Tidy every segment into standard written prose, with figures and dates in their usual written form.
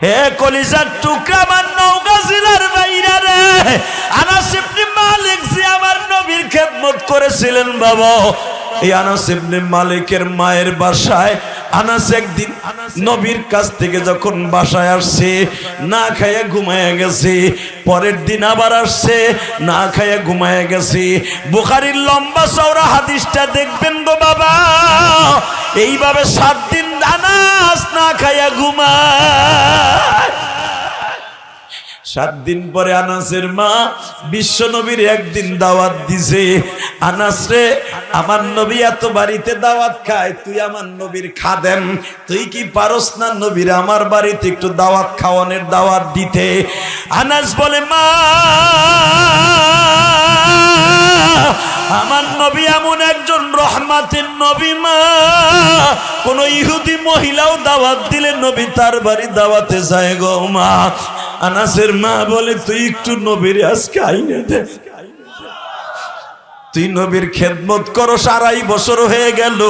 হে কলিজার টুকরা আমার নওগাঁ জেলার বাইরা রে, আনাস ইবনে মালিক যে আমার নবীর খেদমত করেছিলেন বাবা, এই আনাস ইবনে মালিকের মায়ের বাসায় আনাস একদিন নবীর কাছ থেকে যখন বাসায় আসছে না খাইয়া ঘুমায়া গেছে, পরের দিন আবার আসছে না খাইয়া ঘুমায়া গেছে। বুখারীর লম্বা চওড়া হাদিসটা দেখবেন গো বাবা, এইভাবে 7 দিন আনাস না খাইয়া ঘুমায়। 7 দিন পরে আনাসের মা বিশ্ব নবীর একদিন দাওয়াত দিছে, আনাস রে আমার নবী এত বাড়িতে দাওয়াত খায়, তুই আমার নবীর খাদেম, তুই কি পারস না নবীর আমার বাড়িতে একটু দাওয়াত খাওয়ানোর দাওয়াত দিতে? আনাস বলে মা আমার নবী এমন একজন রহমাতের নবী, মা কোন ইহুদি মহিলাও দাওয়াত দিলে নবী তার বাড়ি দাওয়াতে যায় গো মা। আনাসের মা বলে তুই একটু নবীর আজকে আইনে দে, তুই নবীর খেদমত করস 2.5 বছর হয়ে গেল,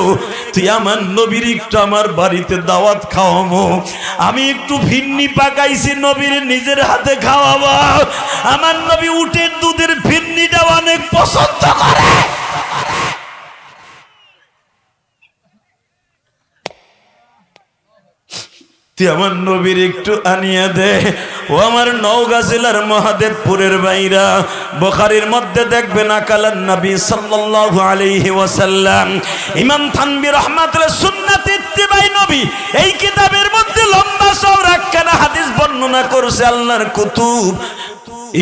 তুই আমার নবীর একটু আমার বাড়িতে দাওয়াত খাওয়াবো। আমি একটু ভিন্নি পাকাইছি নবীর নিজের হাতে খাওয়াবো। আমার নবী উটের দুধের ভিন্নিটা অনেক পছন্দ করে, তুই আমার নবীর একটু আনিয়া দে। ও আমার নওগাঁ জেলার মহাদেবপুরের বাইরা, বুখারীর মধ্যে দেখবেন আকালান নবী সাল্লাল্লাহু আলাইহি ওয়াসাল্লাম, ইমাম থানবী রাহমাতুল্লাহ সুন্নাত ইত্তিবাই নবী এই কিতাবের মধ্যে লম্বা চওড়া একখানা হাদিস বর্ণনা করেছে আল্লাহর কুতুব।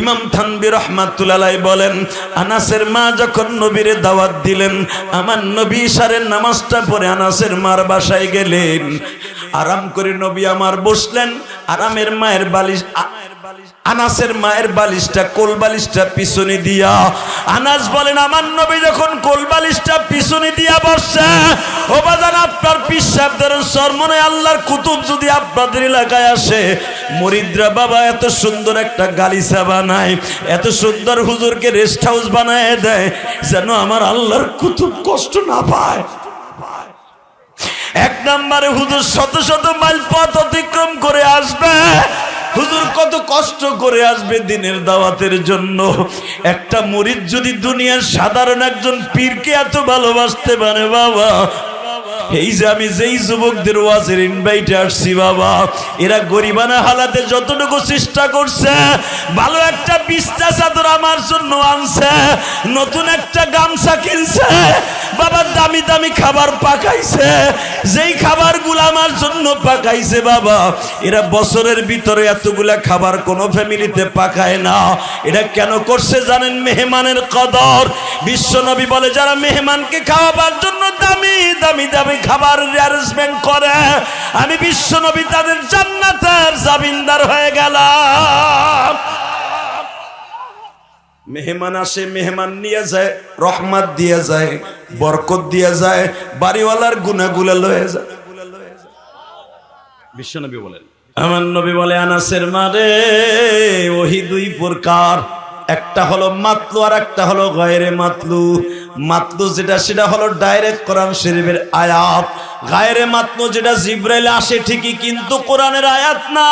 ইমাম থানবী রাহমাতুল্লাহ আলাইহি বলেন, আনাসের মা যখন নবীরে দাওয়াত দিলেন, আমার নবী ইশারের নামাজটা পড়ে আনাসের মার বাসায় গেলেন। আরাম করে নবী আমার বসলেন, আরামের মায়ের বালিশ আনাসের মায়ের বালিশটা কোল বালিশটা পিছনে দিয়া, আনাস বলেন আমার নবী যখন কোল বালিশটা পিছনে দিয়া বসছে, ও বাজান আপনার পিসাবদের সরমনে আল্লাহর কুতুব যদি আপনাদের এলাকায় আসে, মুরিদরা বাবা এত সুন্দর একটা গালিচা বানায়, এত সুন্দর হুজুরকে রেস্ট হাউস বানায় দেয়, যেন আমার আল্লাহর কুতুব কষ্ট না পায়। 1 নম্বরে হুজুর শত শত মাইল পথ অতিক্রম করে আসবে, হুজুর কত কষ্ট করে আসবে দিনের দাওয়াতের জন্য। একটা মুরিদ যদি দুনিয়ার সাধারণ একজন পীরকে এত ভালোবাসতে পারে বাবা, এই যে আমি যেই যুবকদের ওয়াজের ইনভাইটে আসছি বাবা, এরা গরিবানা হালাতে যতটুকু চেষ্টা করছে, ভালো একটা বিছনা চাদর আমার জন্য আনছে, নতুন একটা গামছা কিনছে বাবা, দামি দামি খাবার পাকাইছে, যেই খাবারগুলো আমার জন্য পাকাইছে বাবা, এরা বছরের ভিতরে এতগুলা খাবার কোনো ফ্যামিলিতে পাকায় না। এটা কেন করছে জানেন? মেহমানের কদর। বিশ্বনবী বলে যারা মেহমানকে খাওয়াবার জন্য দামি দামি দামি খাবার অ্যারেঞ্জমেন্ট করে, আমি বিশ্বনবী তাদের জান্নাতের জামিনদার হয়ে গেলাম। মেহমান আসে, মেহমান নিয়ে যায়, রহমত দিয়ে যায়, বরকত দিয়ে যায়, বাড়িওয়ালার গুনাহগুলো লয়ে যায়। বিশ্বনবী বলেন, আমার নবী বলে আনাসের মারে ওহি 2 প্রকার, একটা হলো মাতলু আর একটা হলো গায়রে মাতলু। মাতলু যেটা সেটা হলো ডাইরেক্ট কোরআন শরীফের আয়াত, গায়রে মাতলু যেটা জিবরাইল আসে ঠিকই কিন্তু কোরআনের আয়াত না।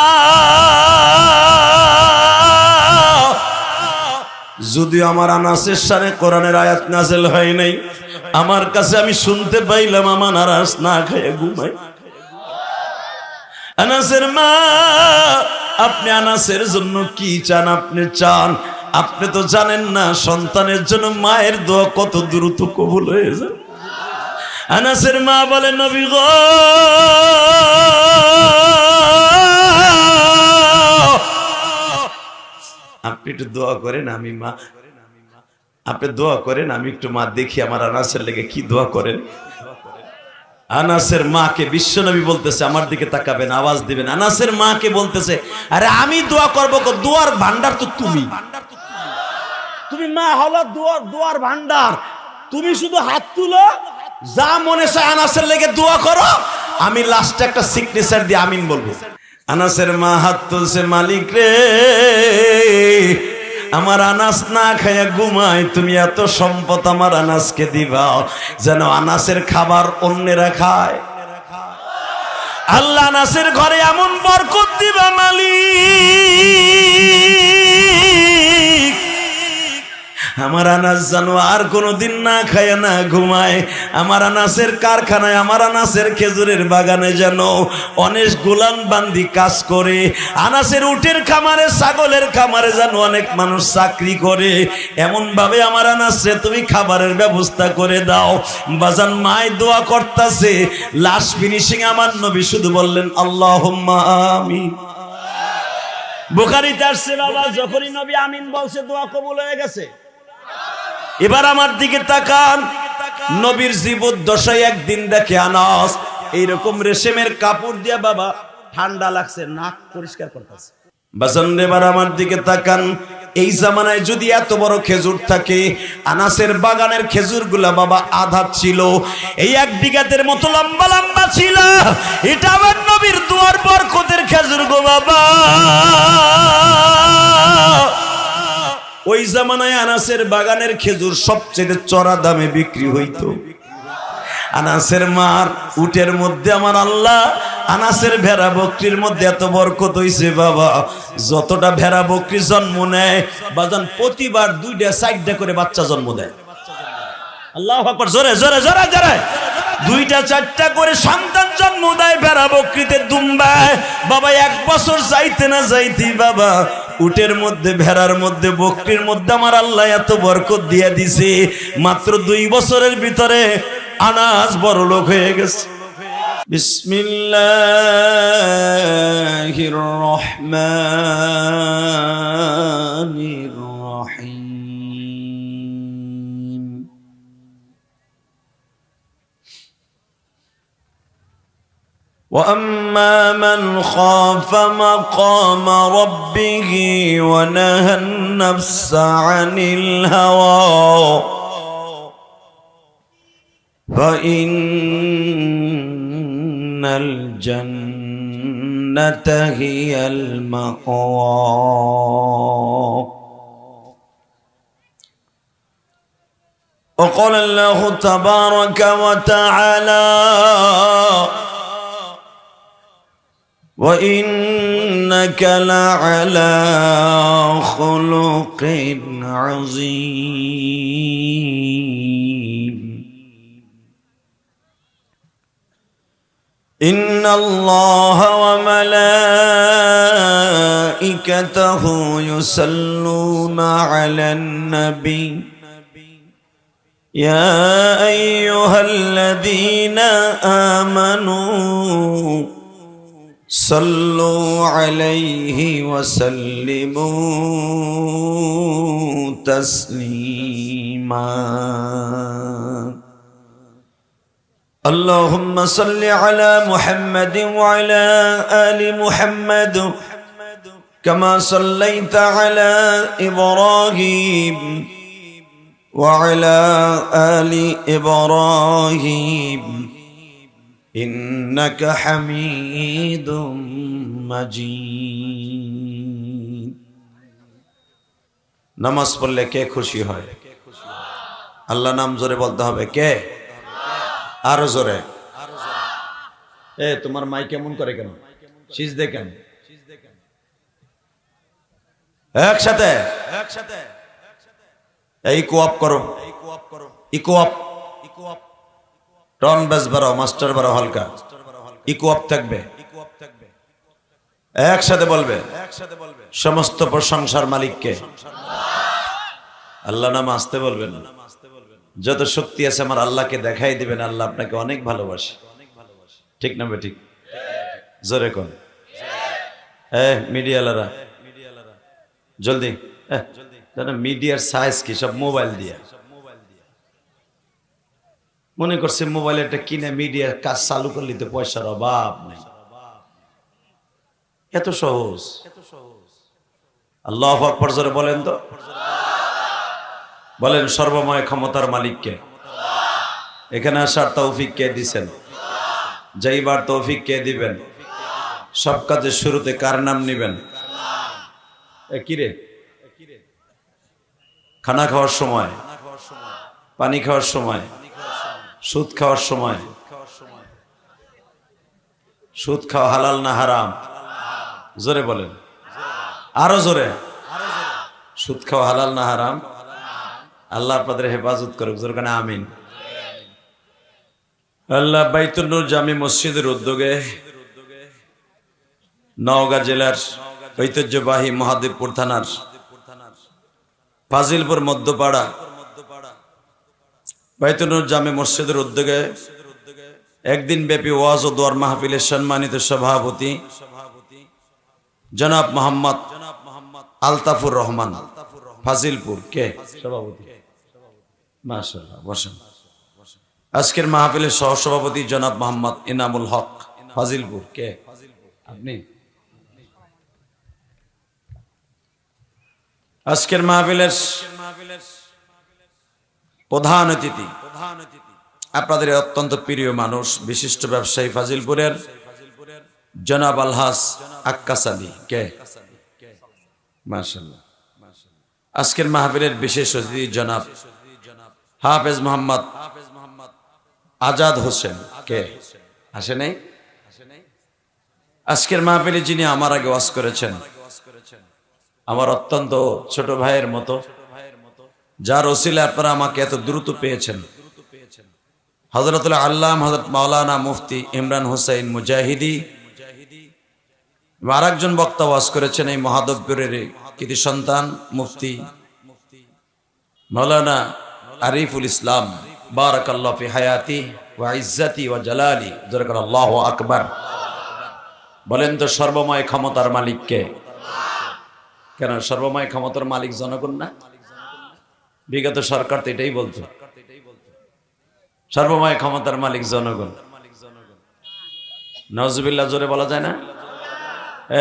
যদিও আমার আনাসের সামনে কোরআনের আয়াত নাযিল হয় নাই, আমার কাছে আমি শুনতে পাইলাম আমার আনাস না খেয়ে ঘুমায়। আনাসের মা আপনি আনাসের জন্য কি চান? আপনি চান, আপনি তো জানেন না সন্তানের জন্য মায়ের দোয়া কত দ্রুত কবুল হয়ে যায়। আনাসের মা বলে নবী গো আপনি একটু দোয়া করেন, আমি মা আপনি দোয়া করেন, আমি একটু মা দেখি আমার আনাসের লেগে কি দোয়া করেন। আনাসের মাকে বিশ্বনবী বলতেছে, আমার দিকে তাকাবেন, আওয়াজ দিবেন। আনাসের মাকে বলতেছে, আরে আমি দোয়া করবো, দোয়ার ভান্ডার তো তুমি, তুমি মা হলো দোয়ার ভান্ডার, তুমি শুধু হাত তুলো, যা মনে চায় আনাসের লেগে দোয়া করো, আমি লাস্টে একটা সিগনেচার দিয়ে আমিন বলবো। আনাসের মা হাত তুলছে, মালিক রে আমার আনাস না খাইয়া ঘুমায়, তুমি এত সম্পদ আমার আনাসকে দিবা যেন আনাসের খাবার অন্যেরা খায়। আল্লাহ আনাসের ঘরে এমন বরকত দিবা মালিক, আমার আনাস জানো আর কোনোদিন না খায় না ঘুমায়। আমার আনাসের কারখানায়, আমার আনাসের খেজুরের বাগানে যেন অনেক গোলাম বান্দি কাজ করে। আনাসের উটের খামারে, ছাগলের খামারে যেন অনেক মানুষ চাকরি করে। এমন ভাবে আমার আনাসে তুমি খাবারের ব্যবস্থা করে দাও। বাজান মায় দোয়া করতেছে, লাস্ট ফিনিশিং আমার নবী শুধু বললেন আল্লাহুম্মা আমিন। বুখারীতে আসছে বাবা, যখনই নবী আমিন বলছে দোয়া কবুল হয়ে গেছে। এবার আমার দিকে তাকান, নবীর জীবদ্দশায় একদিন দেখে আনাস এইরকম রেশমের কাপড় দিয়া বাবা ঠান্ডা লাগছে, নাক পরিষ্কার করতেছে। বাজান এবার আমার দিকে তাকান, এই জামানায় যদি এত বড় খেজুর থাকে, আনাসের বাগানের খেজুরগুলা বাবা আধা ছিল, এই এক বিঘাতের মতো লম্বা লম্বা ছিল। এটা আমার নবীর দুয়ার বরকতের খেজুর গো বাবা। ওই জামানায় আনাসের বাগানের খেজুর সবচেয়ে চড়া দামে বিক্রি হইতো। আনাসের মার উটের মধ্যে আমার আল্লাহ, আনাসের ভেড়া বকরির মধ্যে এত বরকত হইছে বাবা, যতটা ভেড়া বকরি জন্ম নেয় বাজান প্রতিবার 2টা-4টা করে বাচ্চা জন্ম দেয়। আল্লাহু আকবার, জোরে জোরে জোরে জোরে। 2টা-4টা করে সন্তান জন্ম দেয় ভেড়া বকরিতে দুম্বায় বাবা। 1 বছর যাইতে না যাইতে বাবা উটের মধ্যে, ভেড়ার মধ্যে, বকরির মধ্যে আমার আল্লাহ এত বরকত দিয়ে দিছে। মাত্র 2 বছরের ভিতরে আনাস বড় লোক হয়ে গেছে। বিসমিল্লাহির রহমানির রহিম। وأما من خاف مقام ربه ونهى النفس عن الهوى فإن الجنة هي المأوى. وقال الله تبارك وتعالى وإنك لعلى خلق عظيم. إن الله وملائكته يصلون على النبي يا أيها الذين آمنوا صلوا عليه وسلموا تسليما. اللهم صل على محمد وعلى آل محمد كما صليت على إبراهيم وعلى آل إبراهيم إنك حميد مجيد. নামাজ পড়লে কে খুশি হয়? আল্লাহ নাম জোরে বলতে হবে। কে? আরো জোরে। এ তোমার মাই কেমন করে কেন? সিজদে কেন? একসাথে একসাথে এই কোঅপ করো, ইকোঅপ, টন বেস বাড়াও, মাস্টার বাড়াও, হালকা ইকোঅপ থাকবে। একসাথে বলবে, সমস্ত প্রশংসার মালিককে। আল্লাহ নাম আসতে বলবেন। যত শক্তি আছে আমার আল্লাহকে দেখাই দিবেন। আল্লাহ আপনাকে অনেক ভালোবাসে। ঠিক না বে? ঠিক জোরে কোন মিডিয়ালারা জলদি। মিডিয়ার সাইজ কি? সব মোবাইল দিয়ে মনে করছে মোবাইল একটা কিনে মিডিয়ার কাজ চালু করলে তো পয়সার অভাব নেই। এত সহজ। আল্লাহু আকবার জোরে বলেন তো। বলেন সর্বময় ক্ষমতার মালিককে। এখানে আসার তৌফিক কে দিবেন? যাইবার তৌফিক কে দিবেন? সব কাজের শুরুতে কার নাম নিবেন? কিরে, খানা খাওয়ার সময়, পানি খাওয়ার সময়, সুদ খাওয়ার সময়, সুদ খাওয়া হালাল না হারাম? জোরে বলেন, আরো জোরে। সুদ খাওয়া হালাল না হারাম? আল্লাহ আপনাদের হেফাজত করুক, জোরে কেন আমিন। আল্লাহ বাইতুল নূর জামি মসজিদের উদ্যোগে নওগাঁ জেলার ঐতিহ্যবাহী মহাদেবপুর থানার ফাজিলপুর মধ্যপাড়া বাইতুল নূর জামি মসজিদের উদ্যোগে একদিন ব্যাপী ওয়াজ ও দোয়ার মাহফিলের সম্মানিত সভাপতি জনাব মোহাম্মদ আলতাফুর রহমান ফাজিলপুর কে সভাপতি, মাশাআল্লাহ বসেন। আজকের মাহফিলের সহসভাপতি জনাব মোহাম্মদ ইনামুল হক ফাজিলপুর কে আপনি। আজকের মাহফিলের প্রধান অতিথি আপনাদের অত্যন্ত প্রিয় মানুষ, বিশিষ্ট ব্যবসায়ী ফাজিলপুরের জনাব আলহাস আক্কাস আলী কে, মাশাআল্লাহ। আজকের মাহফিলের বিশেষ অতিথি জনাব হাফেজ মোহাম্মদ আজাদ হোসেন কে, আসে নাই? আজকের মাহফিলে যিনি আমার আগে ওয়াজ করেছেন, আমার অত্যন্ত ছোট ভাইয়ের মতো, যার ওসিলায় আপনারা আমাকে এত দ্রুত পেয়েছেন, হযরতুল আল্লামা হযরত মাওলানা মুফতি ইমরান হোসেন মুজাহিদি। আরেকজন বক্তা ওয়াজ করেছেন এই মহাদেবপুরের কৃতি সন্তান মুফতি মাওলানা আরিফুল ইসলাম, বারাকাল্লাহু ফি হায়াতি ওয়া ইজ্জতি ওয়া জালালি, জোরে করে আল্লাহু আকবার। বলেন তো সর্বময় ক্ষমতার মালিক কে? কেন সর্বময় ক্ষমতার মালিক জনগণ না? বিগত সরকার তো এটাই বলতো, সর্বময় ক্ষমতার মালিক জনগণ। নাউজুবিল্লাহ, জোরে বলা যায় না?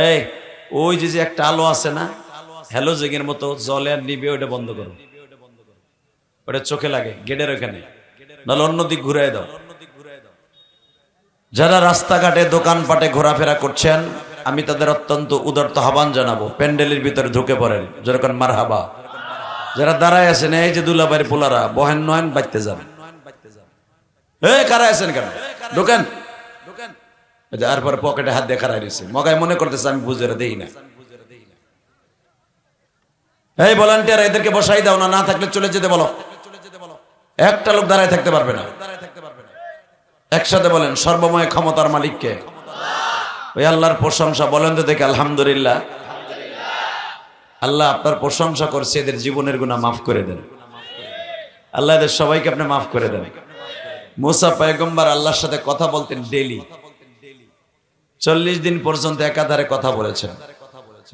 এই ওই যে একটা আলো আছে না, হ্যালোজেনের মতো জ্বলে আর নিবে, ওটা বন্ধ করো, ওটা চোখে লাগে গেটের ওখানে, নাহলে অন্যদিক ঘুরাই দাও। যারা রাস্তাঘাটে দোকানপাটে ঘোরাফেরা করছেন, আমি তাদের অত্যন্ত উদারত আহ্বান জানাবো, প্যান্ডেলের ভিতরে ঢুকে পড়েন, যেরকম মারহাবা। যারা দাঁড়ায় আছেন, এই যে দুলাবাড়ি পোলারা, বহেন নয়ন বাইতে যাবেন। এই কারা আছেন কেন? ঢোকেন। তারপর পকেটে হাত দিয়ে খারাই রয়েছে, মগায় মনে করতেছে আমি বুঝে দেই না। এই ভলান্টিয়ার, এদেরকে বসাই দাও না, না থাকলে চলে যেতে বলো। একটা লোক দাঁড়ায় থাকতে পারবে না। একসাথে বলেন সর্বময় ক্ষমতার মালিক কে? ওই আল্লাহর প্রশংসা বলেন তো দেখে আলহামদুলিল্লাহ। আল্লাহ আপনার প্রশংসা করছে, এদের জীবনের গুনাহ মাফ করে দেন আল্লাহ, এদের সবাইকে আপনি মাফ করে দেন। মুসা পয়গম্বর আল্লাহর সাথে কথা বলতেন ডেইলি, 40 দিন পর্যন্ত একাধারে কথা বলেছেন।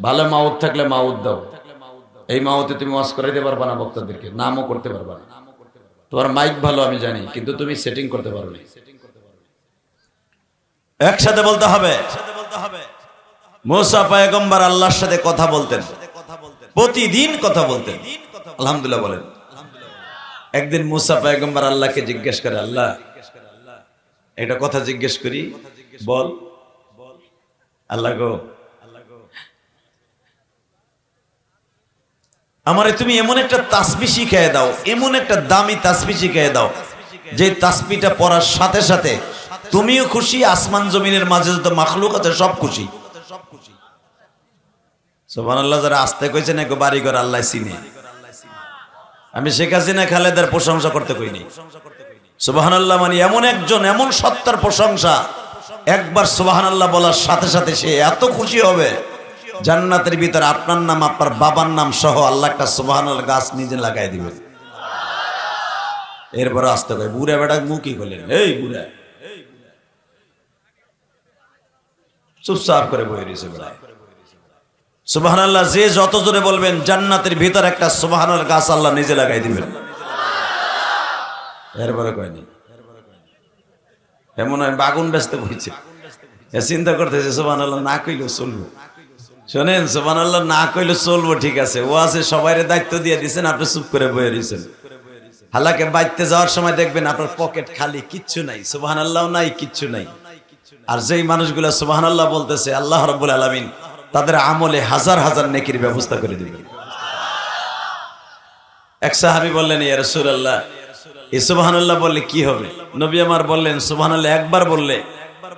ভালো মাউত থাকলে মাউত দাও, এই মাউতে তুমি ওয়াজ করাইতে পারবা না, বক্তাদেরকে নামও করতে পারবা না। তোমার মাইক ভালো আমি জানি, কিন্তু তুমি সেটিং করতে পারবে না। একসাথে বলতে হবে। মুসা পয়গম্বর আল্লাহর সাথে কথা বলতেন, প্রতিদিন কথা বলতেন। আলহামদুলিল্লাহ বলেন। একদিন মুসা পয়গম্বর আল্লাহকে জিজ্ঞেস করে, আল্লাহ এটা কথা জিজ্ঞেস করি, বল। আল্লাহ গো, আমারে তুমি এমন একটা তাসবিহ শিখিয়ে দাও, এমন একটা দামি তাসবিহ শিখিয়ে দাও, যে তাসবিহটা পড়ার সাথে সাথে তুমিও খুশি, আসমান জমিনের মাঝে যত মাখলুক আছে সব খুশি। সুবহানাল্লাহ। যারা আস্তে কইছে না বাড়ি ঘর আল্লাহ চিনে। আমি শেখ হাসিনা খালেদার প্রশংসা করতে কইনি। সুবহানাল্লাহ মানে এমন একজন, এমন সত্তার প্রশংসা, একবার সুবহানাল্লাহ বলার সাথে সাথে সে এত খুশি হবে, জান্নাতের ভিতরে আপনার নাম আপনার বাবার নাম সহ আল্লাহ একটা সুবহানাল্লাহ গাছ নিজে লাগাই দিবেন। এরপর আসতে কয় বুড়া বেটা মুখই করলেন, এই বুড়া চুপচাপ করে বয়ে রয়েছে বেড়া। সুবহানাল্লাহ যে যত জোরে বলবেন, জান্নাতের ভিতর একটা সুবহানাল্লাহ গাছ আল্লাহ নিজে লাগাই দিবেন। এরপরে কয়নি, এমন হয় বাগুন ব্যস্ত হয়েছে, চিন্তা করতেছে সুবহানাল্লাহ না কইলেও চলবো। শোনেন, সুবহানাল্লাহ না কইলে চলবো ঠিক আছে, ও আছে সবাই দায়িত্ব দিয়ে দিচ্ছেন, আপনি চুপ করে বয়ে রয়েছেন। হালাকে বাইতে যাওয়ার সময় দেখবেন আপনার পকেট খালি, কিচ্ছু নাই, সুবহানাল্লাহ নাই, কিচ্ছু নাই। আর যেই মানুষগুলো সুবহানাল্লাহ বলতেছে, আল্লাহ রাব্বুল আলামিন তাদের আমলে হাজার হাজার নেকির ব্যবস্থা করে দিবেন। এক সাহাবী বললেন, ইয়া রাসূলুল্লাহ এই সুবহানাল্লাহ বললে কি হবে? নবী আমার বললেন, সুবহানাল্লাহ একবার বললে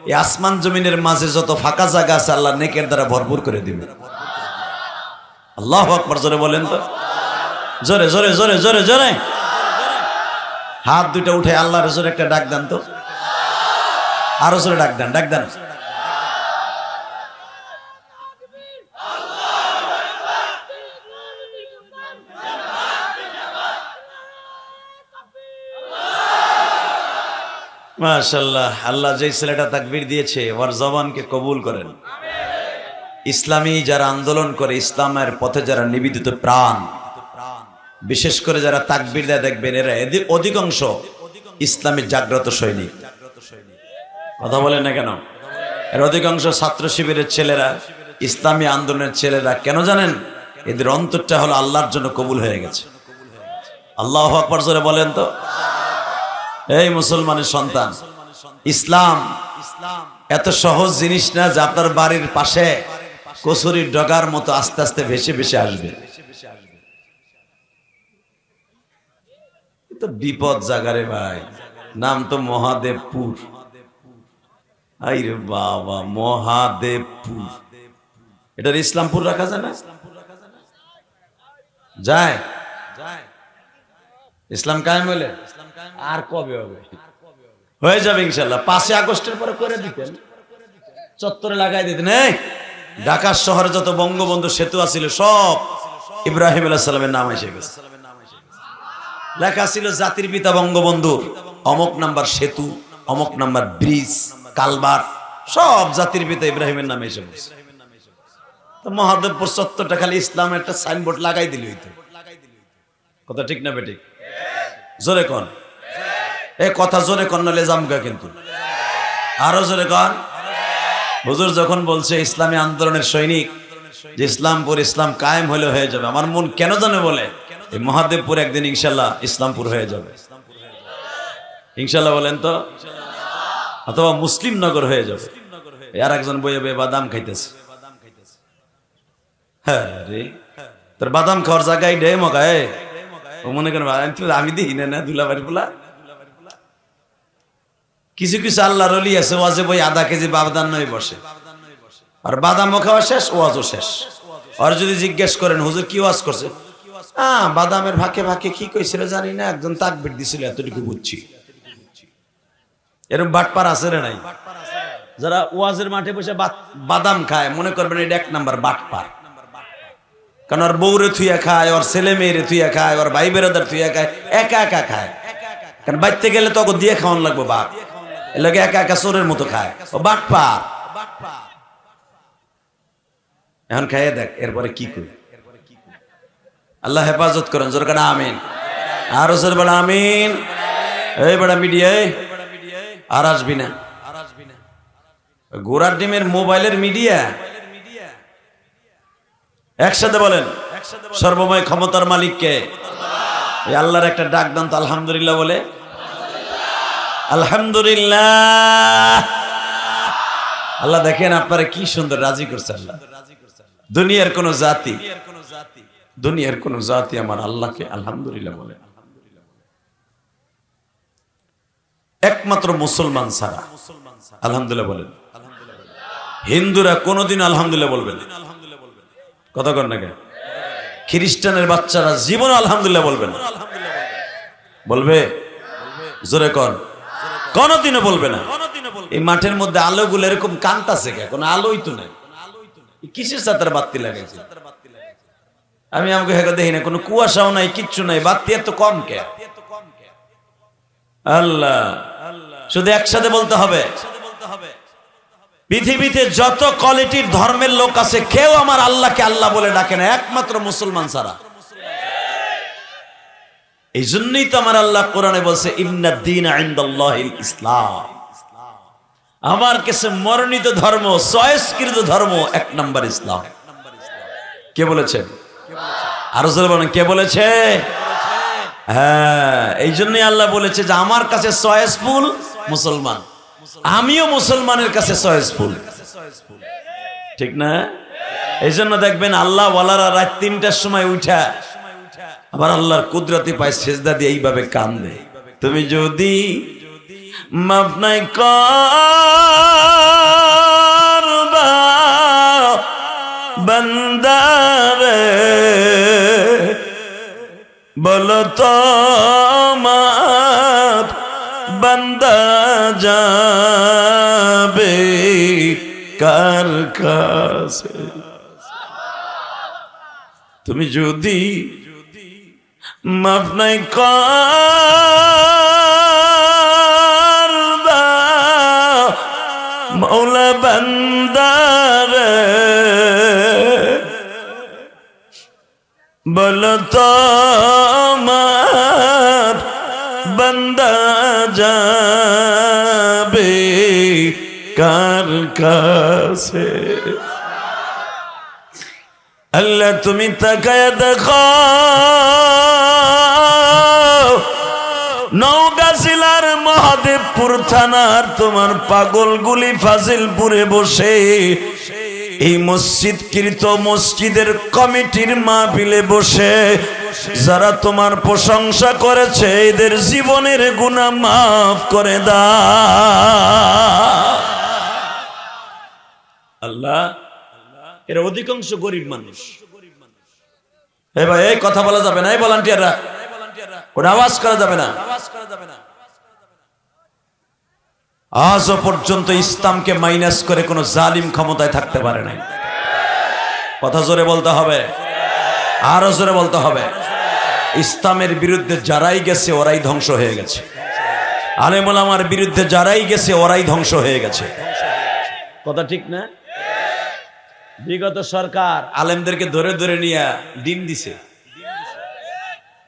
এই আসমান জমিনের মাঝে যত ফাঁকা জায়গা আছে আল্লাহ নেকের দ্বারা ভরপুর করে দিবে। আল্লাহু আকবার, জোরে বলেন তো, জোরে জোরে জোরে জোরে জোরে। হাত দুইটা উঠে আল্লাহর জোরে একটা ডাক দেন তো, আরো জোরে ডাক দেন, ডাক দেন। মাশাআল্লাহ, আল্লাহ যে ছেলেটা তাকবীর দিয়েছে ওর জবানকে কবুল করেন। ইসলামী যারা আন্দোলন করে, ইসলামের পথে যারা নিবেদিত প্রাণ, বিশেষ করে যারা তাকবীর দেয় দেখবেন এরা অধিকাংশ ইসলামের জাগ্রত সৈনিক। কথা বলেন না কেন? এর অধিকাংশ ছাত্র শিবিরের ছেলেরা, ইসলামী আন্দোলনের ছেলেরা। কেন জানেন? এদের অন্তরটা হলো আল্লাহর জন্য কবুল হয়ে গেছে। আল্লাহু আকবার, জোরে বলেন তো। এই মুসলমানের সন্তান, ইসলাম এত সহজ জিনিস না যে আপনার বাড়ির পাশে কচুরির ডগার মতো আস্তে আস্তে ভেসে ভেসে আসবে। তো বিপদ জাগারে ভাই, নাম তো মহাদেবপুর। আইরে বাবা, মহাদেবপুর, এটার ইসলামপুর রাখা যায় না? যায়? ইসলাম কায়েম হলে আর কবে হবে? হয়ে যাবে ইনশাল্লাহ। 5 আগস্টের পরে করে দিতেন, চত্বরে লাগাই দিতেন। এই ঢাকা শহরে যত বঙ্গবন্ধু সেতু আছিল সব ইব্রাহিম আলাইহিস সালামের নাম এসে গেছে। লেখা ছিল জাতির পিতা বঙ্গবন্ধুর অমুক নাম্বার সেতু, অমুক নাম্বার ব্রিজ, কালভার্ট, সব জাতির পিতা ইব্রাহিমের নামে এসে গেছে। তো মহাদেবপুর চত্বরটা খালি ইসলামের একটা সাইনবোর্ড লাগাই দিলি হইতো। কথা ঠিক না বেঠিক? জোরে কন, এ কথা জোরে কন, নালে জামগা কিন্তু। আরো জোরে কন। হুজুর যখন বলছে ইসলামী আন্দোলনের সৈনিক যে ইসলামপুর, ইসলাম কায়েম হলে হয়ে যাবে, আমার মন কেন জানে বলে এই মহাদেবপুর একদিন ইনশাল্লাহ ইসলামপুর হয়ে যাবে। ইনশাল্লাহ বলেন তো। অথবা মুসলিম নগর হয়ে যাবে। আর একজন বইয়ে বইয়ে বাদাম খাইতেছে। হ্যাঁ রে, তোর বাদাম খাওয়ার জায়গায় ডে মগায় ও মনে করেন আমি দেখি না দুলাবাড়ি বলা। কিছু কিছু আল্লাহর ওলি আছে ওয়াজে বই আধা কেজি বাদাম নয় বসে, আর বাদামও খাওয়া শেষ, ওয়াজও শেষ। আর যদি জিজ্ঞেস করেন হুজুর কি ওয়াজ করছে, বাদামের ফাঁকে ফাঁকে কি কইছিল জানি না, একজন তাকবীর দিছিল, এতটুকু বুঝছি। এরকম বাটপার আছে রে নাই? যারা ওয়াজের মাঠে বসে বাদাম খায় মনে করবেন এটা 1 নাম্বার বাটপার। কারণ ওর বউরে থুইয়া খায়, ওর ছেলে মেয়েরে থুইয়া খায়, ওর ভাই বেরাদার থুইয়া খায়, একা একা খায়। কারণ বাইতে গেলে তো ওকে দিয়ে খাওয়ান লাগবে, বাপ এর লাগে একা একা চোরের মতো খায়, ও বাটপার। এখন খাইয়ে দেখ এরপরে কি করি। আল্লাহ হেফাজত করেন, জোর কাটা আমিন। আরো জোর বলে আমিন। এই বড় মিডিয়ায় আর আসবি না, গোড়ার ডিমের মোবাইলের মিডিয়া একসাথে বলেন সর্বময় ক্ষমতার মালিককে। এই আল্লাহর একটা ডাক দান তো আলহামদুলিল্লাহ বলে। আলহামদুলিল্লাহ। আল্লাহ দেখেন আপনারা কি সুন্দর রাজি করছে আল্লাহ। দুনিয়ার কোন জাতি, দুনিয়ার কোন জাতি আমার আল্লাহকে আলহামদুলিল্লাহ বলে একমাত্র মুসলমান ছাড়া। আলহামদুলিল্লাহ বলেন। হিন্দুরা কোনদিন আলহামদুলিল্লাহ বলবে না। কথা কন না কেন? খ্রিস্টানের বাচ্চারা জীবন আলহামদুলিল্লাহ বলবে না। বলবে? জোরে কন। কোনদিনও বলবে না। এই মাঠের মধ্যে আলোগুলো এরকম কান্তাছে কে? কোনো আলোই তো নাই। কিসের সাথে বাতি লাগাইছে? আমি আমাকে হেঁকে দেখি না, কোনো কুয়াশাও নাই, কিচ্ছু নাই, বাতি এত কম কে? আল্লাহ। শুধু একসাথে বলতে হবে, পৃথিবীতে যত কোয়ালিটির ধর্মের লোক আছে কেউ আমার আল্লাহকে আল্লাহ বলে ডাকে না, একমাত্র মুসলমান ছাড়া। এই জন্যই তো আমার আল্লাহ কোরআনে বলছে ইন্নাদ দীনা ইনদাল্লাহিল ইসলাম। আমার কাছে মনোনীত ধর্ম, চয়েসকৃত ধর্ম 1 নাম্বার ইসলাম। কে বলেছে? আরো জোরে বলেন, কে বলেছে? হ্যাঁ, এই জন্যই আল্লাহ বলেছে যে আমার কাছে চয়েসফুল মুসলমান, আমিও মুসলমানের কাছে চয়েসফুল। ঠিক না? এই জন্য দেখবেন আল্লাহ ওয়ালারা রাত 3টার সময় উঠা আবার আল্লাহর কুদরতি পায় সেজদা দিয়ে এইভাবে কান্দে, তুমি যদি মাফ নাই কর বান্দারে বলো তো আমার বান্দা যাবে কার কাছে? তুমি যদি মাফ নাই করবা মৌলা বান্দারে বলো তো আমার বান্দা যাবে কার কাছে? আল্লাহ তুমি তাকায় দেখো নওগাঁ জেলার মহাদেবপুর থানার তোমার পাগলগুলি ফাজিলপুরে বসে এই মসজিদকৃত মসজিদের কমিটির মাহফিলে বসে যারা তোমার প্রশংসা করেছে এদের জীবনের গুনাহ মাফ করে দাও আল্লাহ। এরা অধিকাংশ গরিব মানুষ। এই ভাই এই কথা বলা যাবে না, এই ভলান্টিয়াররা কোনো আওয়াজ করা যাবে না। আজও পর্যন্ত ইসলামকে মাইনাস করে কোনো জালিম ক্ষমতায় থাকতে পারে নাই। কথা জোরে বলতে হবে, আরো জোরে বলতে হবে। ইসলামের বিরুদ্ধে যারাই গেছে ওরাই ধ্বংস হয়ে গেছে। আলেম ওলামার বিরুদ্ধে যারাই গেছে ওরাই ধ্বংস হয়ে গেছে। কথা ঠিক না? বিগত সরকার আলেমদেরকে ধরে ধরে নিয়ে ডিম দিছে,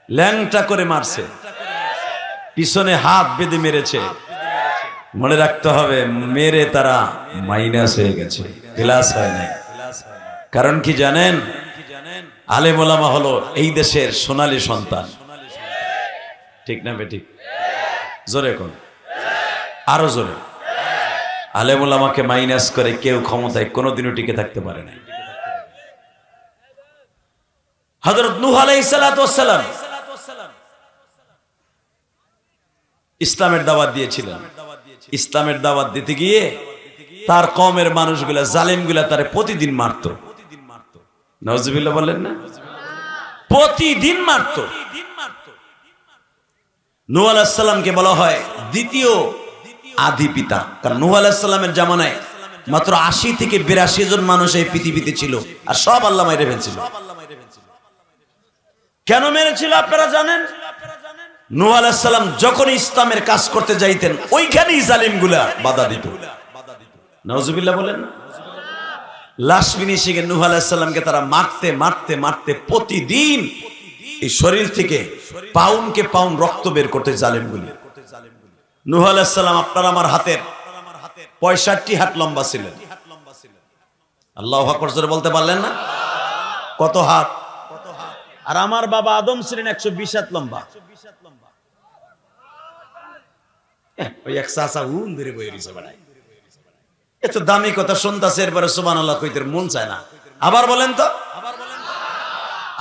ল্যাংটা করে মারছে, পিছনে হাত বেঁধে মেরেছে। মনে রাখতে হবে মেরে তারা মাইনাস হয়ে গেছে, প্লাস হয় নাই। কারণ কি জানেন? আলেম ওলামা হলো এই দেশের সোনালী সন্তান। ঠিক না বেঠিক? জোরে কোন, আরো জোরে। আলেম ওলামাকে মাইনাস করে কেউ ক্ষমতায় কোনোদিনও টিকে থাকতে পারে নাই। হযরত নূহ আলাইহিস সালাতু ওয়াস সালাম ইসলামের দাওয়াত দিয়েছিলেন। ইসলামের দাওয়াত দিতে গিয়ে তার কওমের মানুষগুলা জালিমগুলা তারে প্রতিদিন মারতো। নাউজুবিল্লাহ বলেন না? প্রতিদিন মারতো। নূহ আলাইহিস সালামকে বলা হয় দ্বিতীয় আদি পিতা। কারণ নূহ আলাইহিস সালামের জামানায় মাত্র ৮০ থেকে ৮২ জন মানুষ এই পৃথিবীতে ছিল, আর সব আল্লাহ মাইরে ফেলছিল। কেন মেরেছিল আপনারা জানেন? নূহ আলাইহিস সালাম যখন ইসলামের কাজ করতে যাইতেন ওইখানেই জালিমগুলা বাধা দিত। নাউজুবিল্লাহ বলেন না? লাস্ট ফিনিশিংয়ে নূহ আলাইহিস সালামকে তারা মারতে মারতে মারতে প্রতিদিন এই শরীর থেকে পাউন্ডকে পাউন্ড রক্ত বের করতে জালিমগুলি। নূহ আলাইহিস সালাম আপনার আমার হাতের 65 হাত লম্বা ছিলেন। আল্লাহু আকবার জোরে বলতে পারলেন না? কত হাত? আর আমার বাবা আদম ছিলেন 120 হাত লম্বা। ওই এক চাচা উন ধরে বই রইছে বাড়াই। এত দামি কথা শুনতাছে, এরপরে সুবহানাল্লাহ কইতে মন চায় না। আবার বলেন তো,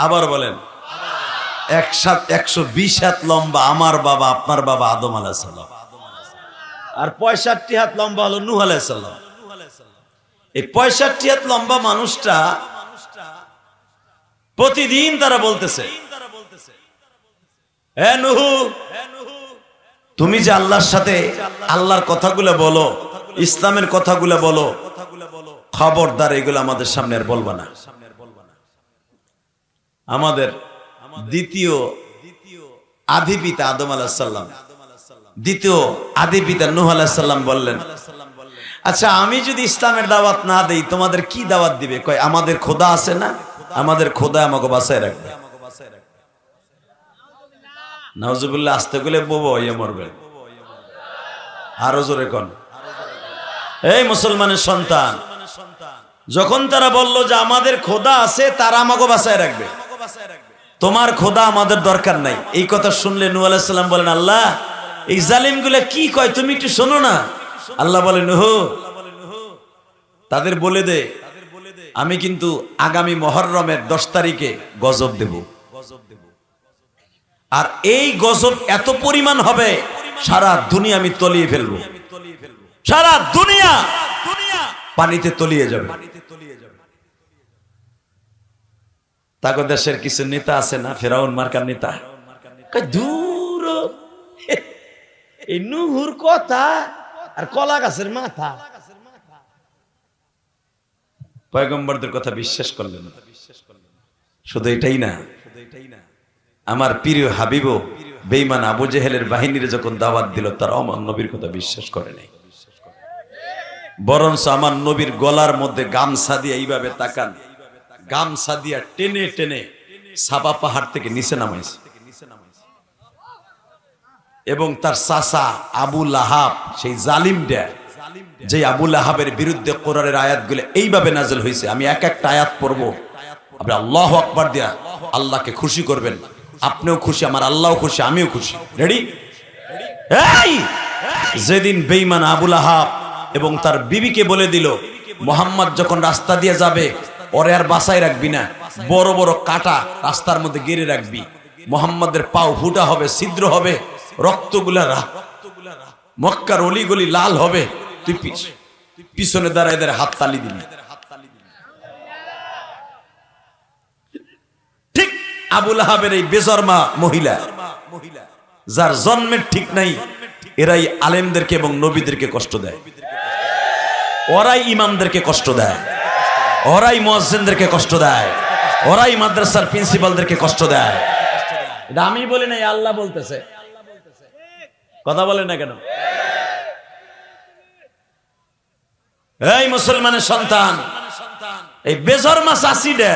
আবার বলেন। 120 হাত লম্বা আমার বাবা, আপনার বাবা আদম আলাইহিস সালাম, আর 65 হাত লম্বা হলো নূহ আলাইহিস সালাম। এই 65 হাত লম্বা মানুষটা প্রতিদিন তারা বলতেছে, হে নূহ, তুমি যে আল্লাহর সাথে আল্লাহর কথাগুলো বলো, ইসলামের কথাগুলো বলো, খবরদার এগুলো আমাদের সামনে আর বলবা না। আমাদের দ্বিতীয় আদি পিতা আদম আলাইহিস সালাম, দ্বিতীয় আদি পিতা নূহ আলাইহিস সালাম বললেন, আচ্ছা আমি যদি ইসলামের দাওয়াত না দেই তোমাদের কি দাওয়াত দিবে? কয় আমাদের খোদা আছে না, আমাদের খোদা আমাকে বাঁচায় রাখবে। নাউজুবিল্লাহ। আস্তে গেলে বউ হইয়া মরবে। আরো জোরে কোন। এই মুসলমানের সন্তান, যখন তারা বলল যে আমাদের খোদা আছে, তারা আমাকে বাঁচায় রাখবে, তোমার খোদা আমাদের দরকার নাই, এই কথা শুনলে নূহ আলাইহিস সালাম বলেন, আল্লাহ এই জালিমগুলা কি কয় তুমি একটু শোনো না। আল্লাহ বলেন, নূহ তাদের বলে দে আমি কিন্তু আগামী মুহররমের 10 তারিখে গজব দেব, আর এই গজব এত পরিমাণ হবে সারা দুনিয়া আমি তলিয়ে ফেলবো, সারা দুনিয়া পানিতে তলিয়ে যাবে। তাকে দেশের কিছু নেতা আছে না, ফেরাউন মার্কার নেতা, দূর এই নুহুর কথা আর কলা গাছের মাথা, পয়গম্বরদের কথা বিশ্বাস করলেন। শুধু এটাই না, আমার প্রিয় হাবিবও বেঈমান আবু জেহেলের বাহিনীর যখন দাওয়াত দিল, তারা আমার নবীর কথা বিশ্বাস করে নাই, বরঞ্চ আমার নবীর গলার মধ্যে গামছা দিয়ে এইভাবে তাকান, গামছা দিয়া টেনে টেনে সাবা পাহাড় থেকে নিচে নামাইছে। এবং তার চাচা আবু লাহাব, সেই জালিমটা, যে আবু লাহাবের বিরুদ্ধে কোরআনের আয়াতগুলো এইভাবে নাযিল হয়েছে, আমি এক একটা আয়াত পড়বো, আপনি আল্লাহু আকবার দিয়া আল্লাহকে খুশি করবেন, আপনিও খুশি, আমার আল্লাহও খুশি, আমিও খুশি। রেডি? যেদিন বেঈমান আবু লাহাব এবং তার বিবিকে বলে দিল, মুহাম্মদ যখন রাস্তা দিয়ে যাবে ওরে আর বাঁচাই রাখবি না, বড় বড় কাটা রাস্তার মধ্যে গেড়ে রাখবি, মুহাম্মাদের পাও ফুটা হবে, ছিদ্র হবে, রক্তগুলা মক্কার অলিগলি লাল হবে, তুই পিছনে দাঁড়ায় দাঁড়ায় হাত তালি দিবি। ঠিক আবু লাহাবের এই বেজরমা মহিলা, যার জন্মের ঠিক নাই, এরাই আলেমদেরকে এবং নবীদেরকে কষ্ট দেয়, ওরাই ইমামদেরকে কষ্ট দেয়, ওরাই মুয়াজ্জিনদেরকে কষ্ট দেয়, ওরাই মাদ্রাসার প্রিন্সিপালদেরকে কষ্ট দেয়। এটা আমি বলি নাই, আল্লাহ বলতেছে। কথা বলেন না কেন? এই মুসলমানের সন্তান, এই বেজরমা চাষিটা,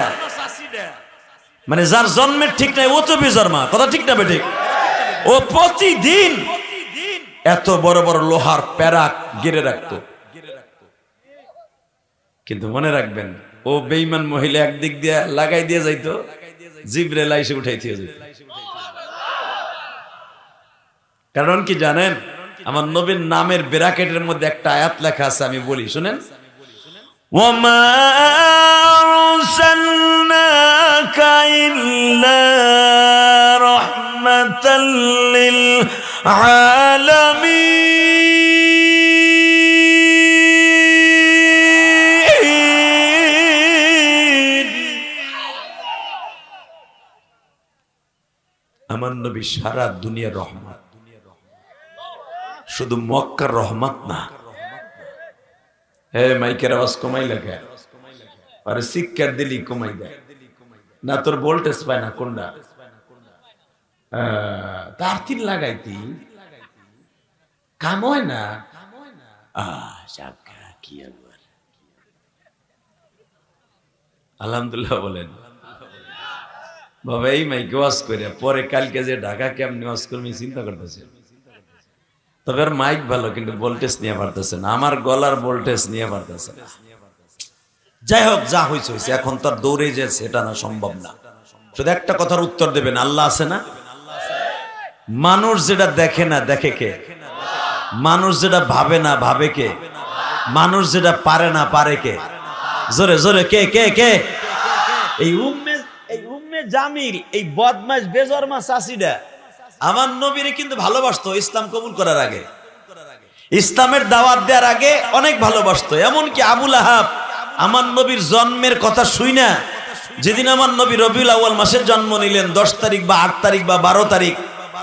মানে যার জন্মের ঠিক নাই, ও তো বেজরমা। কথা ঠিক না বেঠিক? ও প্রতিদিন এত বড় বড় লোহার প্যারাক গেড়ে রাখতো। কিন্তু মনে রাখবেন, ও বেঈমান মহিলা একদিক দিয়ে লাগাই দিয়ে যাইতো, জিবরাইল এসে উঠাই দিয়ে যেত। কারণ কি জানেন? আমার নবীর নামের ব্র্যাকেটের মধ্যে একটা আয়াত লেখা আছে, আমি বলি শুনেন। ওয়ামা আরসালনাকা ইল্লা রাহমাতাল লিল আলামিন। আমার নবী সারা দুনিয়ার রহমত, শুধু মক্কার রহমত না। হে মাইকের আওয়াজ কমাই লাগে, আরে শিক্ষার দিলি কমাই দেয় না, তোর ভোল্টেজ পায় না কোনটা, তার তিন লাগাইতি কাম হয় না। কি আলহামদুলিল্লাহ বলেন বাবা। এই মাইকে ওয়াজ করে পরে কালকে যে ঢাকা কেমনি ওয়াজ করবি চিন্তা করতেছে। তবে আর মাইক ভালো, কিন্তু ভোল্টেজ নিয়ে পারতেছে না, আমার গলার ভোল্টেজ নিয়ে পারতেছে না। যাই হোক, যা হয়েছে হয়েছে, এখন তার দৌড়ে যে সেটা না, সম্ভব না। শুধু একটা কথার উত্তর দেবেন, আল্লাহ আছে না? মানুষ যেটা দেখে না দেখে কে? মানুষ যেটা ভাবে না ভাবে কে? মানুষ যেটা পারে না পারে কে? জোরে জোরে কে কে কে? এই উম্মে জামিল, এই বদমাশ বেজরমা চাষিটা আমার নবীরে কিন্তু ভালোবাসতো। ইসলাম কবুল করার আগে, ইসলামের দাওয়াত দেওয়ার আগে অনেক ভালোবাসতো। এমনকি আবু লাহাব আমার নবীর জন্মের কথা শুই না, যেদিন আমার নবী রবিউল আউয়াল মাসের জন্ম নিলেন, 10 তারিখ বা 8 তারিখ বা 12 তারিখ,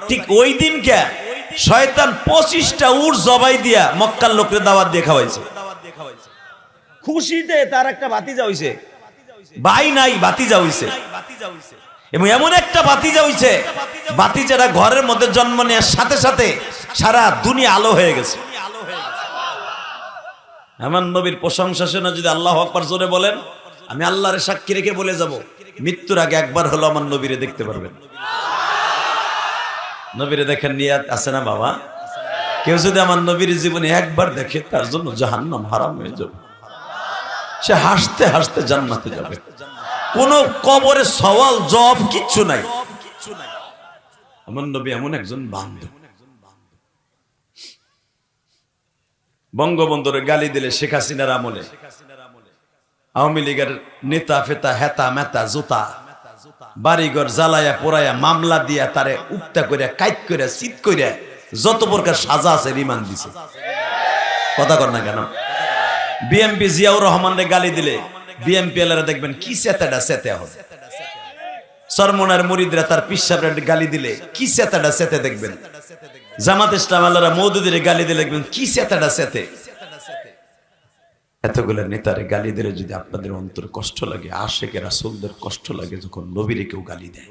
ঠিক ওই দিনকে শয়তান 25টা উট জবাই দিয়া মক্কার লোকের দাওয়াত দিয়ে খাওয়াইছে। খুশিতে তার একটা ভাতিজা হইছে, ভাই নাই ভাতিজা হইছে, এবং এমন একটা ভাতিজা হইছে, ভাতিজারা ঘরের মধ্যে জন্ম নেওয়ার সাথে সাথে সারা দুনিয়া আলো হয়ে গেছে। আমার নবীর প্রশংসা শুনে যদি আল্লাহু আকবার জোরে বলেন, আমি আল্লাহর সাক্ষী রেখে বলে যাব, মৃত্যুর আগে একবার হলো আমার নবীরে দেখতে পারবেন। নবীরে দেখার নিয়াত আছে না বাবা? কেউ যদি আমার নবীর জীবনে একবার দেখে, তার জন্য জাহান্নাম হারাম হয়ে যাবে, সে হাসতে হাসতে জান্নাতে যাবে। কোন কবরে সওয়াল জবাব কিচ্ছু নাই। আমার নবী এমন একজন বান্ধব, বঙ্গবন্ধুরে গালি দিলে শেখ হাসিনার আমলে আওয়ামী লীগের নেতা ফেতা হেতা মেতা জুতা বাড়িঘর জ্বালায়া পোড়ায়া মামলা দিয়া তারে উক্তা করে কাইট করে চিত করে যত প্রকার সাজা আছে রিমান্ড দিছে। কথা কর না কেন? বিএমপি জিয়াউর রহমানরে গালি দিলে বিএমপি এলারা দেখবেন কি চেতাটা চেতে হবে, চরমনার মুরিদরা তার পিসাবরে গালি দিলে কি সেতাটা সেতে দেখবেন, জামাত ইসলাম আল্লাহরা মওদুদিরে গালি দিলে দেখবেন কি সেতাটা সেতে। এতগুলো নেতারে গালি দিলে যদি আপনাদের অন্তর কষ্ট লাগে, আশেকে রাসূলদের কষ্ট লাগে যখন নবীরে কেউ গালি দেয়,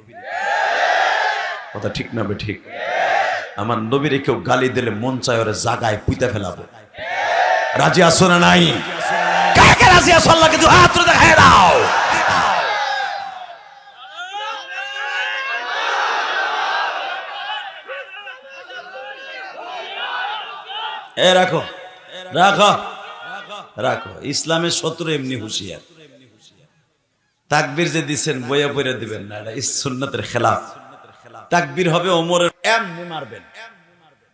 কথা ঠিক না বে ঠিক? আমার নবীরে কেউ গালি দিলে মন চায় ওরে জাগায় পুইতা ফেলাবো। রাজি আছো না নাই? কাকে রাজি আছো? আল্লাহকে দুই হাত তুলে দেখায় দাও। এ রাখো রাখো রাখো, ইসলামের শত্রু এমনি হুঁশিয়ার। তাকবীর যে দিচ্ছেন বইয়া বইয়া দিবেন না, এটা সুন্নাতের খেলাফ। তাকবীর হবে ওমরের, এমনি মারবেন,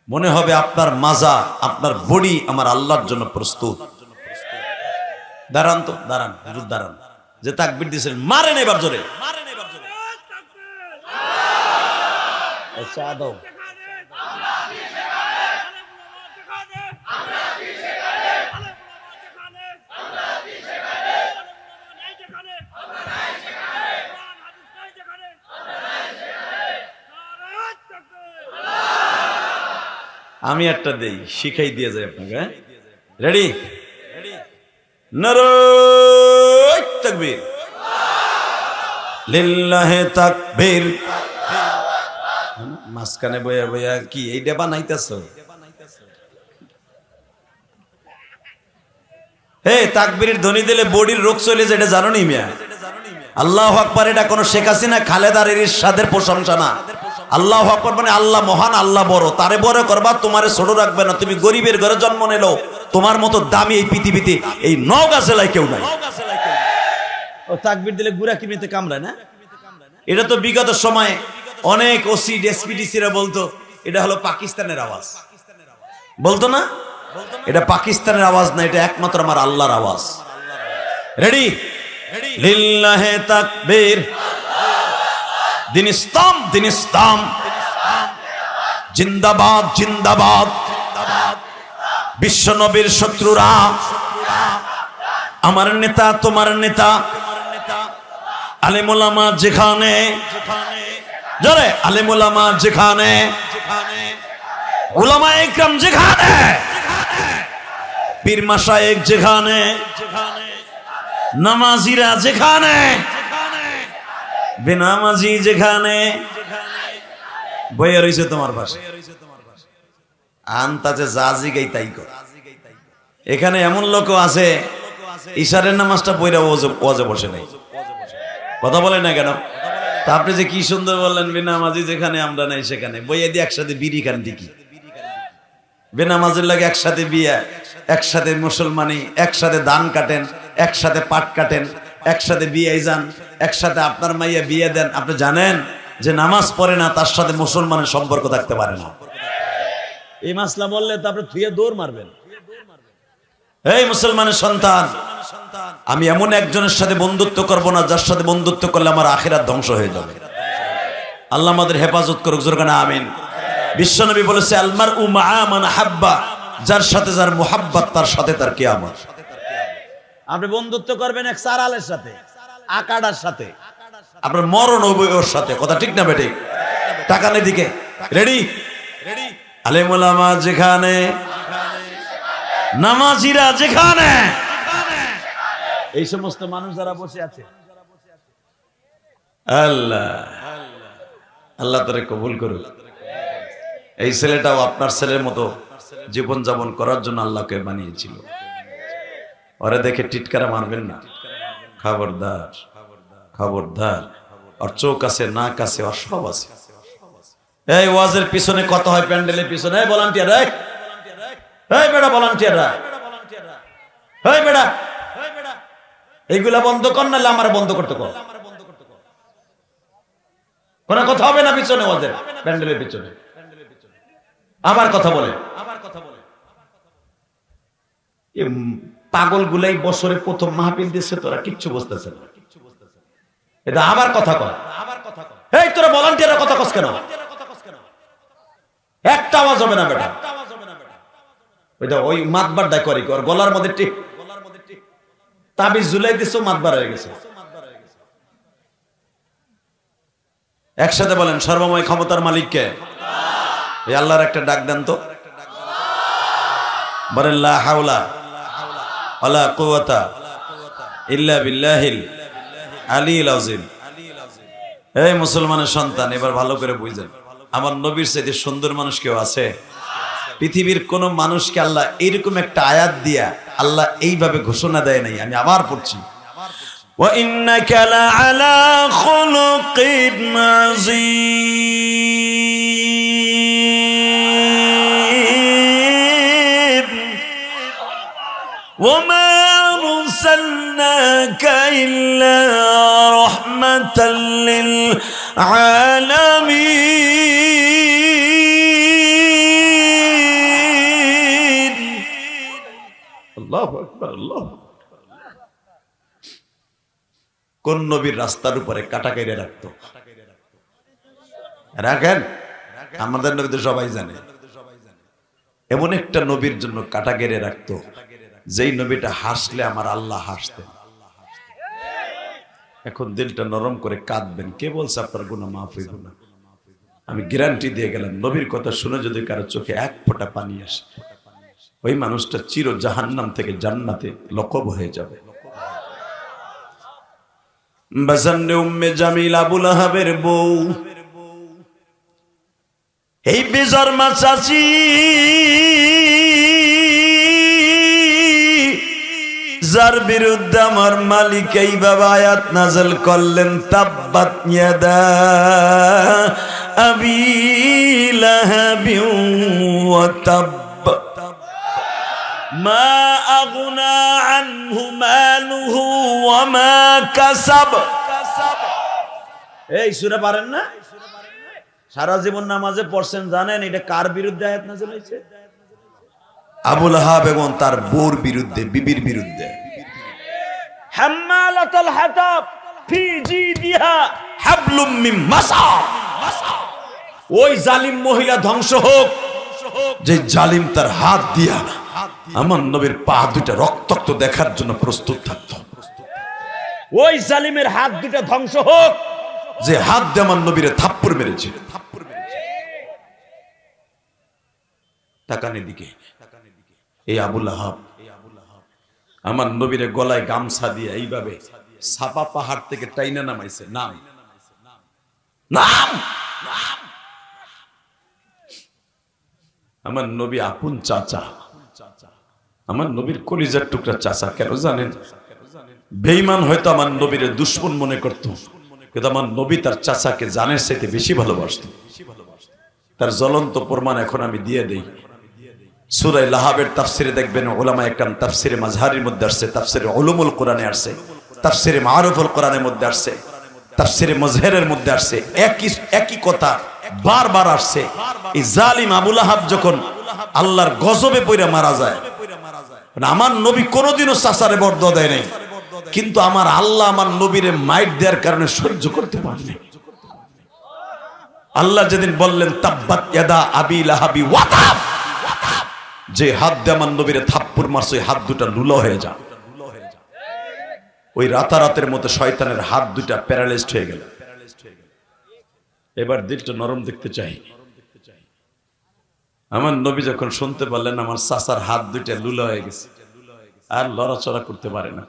মনে হবে আপনার মাজা, আপনার বডি আমার আল্লাহর জন্য প্রস্তুত। দাঁড়ান তো, দাঁড়ান, হুজুর দাঁড়ান। যে তাকবীর দিচ্ছেন মারেন এবার জোরে, চা দাও। আমি একটা দেই, শিখাই দিয়ে যাই আপনাকে। রেডি? নারায়ে তাকবীর, লিল্লাহি তাকবীর। মাঝখানে বইয়া বইয়া কি এইটা বানাইতেছো? হে, তাকবীরের ধ্বনি দিলে বডির রোগ চলে যায়, এটা জানো নি মিয়া? আল্লাহু আকবার এটা কোন শেখ হাসিনা খালেদার ইরশাদের প্রশংসা না। আল্লাহু আকবার মানে আল্লাহ মহান, আল্লাহ বড়, তারে বড় করবা, তোমারে ছোট রাখবে না। তুমি গরিবের ঘরে জন্ম নিলো, তোমার মতো দামি এই পৃথিবীতে এই নওগাঁ জেলায় কেউ নাই। ও তাকবীর দিলে গুড়া কিমিতে কামড়ায় না? এটা তো বিগত সময়ে অনেক ওসি এসপিডিসিরা বলতো এটা হলো পাকিস্তানের আওয়াজ, বলতো না? এটা পাকিস্তানের আওয়াজ না, এটা একমাত্র আমার আল্লাহর আওয়াজ। রেডি? লিল্লাহি তাকবীর, দিন ইসলাম, দিন ইসলাম, জিন্দাবাদ, জিন্দাবাদ। বিশ্ব নবীর শত্রুরা আমার নেতা, তোমার নেতা। আলেম ওলামা যেখানে, জোরে, আলেম ওলামা যেখানে, উলামা ইকরাম যেখানে, পীর মাশায়েখ যেখানে, নামাজিরা যেখানে, বেনামাজি যেখানে, বইয়া রইছে তোমার পাশে, আনতাছে জাজি গাই তাই কর। এখানে এমন লোক আছে ইশারের নামাজটা পড়া ওয়াজে বসে নাই, কথা বলে না কেন? তা আপনি যে কি সুন্দর বললেন, বেনামাজি যেখানে আমরা নাই সেখানে, বইয়া দিয়ে একসাথে বিড়ি খান ঠিকই, বেনামাজির লাগে একসাথে বিয়া, একসাথে মুসলমানি, একসাথে ধান কাটেন, একসাথে পাট কাটেন, একসাথে বিয়ে যান, একসাথে আপনার মাইয়া বিয়ে দেন। আপনি জানেন যে নামাজ পড়ে না তার সাথে মুসলমানের সম্পর্ক থাকতে পারে না। এই মাসলা বললে তো আপনি থুয়ে দৌড় মারবেন। এই মুসলমানের সন্তান, আমি এমন একজনের সাথে বন্ধুত্ব করব না যার সাথে বন্ধুত্ব করলে আমার আখিরাত ধ্বংস হয়ে যাবে। আল্লাহ আমাদের হেফাজত করুক, জোরে বলেন আমিন। বিশ্বনবী বলেছে আলমার উ মা মান হাব্বা, যার সাথে যার মুহাব্বত তার সাথে তার কিয়ামত। আপনি বন্ধুত্ব করবেন এক সারালের সাথে, আকাডার সাথে, আপনার মরণ হবে ওর সাথে, কথা ঠিক না বেটি? টাকানের দিকে রেডি? আলেম ওলামা যেখানে, নামাজিরা যেখানে, এই সমস্ত মানুষ যারা বসে আছে, আল্লাহ আল্লাহ তারে কবুল করুক। এই ছেলেটাও আপনার ছেলের মতো জীবন যাপন করার জন্য আল্লাহকে বানিয়েছিল। ওরে দেখে টিটকারা মারবেন না, খবরদার, খবরদার। আর চোখ আছে, নাক আছে, আর সব আছে। এই ওয়াজের পিছনে কত হয়, প্যান্ডেলের পিছনে। এই ভলান্টিয়ার, এই বেটা ভলান্টিয়াররা, এই বেটা এইগুলা বন্ধ কর, নাহলে আমার বন্ধ করতে কর। কোনো কথা হবে না পিছনে, ওয়াজের প্যান্ডেলের পিছনে আবার কথা বলে। পাগল গুলাই বছরে প্রথম মাহফিল দিচ্ছে, তোরা কিচ্ছু বুঝতেছে না। এটা আবার কথা কয়, এই তোরা ভলান্টিয়ারের কথা কস কেন? একটা আওয়াজ হবে না বেটা। ওইটা ওই মাতবার ডাক করে, ওর গলার মধ্যে টিপ তাবিজ ঝুলাই দিছো, মাতবার হয়ে গেছে। একসাথে বলেন, সর্বময় ক্ষমতার মালিক কে? এই আল্লাহর একটা ডাক দেন তো, বলেন লা হাওলা ওয়ালা কুওয়াতা ইল্লা বিল্লাহিল আলিয়্যিল আযীম। এই মুসলমানের সন্তান, এবার ভালো করে বুঝেন, আমার নবীর চাইতে সুন্দর মানুষ কেউ আছে? পৃথিবীর কোন মানুষকে আল্লাহ এরকম একটা আয়াত দিয়া আল্লাহ এইভাবে ঘোষণা দেয় নাই। আমি আবার পড়ছি, ওয়া ইন্নাকা লাআলা খুলুকিন আযীম ওয়া মা আরসালনাকা ইল্লা রাহমাতাল লিল আলামিন। আল্লাহু আকবার, আল্লাহু আকবার। কোন নবীর রাস্তার উপরে কাটা কেটে রাখতো? রাখেন, আমাদের নবী তো সবাই জানে। এমন একটা নবীর জন্য কাটা কেটে রাখতো, যেই নবীটা হাসলে আমার আল্লাহ হাসতেন। এখন দিলটা নরম করে কাঁদবেন, কে বলছে আপনার গুনাহ মাফ হইব না? আমি গ্যারান্টি দিয়ে গেলাম, নবীর কথা শুনে যদি কারো চোখে এক ফোঁটা পানি আসে, ওই মানুষটা চির জাহান্নাম থেকে জান্নাতে লকব হয়ে যাবে। বাজানে উম্মে জামিল আবু লাহাবের বউ, এই বেজন্মা চাচি যার বিরুদ্ধে আমার মালিক এইভাবে আয়াত নাযিল করলেন, তাব্বাত ইয়াদা আবি লাহাবিন ওয়া তাব মা আগনা আনহু মালুহু ওয়া মা কাসাব। এই সূরা পারেন না? সারা জীবন নামাজে পড়ছেন, জানেন এটা কার বিরুদ্ধে আয়াত নাযিল হয়েছে? আবু লাহাব এবং তার বউর বিরুদ্ধে, বিবির বিরুদ্ধে। হাম্মালাতুল হাতাব ফি জিদিহা হাবলুম মিন মাসাদ। ওই জালিম মহিলা ধ্বংস হোক, যে জালিম তার হাত দিয়া আমার নবীর পা দুটা রক্তাক্ত দেখার জন্য প্রস্তুত থাকতো। ওই জালিমের হাত দুটা ধ্বংস হোক, যে হাত দিয়ে আমার নবীরে থাপ্পড় মেরেছে। তাকানের দিকে এই আবু লাহাব আমার নবীরে গলায় গামছা দিয়ে এইভাবে সাপা পাহাড় থেকে টাইনা নামাইছে। নাম নাম আমার নবী আপন চাচা, আমার নবীর কলিজার টুকরা চাচা। কেন জানেন? বেঈমান হয়তো আমার নবীরে দুশমন মনে করত, কিন্তু আমার নবী তার চাচাকে জানের চাইতে বেশি ভালোবাসত। তার জ্বলন্ত প্রমাণ এখন আমি দিয়ে দেই। সূরা লাহাবের তাফসিরে দেখবেন, উলামা একরাম তাফসিরে মাজহারির মধ্যে আসছে, তাফসিরে উলুমুল কোরআনে আসছে, তাফসিরে মারুফুল কোরআনের মধ্যে আসছে, তাফসিরে মুজহিরের মধ্যে আসছে। একই কথা বারবার আসছে। এই জালিম আবু লাহাব যখন আল্লাহর গজবে পড়ে মারা যায়, আমার নবী কোনোদিনও চাচারে বরদোয়া দেয় নাই, কিন্তু আমার আল্লাহ আমার নবীরে মাইট দেওয়ার কারণে সহ্য করতে পারেনি। আল্লাহ যেদিন বললেন তাব্বাত ইয়াদা আবি লাহাবি ওয়া তাব, যে হাত দিয়ে আমার নবীরে থাপ্পড় মারছে, ওই হাত দুটা লুলা হয়ে যা। ওই রাতারাতের মতো শয়তানের হাত দুটা প্যারালাইজড হয়ে গেল। এবার দিলটা নরম দেখতে চাই। আমার নবী যখন শুনতে পারলেন আমার চাচার হাত দুইটা লুলা হয়ে গেছে, আর লড়াচড়া করতে পারে না,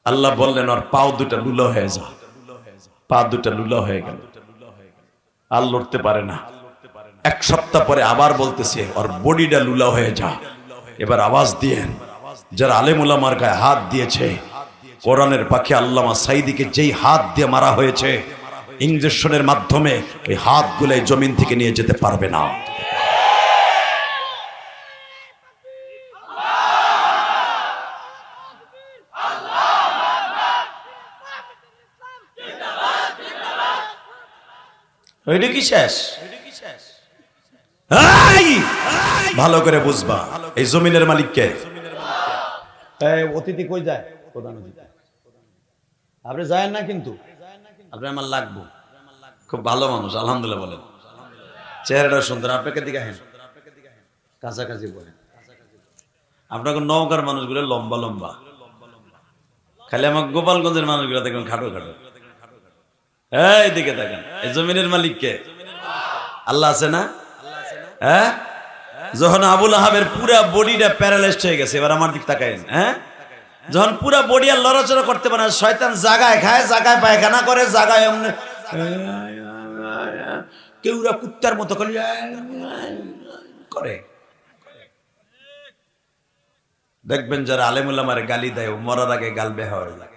আল্লাহ বললেন ওর পাও দুটা লুলা হয়ে যা। পা দুটা লুলা হয়ে গেল, আর লড়তে পারে না। এক সপ্তাহ পরে আবার বলতেছে ওর বডিটা লুলা হয়ে যা। এবার আওয়াজ দিয়েন, যারা আলেম উলামার গায়ে হাত দিয়েছে, কোরআনের পাখি আল্লামা সাইদিকে যেই হাত দিয়ে মারা হয়েছে, ইঞ্জেকশনের মাধ্যমে ওই হাতগুলো জমিন থেকে নিয়ে যেতে পারবে না। ওইটা কি শেষ? ভালো করে বুঝবা, এই জমিনের মালিক কে? অতিথি কই যায়? প্রধান অতিথি আপনি যায় না, কিন্তু আপনি আমার লাগবো। খুব ভালো মানুষ, আলহামদুলিল্লাহ বলেন। চেহারাটা সুন্দর। আপনাকে দিকে হেন কাছাকাছি বলেন। আপনাকে নওগাঁর মানুষগুলো লম্বা লম্বা, খালি আমার গোপালগঞ্জের মানুষগুলো দেখবেন খাটো খাটো। এই দিকে দেখেন, এই জমিনের মালিক কে? আল্লাহ আছে না? হ্যাঁ, যখন আবুল আহাবের পুরা বডিটা প্যারালাইজড হয়ে গেছে, এবার আমার দিক তাকায়েন, হ্যাঁ, যখন পুরা বডি আর লড়াচড়া করতে পারে না, শয়তান জাগায় খায়, জাগায় পায়খানা করে, জাগায় এমনি কেউরা কুত্তার মতো করে। দেখবেন যারা আলেমুল আমার গালি দেয়, মরার আগে গাল বেহা হয়ে যায়।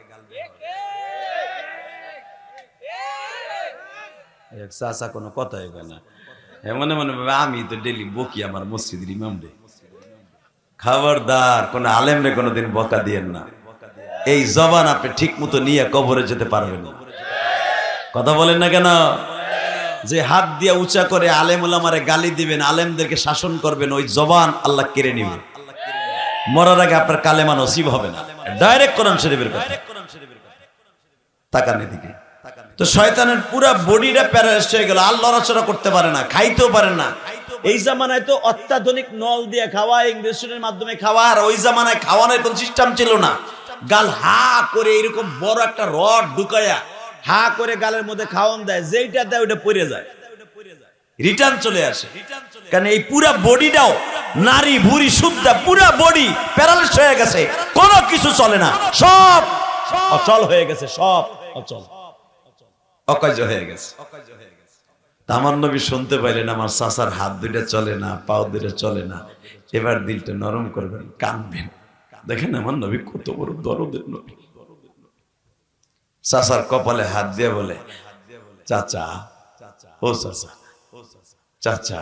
চাচা কোনো কথাই হয় না, মনে মনে ভাবে আমি তো ডেলি বকি আমার মসজিদের ইমাম রে। খবরদার, কোন আলেম রে কোনোদিন বকা দিয়েন না। এই জবান আপনি ঠিক মতো নিয়ে কবরে যেতে পারবেন না। কথা বলেন না কেন? যে হাত দিয়ে উঁচা করে আলেমুল আমারে গালি দিবেন, আলেমদেরকে শাসন করবেন, ওই জবান আল্লাহ কেড়ে নিবে। মরার আগে আপনার কালেমা নসিব হবে না। ডাইরেক্ট কোরআন শরীফের কথা। তাকান এদিকে। তো শয়তানের পুরা বডিটা প্যারালাইজড হয়ে গেল, আর লড়াচড়া করতে পারে না, খাইতেও পারে না। এই জামানায় তো অত্যাধুনিক নল দিয়ে খাওয়া, ইঞ্জেকশনের মাধ্যমে খাওয়া, আর ওই জামানায় খাওয়ানোর কোন সিস্টেম ছিল না। গাল হা করে এরকম বড় একটা রড ঢুকায়া হা করে গালের মধ্যে খাওয়ান দেয়, যেইটা দেয় ওটা পড়ে যায়, রিটার্ন চলে আসে। কারণ এই পুরা বডিটাও নারী ভুরি শুদ্ধা, পুরা বডি প্যারালাইজড হয়ে গেছে, কোনো কিছু চলে না, সব অচল হয়ে গেছে, সব অচল, অকার্য হয়ে গেছে। আমার নবী শুনতে পাইলেন আমার চাচার হাত দুইটা চলে না, পাও দুইটা চলে না, এবার দিলটা নরম করবেন, কানবেন। দেখেন আমার নবী কত বড় দরদের নবী। চাচার কপালে হাত দিয়ে বলে, চাচা, ও চাচা, চাচা।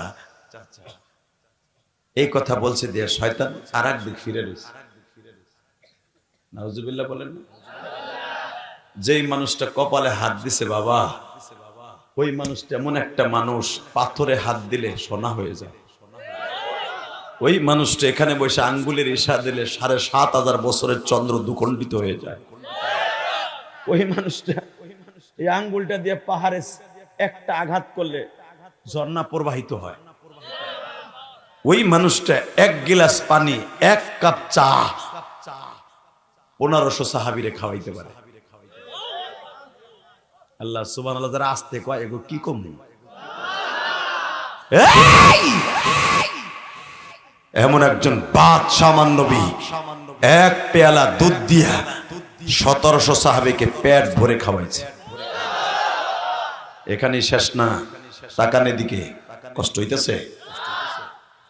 এই কথা বলছে দিয়ে শয়তান আর এক দিক ফিরে রয়েছে। নাউজুবিল্লাহ বলেন না? যেই মানুষটা কপালে হাত দিছে বাবা, ওই মানুষটা এমন একটা মানুষ, পাথরে হাত দিলে সোনা হয়ে যায়। ওই মানুষটা এখানে বসে আঙ্গুলের ইশা দিলে ৭,৫০০ বছরের চন্দ্র দুখণ্ডিত হয়ে যায়। ওই মানুষটা এই আঙ্গুলটা দিয়ে পাহাড়ে একটা আঘাত করলে ঝর্ণা প্রবাহিত হয়। ওই মানুষটা এক গিলাস পানি, এক কাপ চা ১৫০০ সাহাবীরে খাওয়াইতে পারে। আল্লাহ সুবহানাল্লাহ, যারা আসতে কয় এগো কি কম। এমন একজন বাদশাহ নবী এক পেয়ালা দুধ দিয়া ১৭০০ সাহাবীকে পেট ভরে খাওয়াইছে। এখানেই শেষ না, তাকানের দিকে কষ্ট হইতেছে।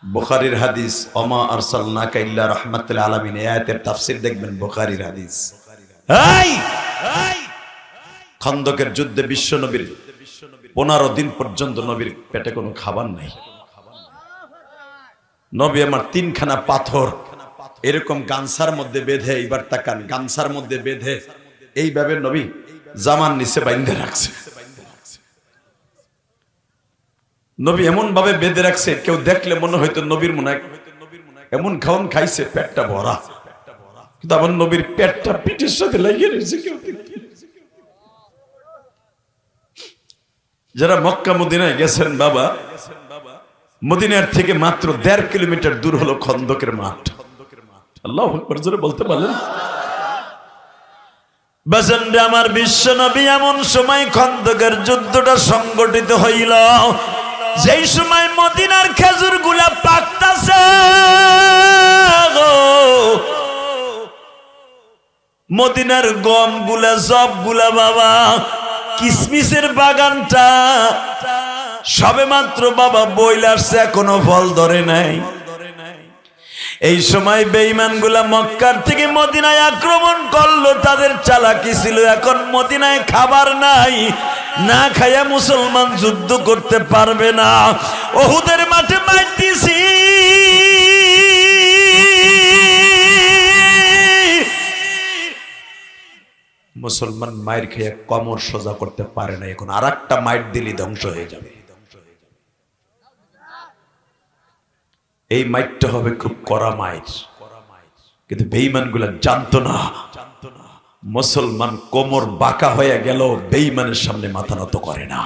বুখারীর হাদিস, ওমা আরসালনাকা ইল্লা রাহমাতাল আলামিন, এই আয়াতের তাফসীর দেখবেন বুখারীর হাদিস। খন্দকের যুদ্ধে বিশ্ব নবীর ১৫ দিন পর্যন্ত নবীর পেটে কোনো খাবার নাই। নবী আমার ৩খানা পাথর এরকম গামছার মধ্যে বেঁধে, এইবার তাকান, গামছার মধ্যে বেঁধে এইভাবে নবী জামান নিচে বাইন্ধে রাখছে। নবী এমন ভাবে বেঁধে রাখছে, কেউ দেখলে মনে হয়তো নবীর মনে এমন খাওয়ান খাইছে, পেটটা ভরা, কিন্তু আমার নবীর পেটটা পিঠের সাথে লাগিয়ে রয়েছে। কেউ যারা মক্কা মদিনায় গেছেন বাবা, মদিনার থেকে মাত্র ১.৫ কিলোমিটার দূর হলো খন্দকের মাঠ। আল্লাহু আকবার, জোরে বলতে পারলেন? বাজানরে আমার বিশ্ব নবী এমন সময় খন্দকের যুদ্ধটা সংগঠিত হইল, যেই সময় মদিনার খেজুর গুলা পাকতাছে, মদিনার গম গুলা, জব গুলা বাবা, কিসমিসের বাগানটা সবে মাত্র বাবা বইল আসছে, এখনো ফল ধরে নাই। এই সময় বেঈমান গুলা মক্কার থেকে মদিনায় আক্রমণ করলো, তাদের চালাকি ছিল, এখন মদিনায় খাবার নাই, না খাইয়া মুসলমান যুদ্ধ করতে পারবে না। উহুদের মাঠে মারতেছি, মুসলমান মায়ের খেয়ে কমর সোজা করতে পারে না, এখন আর একটা মাইট দিলি ধ্বংস হয়ে যাবে। এই মাইটটা হবে খুব কড়া মাইট, কিন্তু বেঈমান গুলা জানতো না মুসলমান কোমর বাঁকা হয়ে গেল, বেঈমানের সামনে মাথা নত করে না।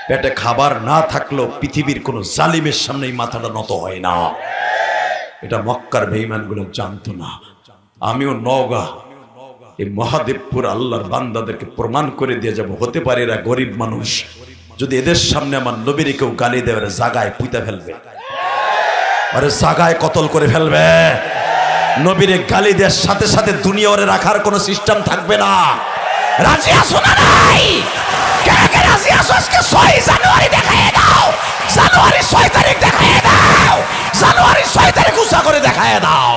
পেটে খাবার না থাকলেও পৃথিবীর কোন জালিমের সামনে মাথাটা নত হয় না। এটা মক্কার বেঈমান গুলো জানতো না। আমিও নওগাঁ এই মহাদেবপুর আল্লাহর বান্দাদেরকে প্রমাণ করে দিয়ে যাব, হতে পারে এরা গরিব মানুষ, যদি এদের সামনে আমার নবীর কেউ গালি দেয় জাগায় পুঁতে ফেলবে, আরে জাগায় কতল করে ফেলবে। নবীরে গালি দেওয়ার সাথে সাথে দুনিয়া ওরে রাখার কোনো সিস্টেম থাকবে না। রাজি আছো না নাই? কে কে রাজি আছো? আজকে 6 জানুয়ারি দেখায় দাও, জানুয়ারি 6 তারিখ দেখায় দাও, জানুয়ারি 6 তারিখ উৎসাহ করে দেখায় দাও।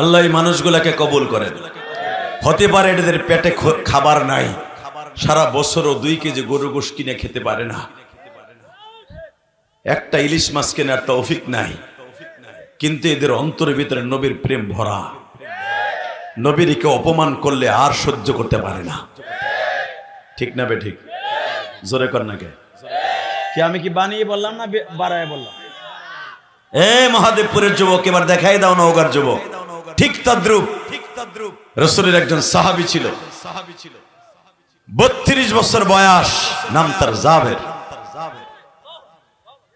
আল্লাহ এই মানুষগুলাকে কবুল করেন। হতে পারে এদের পেটে খাবার নাই, সারা বছরও 2 কেজি গরুর গোশত কিনে খেতে পারে না, একটা ইলিশ মাছ কেনার তৌফিক নাই, কিন্তু এদের অন্তরের ভিতরে নবীর প্রেম ভরা। নবীরকে অপমান করলে আর সহ্য করতে পারে না। ঠিক না বে ঠিক? জোরে কর না কে? কি আমি কি বানিয়ে বললাম না বাড়ায় বললাম? এ মহাদেবপুরের যুবক, এবার দেখাই দাও নওগাঁর যুবক। ঠিক তদ্রুপ রাসূলের একজন সাহাবী ছিল, 32 বছর বয়স, নাম তার জাবের।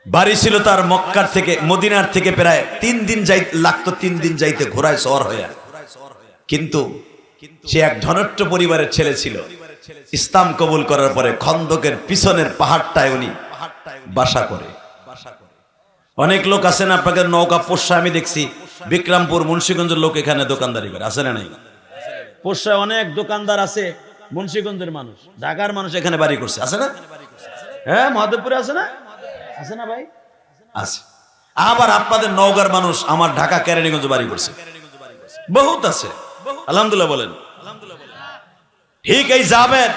বাড়ি ছিল তার মক্কার থেকে, মদিনার থেকে প্রায় 3 দিন লাগতো, 3 দিন যাইতে ঘোড়ায় সওয়ার হয়ে। কিন্তু সে এক ধনট্ট পরিবারের ছেলে ছিল। ইসলাম কবুল করার পরে খন্দকের পিছনের পাহাড়টায় উনি বাসা করে। অনেক লোক আছেন আপনাদের নৌকা পোষা, আমি দেখছি বিক্রমপুর মুন্সিগঞ্জের লোক এখানে দোকানদারি করে, আছে না নাই? পোষায় অনেক দোকানদার আছে, মুন্সিগঞ্জের মানুষ, ঢাকার মানুষ এখানে বাড়ি করছে, আছে না? হ্যাঁ, মহাদেবপুরে আছে না? আছে না ভাই? আছে। আবার আপনাদের নওগাঁর মানুষ আমার ঢাকা কেরানীগঞ্জ বাড়ি করছে, বহুত আছে, আলহামদুলিল্লাহ বলেন। ঠিক এই যাবেন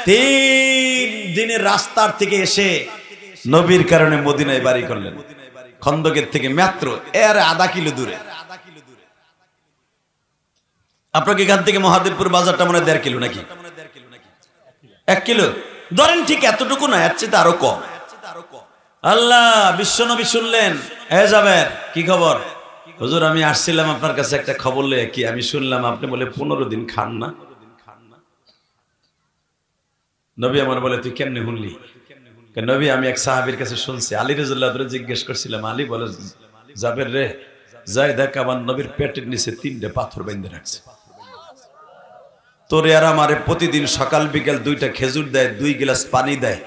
3 দিনের রাস্তার থেকে এসে নবীর কারণে মদিনায় বাড়ি করলেন। খন্দকের থেকে মাত্র এর আধা কিলো দূরে। আপনাকে এখান থেকে মহাদেবপুর বাজারটা মনে হয় 1.5 কিলো নাকি? 1 কিলো ধরেন, ঠিক এতটুকু না, এর চেয়ে আরো কম। আল্লাহ বিশ্বনবী শুনলেন, এ যাবেন কি খবর? হুজুর আমি আসছিলাম আপনার কাছে একটা খবর লয়ে। কি? আমি শুনলাম আপনি বলে 15 দিন খান না। নবী আমার বলে, তুই কেমনে শুনলি? নবী, আমি এক সাহাবীর কাছে শুনছি। আলী রাদিয়াল্লাহু আনহু জিজ্ঞেস করছিলাম, আলী বলে, জাবের রে, যাই দেখ আমার নবীর পেটের নিচে 3টে পাথর বেঁধে রাখছে। তোরে আর আমারে প্রতিদিন সকাল বিকাল 2টা খেজুর দেয়, 2 গ্লাস পানি দেয়।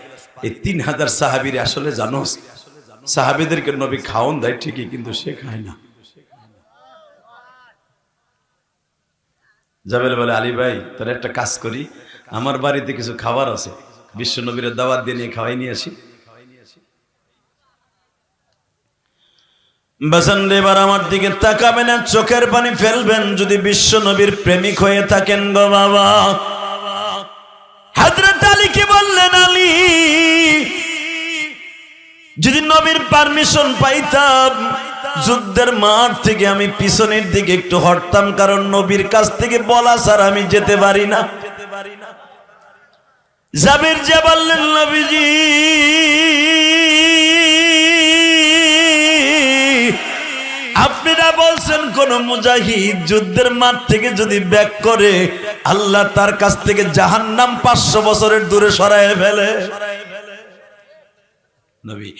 এই 3000 সাহাবীর আসলে জানোস, সাহাবীদেরকে নবী খাওন দেয় ঠিকই, কিন্তু সে খায় না। জাবের বলে, আলী ভাই তোর একটা কাজ করি, আমার বাড়িতে কিছু খাবার আছে, বিশ্ব নবীর দাওয়াত দিয়ে নিয়ে খাওয়াই নিয়ে আসি। এবার আমার দিকে তাকাবেন, চোখের পানি ফেলবেন যদি বিশ্ব নবীর প্রেমিক হয়ে থাকেন গো বাবা। হযরত আলীকে বললেন, আলী যদি নবীর পারমিশন পাইতাম, যুদ্ধের মাঠ থেকে আমি পিছনের দিকে একটু হটতাম, কারণ নবীর কাছ থেকে বলা ছাড়া আমি যেতে পারি না। জাবির যে বললেন, নবীজি আপনারা বলছেন কোন মুজাহিদ যুদ্ধের মাঠ থেকে যদি ব্যাক করে, আল্লাহ তার কাছ থেকে জাহান্নাম 500 বছরের দূরে সরায় ফেলে। নবী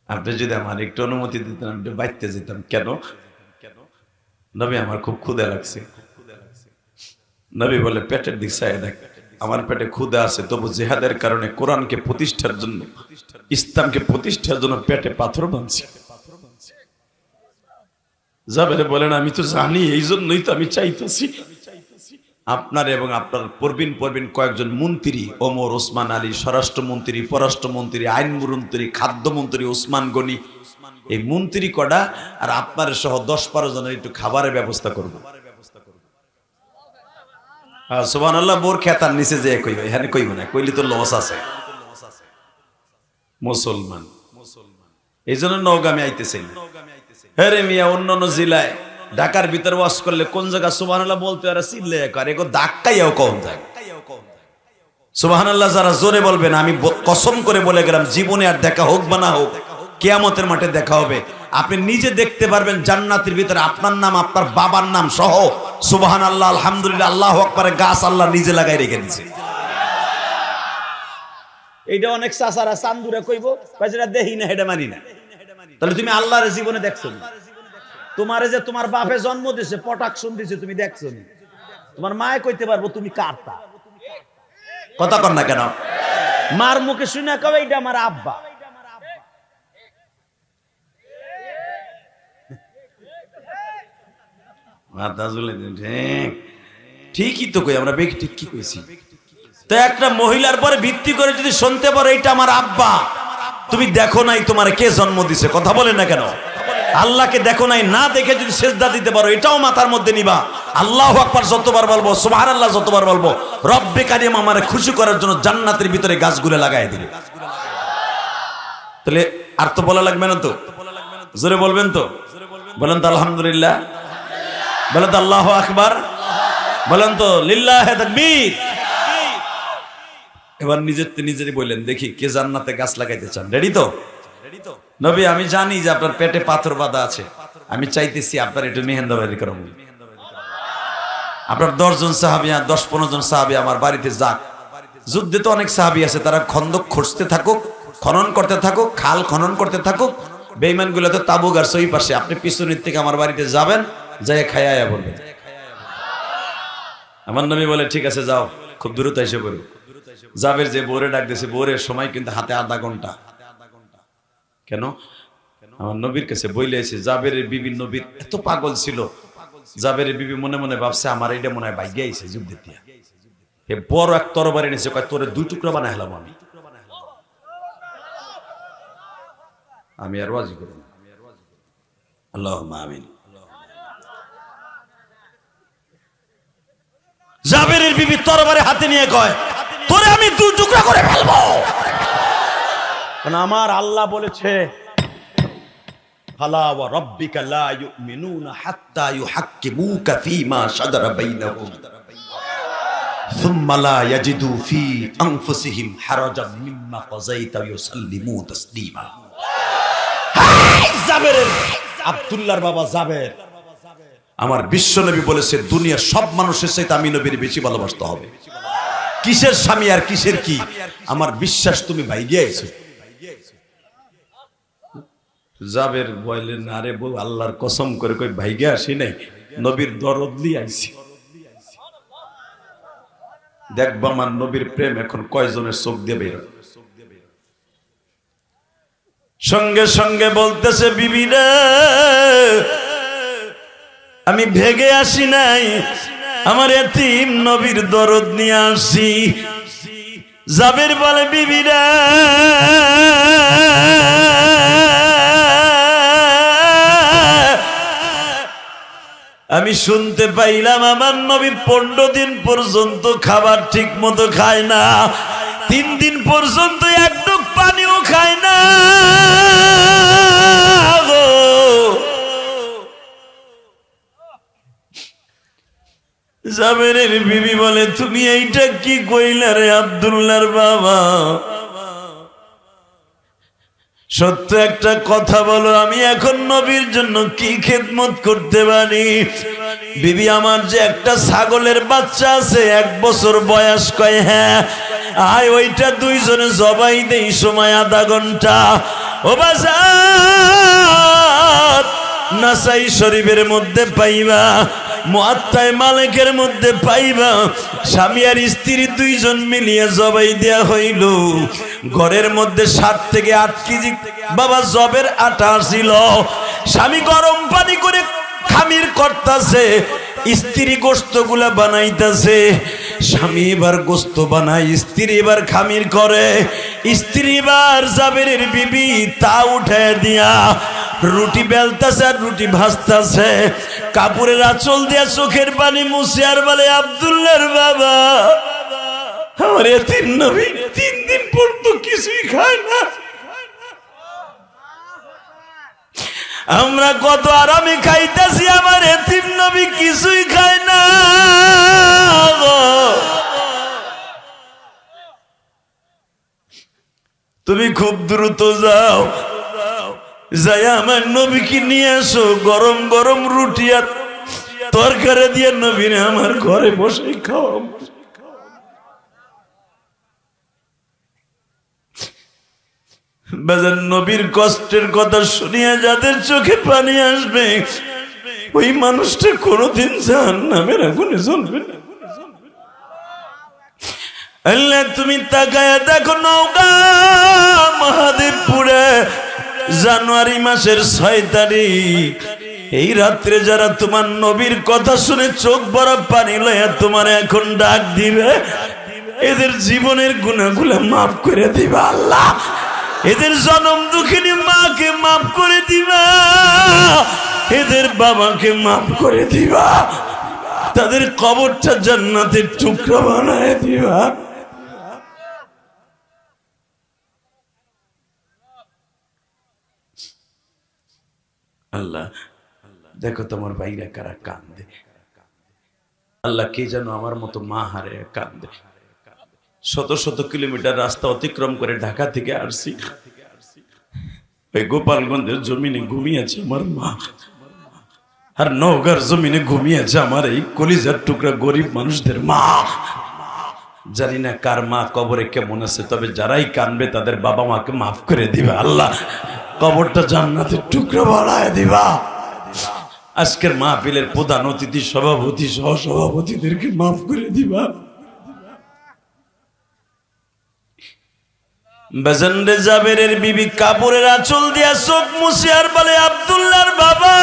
আপনি যদি আমার একটু অনুমতি দিতেন, আমি বাইতে যেতাম। কেন? নবী আমার খুব ক্ষুধা লাগছে। নবী বলে, পেটের দিক চাই দেখ, আমার পেটে ক্ষুধা আছে, তবু জিহাদের কারণে কোরআনকে প্রতিষ্ঠার জন্য, ইসলামকে প্রতিষ্ঠার জন্য পেটে পাথর বাঁধছি। জাবের বলেন, আমি তো জানি, এই জন্যই তো আমি চাইতেছি আপনার এবং আপনার পরবিন কয়েকজন মন্ত্রী, ওমর, ওসমান আলী, স্বরাষ্ট্রমন্ত্রী, পররাষ্ট্রমন্ত্রী, আইনমন্ত্রী, খাদ্যমন্ত্রী ওসমান গনি, এই মন্ত্রী কটা আর আপনার সহ 10-12 জনের একটু খাবারের ব্যবস্থা করবো। সুবহানাল্লাহ। বোর খেতার নিচে যে কইবে, এখানে কইব না, কইলে তো লস আছে। মুসলমান এই জন্য নওগামে আইতেছে না। হেরে মিয়া, অন্যান্য জেলায় ঢাকার ভিতর ওয়াজ করলে কোন জায়গা সুবহানাল্লাহ বলতে আর চিল্লে করে, এগো ধাক্কাইও কম যায়। সুবহানাল্লাহ যারা জোরে বলবেন, আমি কসম করে বলে গেলাম, জীবনে আর দেখা হোক বা না হোক, কিয়ামতের মাঠে দেখা হবে। আপনি নিজে দেখতে পারবেন জান্নাতের ভিতরে আপনার নাম, আপনার বাবার নাম সহ সুবহানাল্লাহ, আলহামদুলিল্লাহ, আল্লাহু আকবার গাছ আল্লাহ নিজে লাগাই রেখে দিয়েছে। এইটা অনেক চাচারা চান্দুরা কইব কইরা দেহি না, এটা মানি না। তাহলে তুমি আল্লাহর জীবনে দেখছো না? তোমারে যে তোমার বাপে জন্ম দিয়েছে, প্রোটেকশন দিয়েছে, তুমি দেখছো না? তোমার মায়ে কইতে পারবো তুমি কারটা, কথা কর না কেন? মার মুখে শুনে কবে এটা আমার আব্বা। ঠিকই তো কই আমরা, ঠিক কি কইছি? তো একটা মহিলার পরে ভিত্তি করে যদি শুনতে পারো এটা আমার আব্বা, তুমি দেখো নাই তোমার কে জন্ম দিছে, কথা বলে না কেন? আল্লাহকে দেখো নাই, না দেখে যদি সেজদা দিতে পারো এটাও মাথার মধ্যে নিবা। আল্লাহু আকবার যতবার বলবো, সুবহানাল্লাহ যতবার বলবো, রব্বে কারিম আমারে খুশি করার জন্য জান্নাতের ভিতরে গাছগুলো লাগাই দিবে। তাহলে আর তো বলা লাগবে না তো? জোরে বলবেন তো? বলেন তো আলহামদুলিল্লাহ, বলেন তো আল্লাহু আকবার, বলেন তো লিল্লাহি তাকবীর। এবার নিজেরই বললেন, দেখি কে জান্নাতে গাছ লাগাইতে চান? রেডি তো? নবী, আমি জানি যে আপনার পেটে পাথর বাঁধা আছে, আমি চাইতেছি আপনার একটু মেহেন্দাবাড়ি করুন। আপনার 10 জন সাহাবী, 10-15 জন সাহাবী আমার বাড়িতে যাক। যুদ্ধে তো অনেক সাহাবী আছে, তারা খন্দক খুঁড়তে থাকুক, খনন করতে থাকুক, খাল খনন করতে থাকুক। বেঈমানগুলো তো তাবুক আর সই পাশে, আপনি পিছনের থেকে আমার বাড়িতে যাবেন, যাই খাইয়া বলবেন। আমার নবী বলে ঠিক আছে যাও, খুব দ্রুত এসে পড়ো। জাবের যে বোরে ডাক দিয়েছে, বোরের সময় কিন্তু হাতে আধা ঘন্টা। কেন? আমার নবীর কাছে বইলে এসে জাবেরের বিবি, নবীর এত পাগল ছিল, জাবেরের বিবি মনে মনে ভাবছে আমার এটা মনে হয় ভাগ্যে আইছে যুদ্ধে দিয়া। এ বড় এক তরবারি এনেছে, কয় তোরে 2 টুকরা বানাই হলাম আমি আর ওয়াজি করব না। আল্লাহুম্মা আমিন। জাবেরের বিবি তরবারি হাতে নিয়ে কয় তোরে আমি 2 টুকরা করে ফেলবো, কারণ আমার আল্লাহ বলেছে ফালা ওয়া রাব্বিকা লা ইউমিনুনা হাত্তা ইউহাক্কিমুকা ফীমা শাজারা বাইনাহুম সুম্মা লা ইয়াজিদু ফী আনফুসিহিম হারাজান মিম্মা কাযাইতা ওয়া ইউসাল্লিমু তাসলিমা। জাবেরের, আব্দুল্লাহর বাবা জাবের, আমার বিশ্বনবী বলেছে দুনিয়ার সব মানুষের চাইতে আমি নবীর বেশি ভালোবাসতে হবে। কিসের স্বামী আর কিসের কি, আমার বিশ্বাস তুমি ভাইগে আইছো। জাবের বললেন আরে বউ, আল্লাহর কসম করে কই ভাইগে আসি নাই, নবীর দরদ লি আইছি। দেখবা আমার নবীর প্রেম এখন কয়জনের চোখ দিয়ে বের। সঙ্গে সঙ্গে বলতেছে বিবিরা আমি ভেগে আসি নাই, আমার এতিম নবীর দরদ নিয়ে আসি। জাবের বলে বিবিরা আমি শুনতে পাইলাম আমার নবী 15 দিন পর্যন্ত খাবার ঠিক মতো খায় না, 3 দিন পর্যন্ত এক টুক পানিও খায় না। জাবেরের বিবি বলে তুমি এইটা কি কইলা রে আব্দুল্লাহর বাবা? সত্য একটা কথা বলো, আমি এখন নবীর জন্য কি খেদমত করতে পারি? বিবি আমার যে একটা ছাগলের বাচ্চা আছে 1 বছর বয়স, কয় হ্যাঁ আয় ওইটা 2 জনে জবাই দেই, সময় আধা ঘন্টা। ও বাজার নাসাই শরীফের মধ্যে পাইবা, মুআত্তা মালিকের মধ্যে পাইবা, স্বামী আর স্ত্রী 2 জন মিলিয়ে জবাই দেয়া হইল। ঘরের মধ্যে 7 থেকে 8 কেজি বাবা জবের আটা ছিল। স্বামী গরম পানি করে খামির করতেছে, স্ত্রী গোশতগুলা বানাইতেছে। স্বামী এবার গোশত বানায়, স্ত্রী এবার খামির করে। স্ত্রী এবার জাবেরের বিবি তা উঠে দিয়া রুটি বেলতেছে আর রুটি ভাজতেছে, কাপড়ের আঁচল দিয়া চোখের পানি মুছে আর বলে আব্দুল্লাহর বাবা আমার এতিম নবী 3 দিন পর্যন্ত কিছুই খায় না। আমরা কত আরামে খাইতেছি, আমার এতিম নবী কিছুই খায় না। তুমি খুব দ্রুত যাও, যাই আমার নবীকে নিয়ে আসো, গরম গরম রুটি আর তরকারি দিয়ে নবীরে আমার ঘরে বসে খাওয়াবো। বাজার নবীর কষ্টের কথা শুনিয়া যাদের চোখে পানি আসবে ওই মানুষটা কোনোদিন জাহান্নামের আগুনে জ্বলবে না। আল্লাহ তুমি তাকায়া দেখো নওগাঁ মহাদেবপুরে জানুয়ারি মাসের 6 তারিখ এই রাত্রে যারা তোমার নবীর কথা শুনে চোখ ভরা পানি লইয়া তোমার এখন ডাক দিবে, এদের জীবনের গুনাহগুলো মাফ করে দিবা আল্লাহ। এদের জনম দুঃখিনী মাকে মাফ করে দিবা, এদের বাবাকে মাফ করে দিবা, তাদের কবরটা জান্নাতের টুকরা বানায় দিবা। আল্লাহ দেখো তোমার ভাইরা কারা কান্দে। আল্লাহ কে যেন আমার মতো মা হারে কান্দে। শত শত কিলোমিটার রাস্তা অতিক্রম করে ঢাকা থেকে আসছি, ওই গোপালগঞ্জের জমিনে ঘুমিয়েছে আমার মা, আর নওগাঁর জমিনে ঘুমিয়েছে আমার এই কলিজার টুকরা গরিব মানুষদের মা। জানি না কার মা কবরে কেমন আছে, তবে যারাই কানবে তাদের বাবা মাকে মাফ করে দিবা আল্লাহ, কবরটা জান্নাতের টুকরা বানায় দিবা। আজকের মাহফিলের প্রধান অতিথি সভাপতি সহ সভাপতিদেরকে মাফ করে দিবা। বাজানরে জাবেরের বিবি কাপড়ের আঁচল দিয়া চোখ মুছে আর বলে, আব্দুল্লাহর বাবা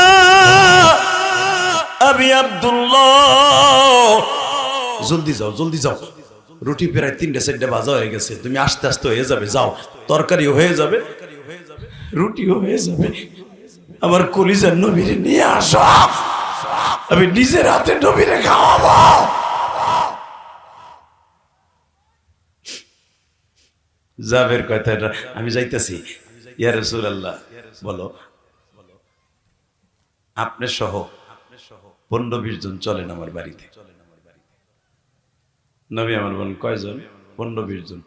আমি আব্দুল্লাহ, জলদি যাও জলদি যাও, রুটি প্রায় 3-4 বাজা হয়ে গেছে, তুমি আস্তে আস্তে হয়ে যাবে, যাও তরকারিও হয়ে যাবে রুটিও হয়ে যাবে, আমার কলিজার নবীরে নিয়ে আসো, আমি নিজের হাতে নবীরে খাওয়াবো। জাবের কথাটা আমি যাইতেছি, ইয়া রাসূলুল্লাহ বলো আপনি সহ 15-20 জন চলেন আমার বাড়িতে। নবী আমার বলেন কয়জন? 15-20 জন।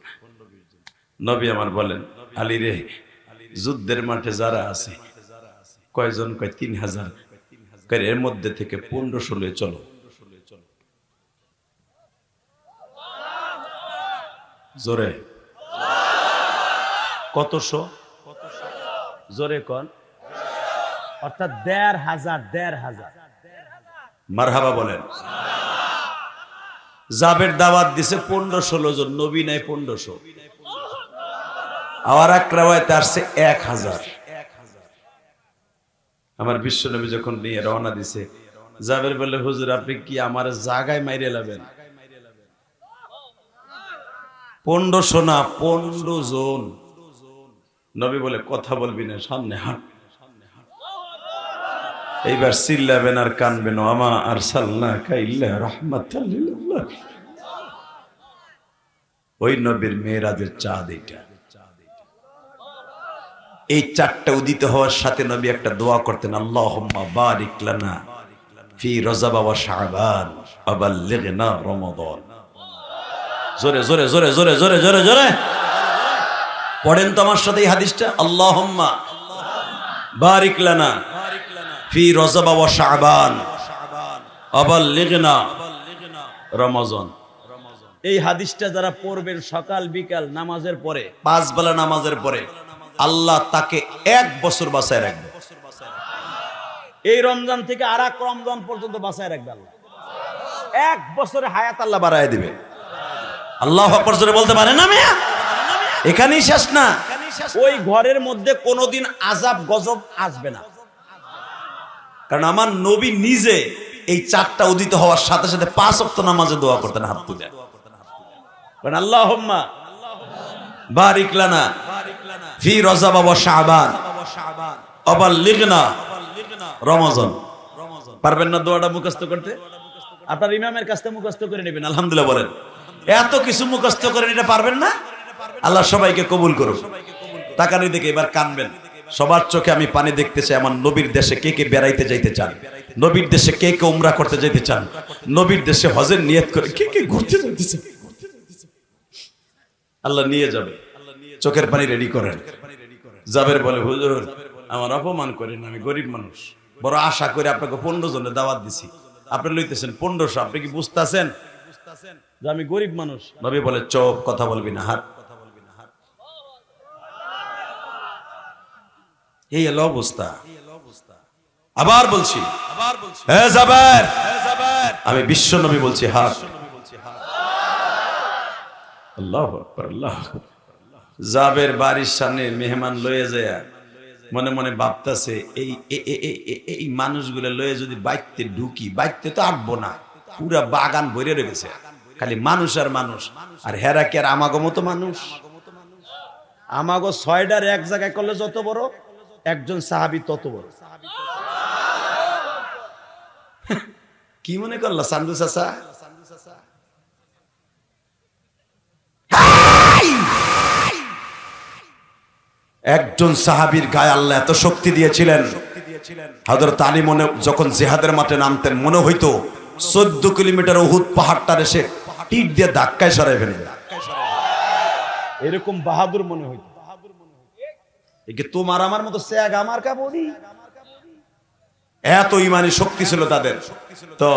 নবী আমার বলেন, আলী রে যুদ্ধের মাঠে যারা আছে কয়জন? কয় 3000। এর মধ্যে থেকে 1500 চলো। জোরে কতশো? জোরে কন, অর্থাৎ 1500। মারহাবা বলেন। জাবের দাওয়াত দিছে 15-16 জন, নবী নাই 1500। আবার এক রাওয়ায়াতে আসছে 1000। আমার বিশ্ব নবী যখন নিয়ে রওনা দিছে, জাবের বলে, হুজুর আপনি কি আমার জায়গায় মাইরে লাবেন? 1500 না 15 জন। নবী বলে, কথা বলবি না, সামনে হাঁট। এইবার চিল্লাবেন আর কানবেন, আমা আরসালনাকা ইল্লা রাহমাতাল লিল আলামিন। ওই নবীর মেরাজের চাঁদ এইটা। এই চাঁদটা উদিত হওয়ার সাথে নবী একটা দোয়া করতেন, আল্লাহুম্মা বারিক লানা ফি রজব ওয়া শাবান ওয়া বাল্লিগনা রমাদান। জোরে জোরে জোরে জোরে জোরে জোরে জোরে পড়েন তো আমার সাথে এই হাদিসটা, আল্লাহুম্মা বারিক লানা ফি রজব ওয়া শাবান ওয়া বাল্লিগনা রমাদান। এই হাদিসটা যারা পড়বেন সকাল বিকাল নামাজের পরে, 5 বেলা নামাজের পরে, আল্লাহ তাকে 1 বছর বাঁচায় রাখবে। এই রমজান থেকে আর এক রমজান পর্যন্ত বাঁচায় রাখবে আল্লাহ। 1 বছরে হায়াত আল্লাহ বাড়ায় দিবে। আল্লাহু আকবার জোরে বলতে পারেন না মিয়া? এখানেই শেষ না, ওই ঘরের মধ্যে কোনোদিন আযাব গজব আসবে না। কারণ আমার নবী নিজে এই চাঁদটা উদিত হওয়ার সাথে সাথে 5 ওয়াক্ত নামাজে দোয়া করতেন হাত তুলে, কারণ আল্লাহুম্মা বারিক লানা ফি রজব ওয়া শাবান ওয়া বাল্লিগনা রমাদান। পারবেন না দোয়াটা মুখস্থ করতে? আপনার ইমামের কাছ থেকে মুখস্থ করে নেবেন, আলহামদুলিল্লাহ বলেন। এত কিছু মুখস্থ করে নিতে পারবেন না? আল্লাহ সবাইকে কবুল করুন। তাকানি দেখে এবার কানবেন। সবার চোখে আমি পানি দেখতে চাই। আমার নবীর দেশে কে কে বেড়াইতে যাইতে চান? নবীর দেশে কে কে উমরা করতে যাইতে চান? নবীর দেশে হজের নিয়ত করে কে কে ঘুরতে যাইতে চান? আল্লাহ নিয়ে যাবে। চোখের পানি রেডি করেন। জাবের বলে, হুজুর আমার অপমান করেন, আমি গরিব মানুষ, বড় আশা করে আপনাকে 15 জনের দাওয়াত দিছি, আপনি লইতেছেন 1500, আপনি কি বুঝতেছেন যে আমি গরিব মানুষ? নবী বলে চুপ, কথা বলবি না, হাত। এই হলো অবস্থা। আবার বলছি, হে জাবের, আমি বিশ্ব নবী বলছি, হাত। আল্লাহু আকবার, আল্লাহু আকবার। জাবের বাড়ির সামনে মেহমান লয়ে যায়, মনে মনে ভাবতেছে এই মানুষগুলো লয়ে যদি বাইতে ঢুকি, বাইতে তো আটবো না, পুরা বাগান ভরে রেখেছে, খালি মানুষ আর মানুষ। আর হেরা কে আর আমাগো মতো মানুষ? আমাগো 6টার এক জায়গায় করলে যত বড়, একজন সাহাবী তত বড়। কি মনে করলা সান্দু চাচা? একজন সাহাবীর গায়ে আল্লাহ এত শক্তি দিয়েছিলেন, হযরত আলী মনে যখন জিহাদের মাঠে নামতেন, মনে হইতো 14 কিলোমিটার উহুদ পাহাড়টার এসে টিট দিয়ে ধাক্কায় সরাই ফেলে, এরকম বাহাদুর মনে হইতো। একে তোমার আমার মতো স্যাগ আমার কাবড়ি, এত ইমানি শক্তি ছিল তাদের। তো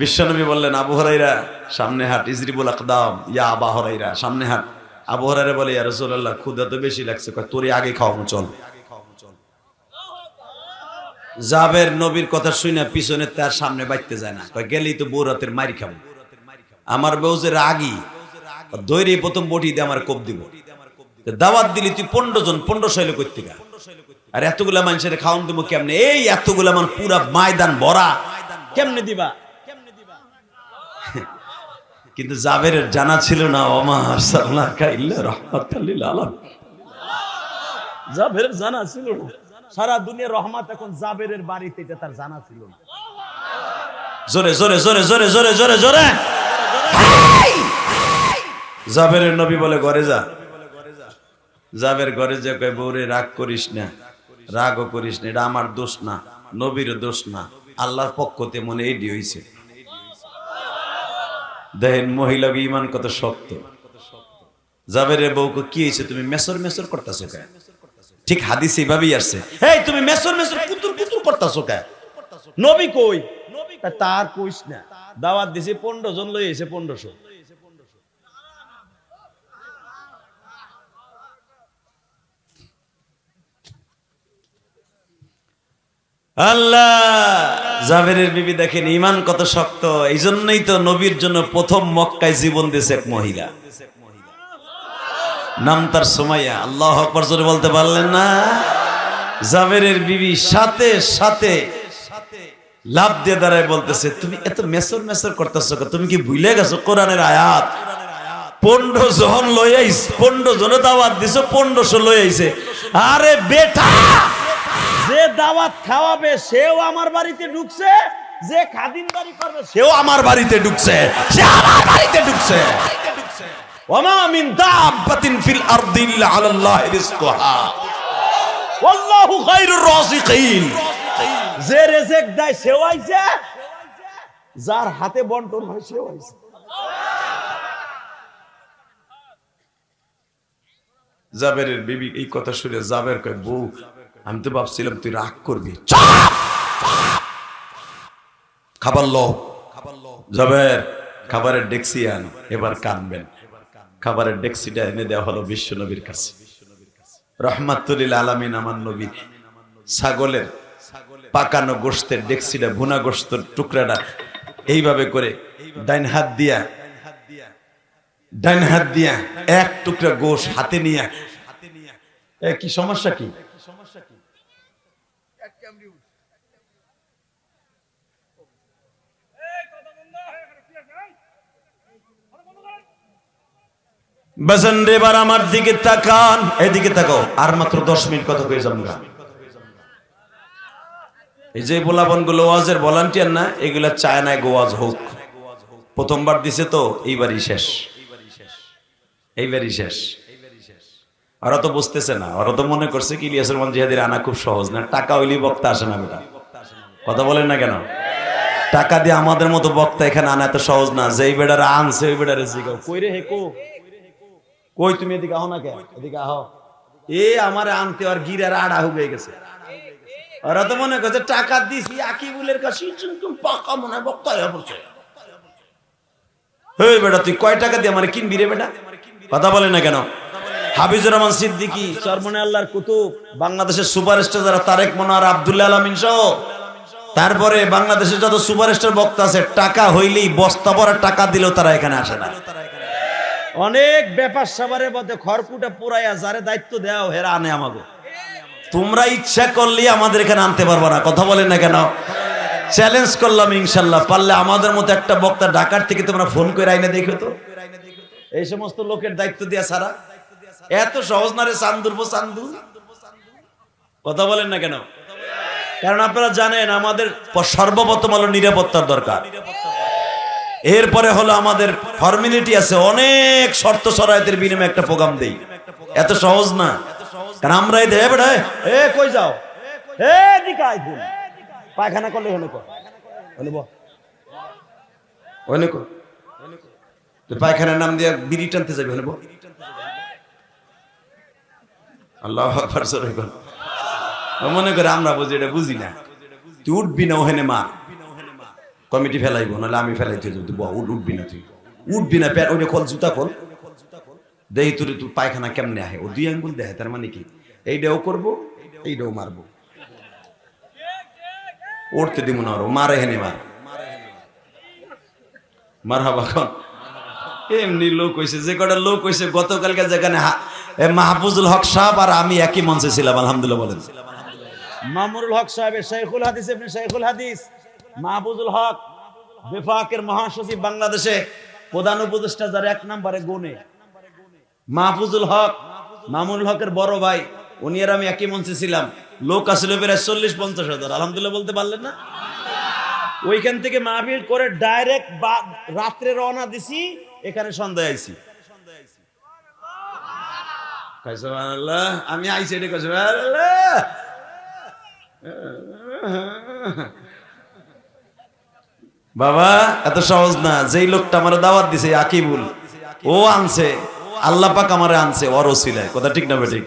বিশ্বনবী বললেন, আবু হুরায়রা সামনে হাট, ইজরিবুল আকদাম ইয়া আবু হুরায়রা, সামনে হাট। আবু হুরায়রা বলে, ইয়া রাসূলুল্লাহ, ক্ষুধা তো বেশি লাগছে। কয় তোরে আগে খাওয়াবো, চল। জাবের নবীর কথা শুনে পিছনে তার সামনে বাইতে যায় না, কয় গেলেই তো বউ রাতের মারি খাবো। আমার বউ যে রাগী, দৈরে প্রথম বটি দিয়ে আমার কোপ দিব। দাওয়াত দিলি তুই 15 জন, 1500 লোক করতে গা, আর এতগুলা মানুষের খাওয়ান দেবো কেমনে? এই এতগুলা মানুষ পুরা ময়দান ভরা, কেমনে দিবা? কিন্তু জাবেরের জানা ছিল না, ওমা আরসালনাকা ইল্লা রাহমাতাল লিল আলামিন। জাবেরের জানা ছিল না সারা দুনিয়ার রহমত এখন জাবেরের বাড়িতে, এটা তার জানা ছিল না। জোরে জোরে জোরে জোরে জোরে জোরে জোরে। জাবেরের নবী বলে, ঘরে যা। জাবের ঘরে যে কয়, বউরে রাগ করিস না, রাগও করিস না, এটা আমার দোষ না, নবীর দোষ না, আল্লাহর পক্ষতে মনে এডি হইছে। দেখেন মহিলাকে ইমান কত শক্ত। জাবেরের বউকে কি হয়েছে, তুমি মেসর মেসর করতেছো কেন? ঠিক হাদিস এইভাবেই আসছে, এই তুমি মেসর মেসর কুতুর কুতুর করতেছো কেন? নবী কই? তার কইস না, দাওয়াত দিছে 15 জন লই এসে 1500। আল্লাহ, জাবেরের বিবি দেখেন ইমান কত শক্ত। এই জন্যই তো নবীর জন্য প্রথম মক্কায় জীবন দিয়েছে এক মহিলা, নাম তার সুমাইয়া। আল্লাহু আকবার জোরে বলতে পারলেন না? জাবেরের বিবি সাথে সাথে লাভ দিয়ে দাঁড়ায় বলতেছে, তুমি এত মেসর মেসর করতেছো, তুমি কি ভুলে গেছো কোরআনের আয়াত? 15 জন লই আইস, 15 জনে দাওয়াত দিছো, 1500 লই আইছে। আরে বেটা, যে দাওয়াত খাওয়াবে সেও আমার বাড়িতে ঢুকছে, যে খাদিমদারি করবে সেও আমার বাড়িতে ঢুকছে, সে আমার বাড়িতে ঢুকছে। ওমা মিন দাব্বাতিন ফিল আরদি ইল্লা আলাল্লাহি রিজকুহা ওয়াল্লাহু খায়রুর রাযিকিন। যে রিজিক দেয় সেও আইছে, যার হাতে বন্টন হয় সেও আইছে। জাবেরের বিবি এই কথা শুনে জাবের কয়, বউ আমি তো ভাবছিলাম তুই রাগ করবি, খাবার লো। জাবের খাবারের ডেক্সি আন, এবার কানবেন। খাবারের ডেক্সিটা এনে দেওয়া হলো বিশ্ব নবীর কাছে, রাহমাতুল লিল আলামিন। আমার নবী ছাগলের পাকানো গোশতের ডেক্সিটা, ভুনা গোশতের টুকরাটা এইভাবে করে ডাইন হাত দিয়া এক টুকরা গোশ হাতে নিয়ে, কি সমস্যা কি? বাজান রে, এবার আমার দিকে তাকান, এদিকে তাকাও। আর মাত্র 10 মিনিট কথা কয়ে যাবো। এই যে বোলাবন গুলো ওয়াজের ভলান্টিয়ার না, এগুলা চায় না গোয়াজ হোক। প্রথমবার দিছে তো এইবারই শেষ, এইবারই শেষ। ওরা তো বুঝতেছে না, ওরা তো মনে করছে কি ইলিয়াস রহমান জিহাদির আনা খুব সহজ না, টাকা হইলেই বক্তা আসে না। বেটা কথা বলেন না কেন? টাকা দিয়ে আমাদের মতো বক্তা এখানে আনা এত সহজ না। যেই বেটারা আনছে ওই বেটারে জিগাও, কই রে হেকো, কই তুমি এদিকে আহ না কে, এদিকে আহ। এ আমারে আনতে আর গিরার আড়া হয়ে গেছে। ওরা তো মনে করছে টাকা দিছি আকিবুলের কাছে পাকা মনে হয় বক্তা হয়ে পড়ছে। এই বেটা তুই কয় টাকা দিয়ে আমার কিনবি রে বেটা? কথা বলে না কেন? হাফিজুর রহমান সিদ্দিকী চরমনে আল্লাহর কুতুব, বাংলাদেশের সুপারস্টার যারা তারেক মনোয়ার, আব্দুল্লাহ আলামিন সহ, তারপরে বাংলাদেশের যত সুপারস্টার বক্তা আছে, টাকা হইলেই বস্তা ভরা টাকা দিলেও তারা এখানে আসে না। অনেক ব্যাপার সাবারের মধ্যে খড়কুটা পুরাইয়া যারে দায়িত্ব দেওয়া হেরা আনে আমাকে। তোমরা ইচ্ছা করলে আমাদের এখানে আনতে পারবো না। কথা বলেন না কেন? চ্যালেঞ্জ করলাম, ইনশাল্লাহ পারলে আমাদের মতো একটা বক্তা ঢাকার থেকে তোমরা ফোন করে আইনে দেখো তো। এই সমস্ত লোকের দায়িত্ব দিয়া ছাড়া এত সহজ না রে। চান্দুরবো চান্দু। কথা বলেন না কেন? কারণ আপনারা জানেন আমাদের সর্বপ্রথম হলো নিরাপত্তার দরকার, এরপরে হলো আমাদের ফর্মালিটি আছে, অনেক শর্ত শরায়তের বিনিময়ে একটা প্রোগ্রাম দেই। এত সহজ না। কারণ আমরা এই দেয় বেটা এ কই যাও এ দিকাই ফুল পায়খানা করলে হলো কো হলো হলো কো পায়খানার নাম দিয়ে বিড়ি টানতে যাবে হলো। আল্লাহু আকবার জোরে বল। মনে করে আমরা বুঝি, এটা বুঝি না। তুই উঠবি না ওখানে মা কমিটি ফেলাইবো, নাহলে আমি ফেলাইতে উঠবি না, তুই উঠবি না। ওই খোল, জুতা খোল, দেই তোর তুই পায়খানা কেমনে আহে। ও 2 আঙ্গুল দেয়, তার মানে কি এইটাও করবো এইটাও মারবো। উঠতে দিব না, মারে হেনে মার মার হাবা খন। এমনি লোক হয়েছে, যে কটা লোক হয়েছে গতকালকে যেখানে মাহফুজুল হক সাহেব আর আমি একই মঞ্চে ছিলাম। আলহামদুলিল্লাহ বলেন। মামুনুল হক সাহেবের শাইখুল হাদিস, ইবনে শাইখুল হাদিস মাহফুজুল হক বিফাকের মহাসচিব, বাংলাদেশে প্রধান উপদেষ্টা যার 1 নম্বরে গুণে মাহফুজুল হক, মামুনুল হকের বড় ভাই, উনি আর আমি একই মঞ্চে ছিলাম। লোক আসলে প্রায় 40-50 হাজার। আলহামদুলিল্লাহ বলতে পারলেন না? ওইখান থেকে মাহফিল করে ডাইরেক্ট রাত্রে রওনা দিছি, এখানে সন্ধ্যায় আইছি। আমি আইছি এটা কইছি বাবা এত সহজ না। যেই লোকটা আমার দাওয়াত দিছে আকিবুল, ও আনছে আল্লাহ পাক আমারে আনছে ওর ওসিলায়। কথা ঠিক না বেঠিক?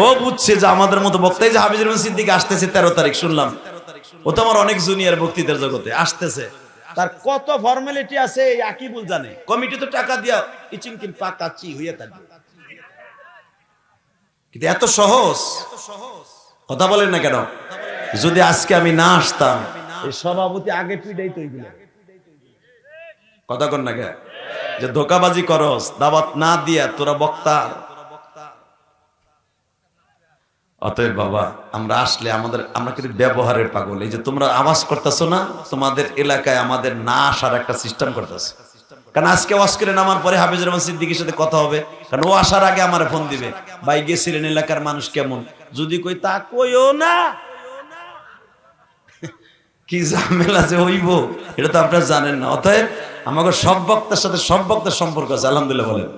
ও বুঝছে যে আমাদের মতো বক্তাই যে হাফিজুর রহমান সিদ্দিকী আসতেছে 13 তারিখ শুনলাম। ও তো আমার অনেক জুনিয়র বক্তৃতার জগতে আসতেছে, তার কত ফর্মালিটি আছে আকিবুল জানে। কমিটি তো টাকা দিয়া ইচিং কিন পাকা চি হইয়া থাকবে, কিন্তু এত সহজ। কথা বলেন না কেন? যদি আজকে আমি না আসতাম, এই সভাপতি আগে পিড়াই তো এইগুলো। কথা কন না কে যে ধোকাবাজি করস, দাওয়াত না দিয়া তোরা বক্তা। অতএব বাবা আমরা আসলে আমরা কিন্তু ব্যবহারের পাগল। এই যে তোমরা আওয়াজ করতেছো না, তোমাদের এলাকায় আমাদের না আসার একটা সিস্টেম করতেছে। কারণ আজকে ওয়াজ করে নামার পরে হাফিজুর রহমান সিদ্দিকীর সাথে কথা হবে, কারণ ও আসার আগে আমার ফোন দিবে, ভাই গেছিলেন এলাকার মানুষ কেমন? যদি কই তা কইও না, কি ঝামেলা যে হইব এটা তো আপনারা জানেন না। অতএব আমাকে সব বক্তার সাথে সব বক্তার সম্পর্ক আছে। আলহামদুলিল্লাহ বলেন।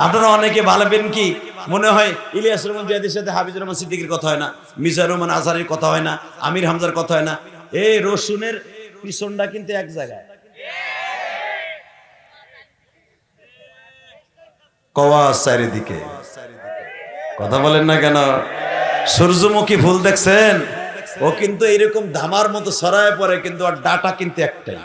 আপনারা অনেকে ভালোবেন কি মনে হয় ইলিয়াস রহমান জিয়াদের সাথে হাফিজুর রহমান সিদ্দিকীর কথা হয় না, মিজানুর রহমান আজহারীর কথা হয় না, আমির হামজার কথা হয় না। এই রসুনের পিছনটা কিন্তু এক জায়গায়, কওয়া চারিদিকে। কথা বলেন না কেন? সূর্যমুখী ফুল দেখছেন? ও কিন্তু এরকম ধামার মতো ছড়ায় পড়ে, কিন্তু আর ডাটা কিন্তু একটাই।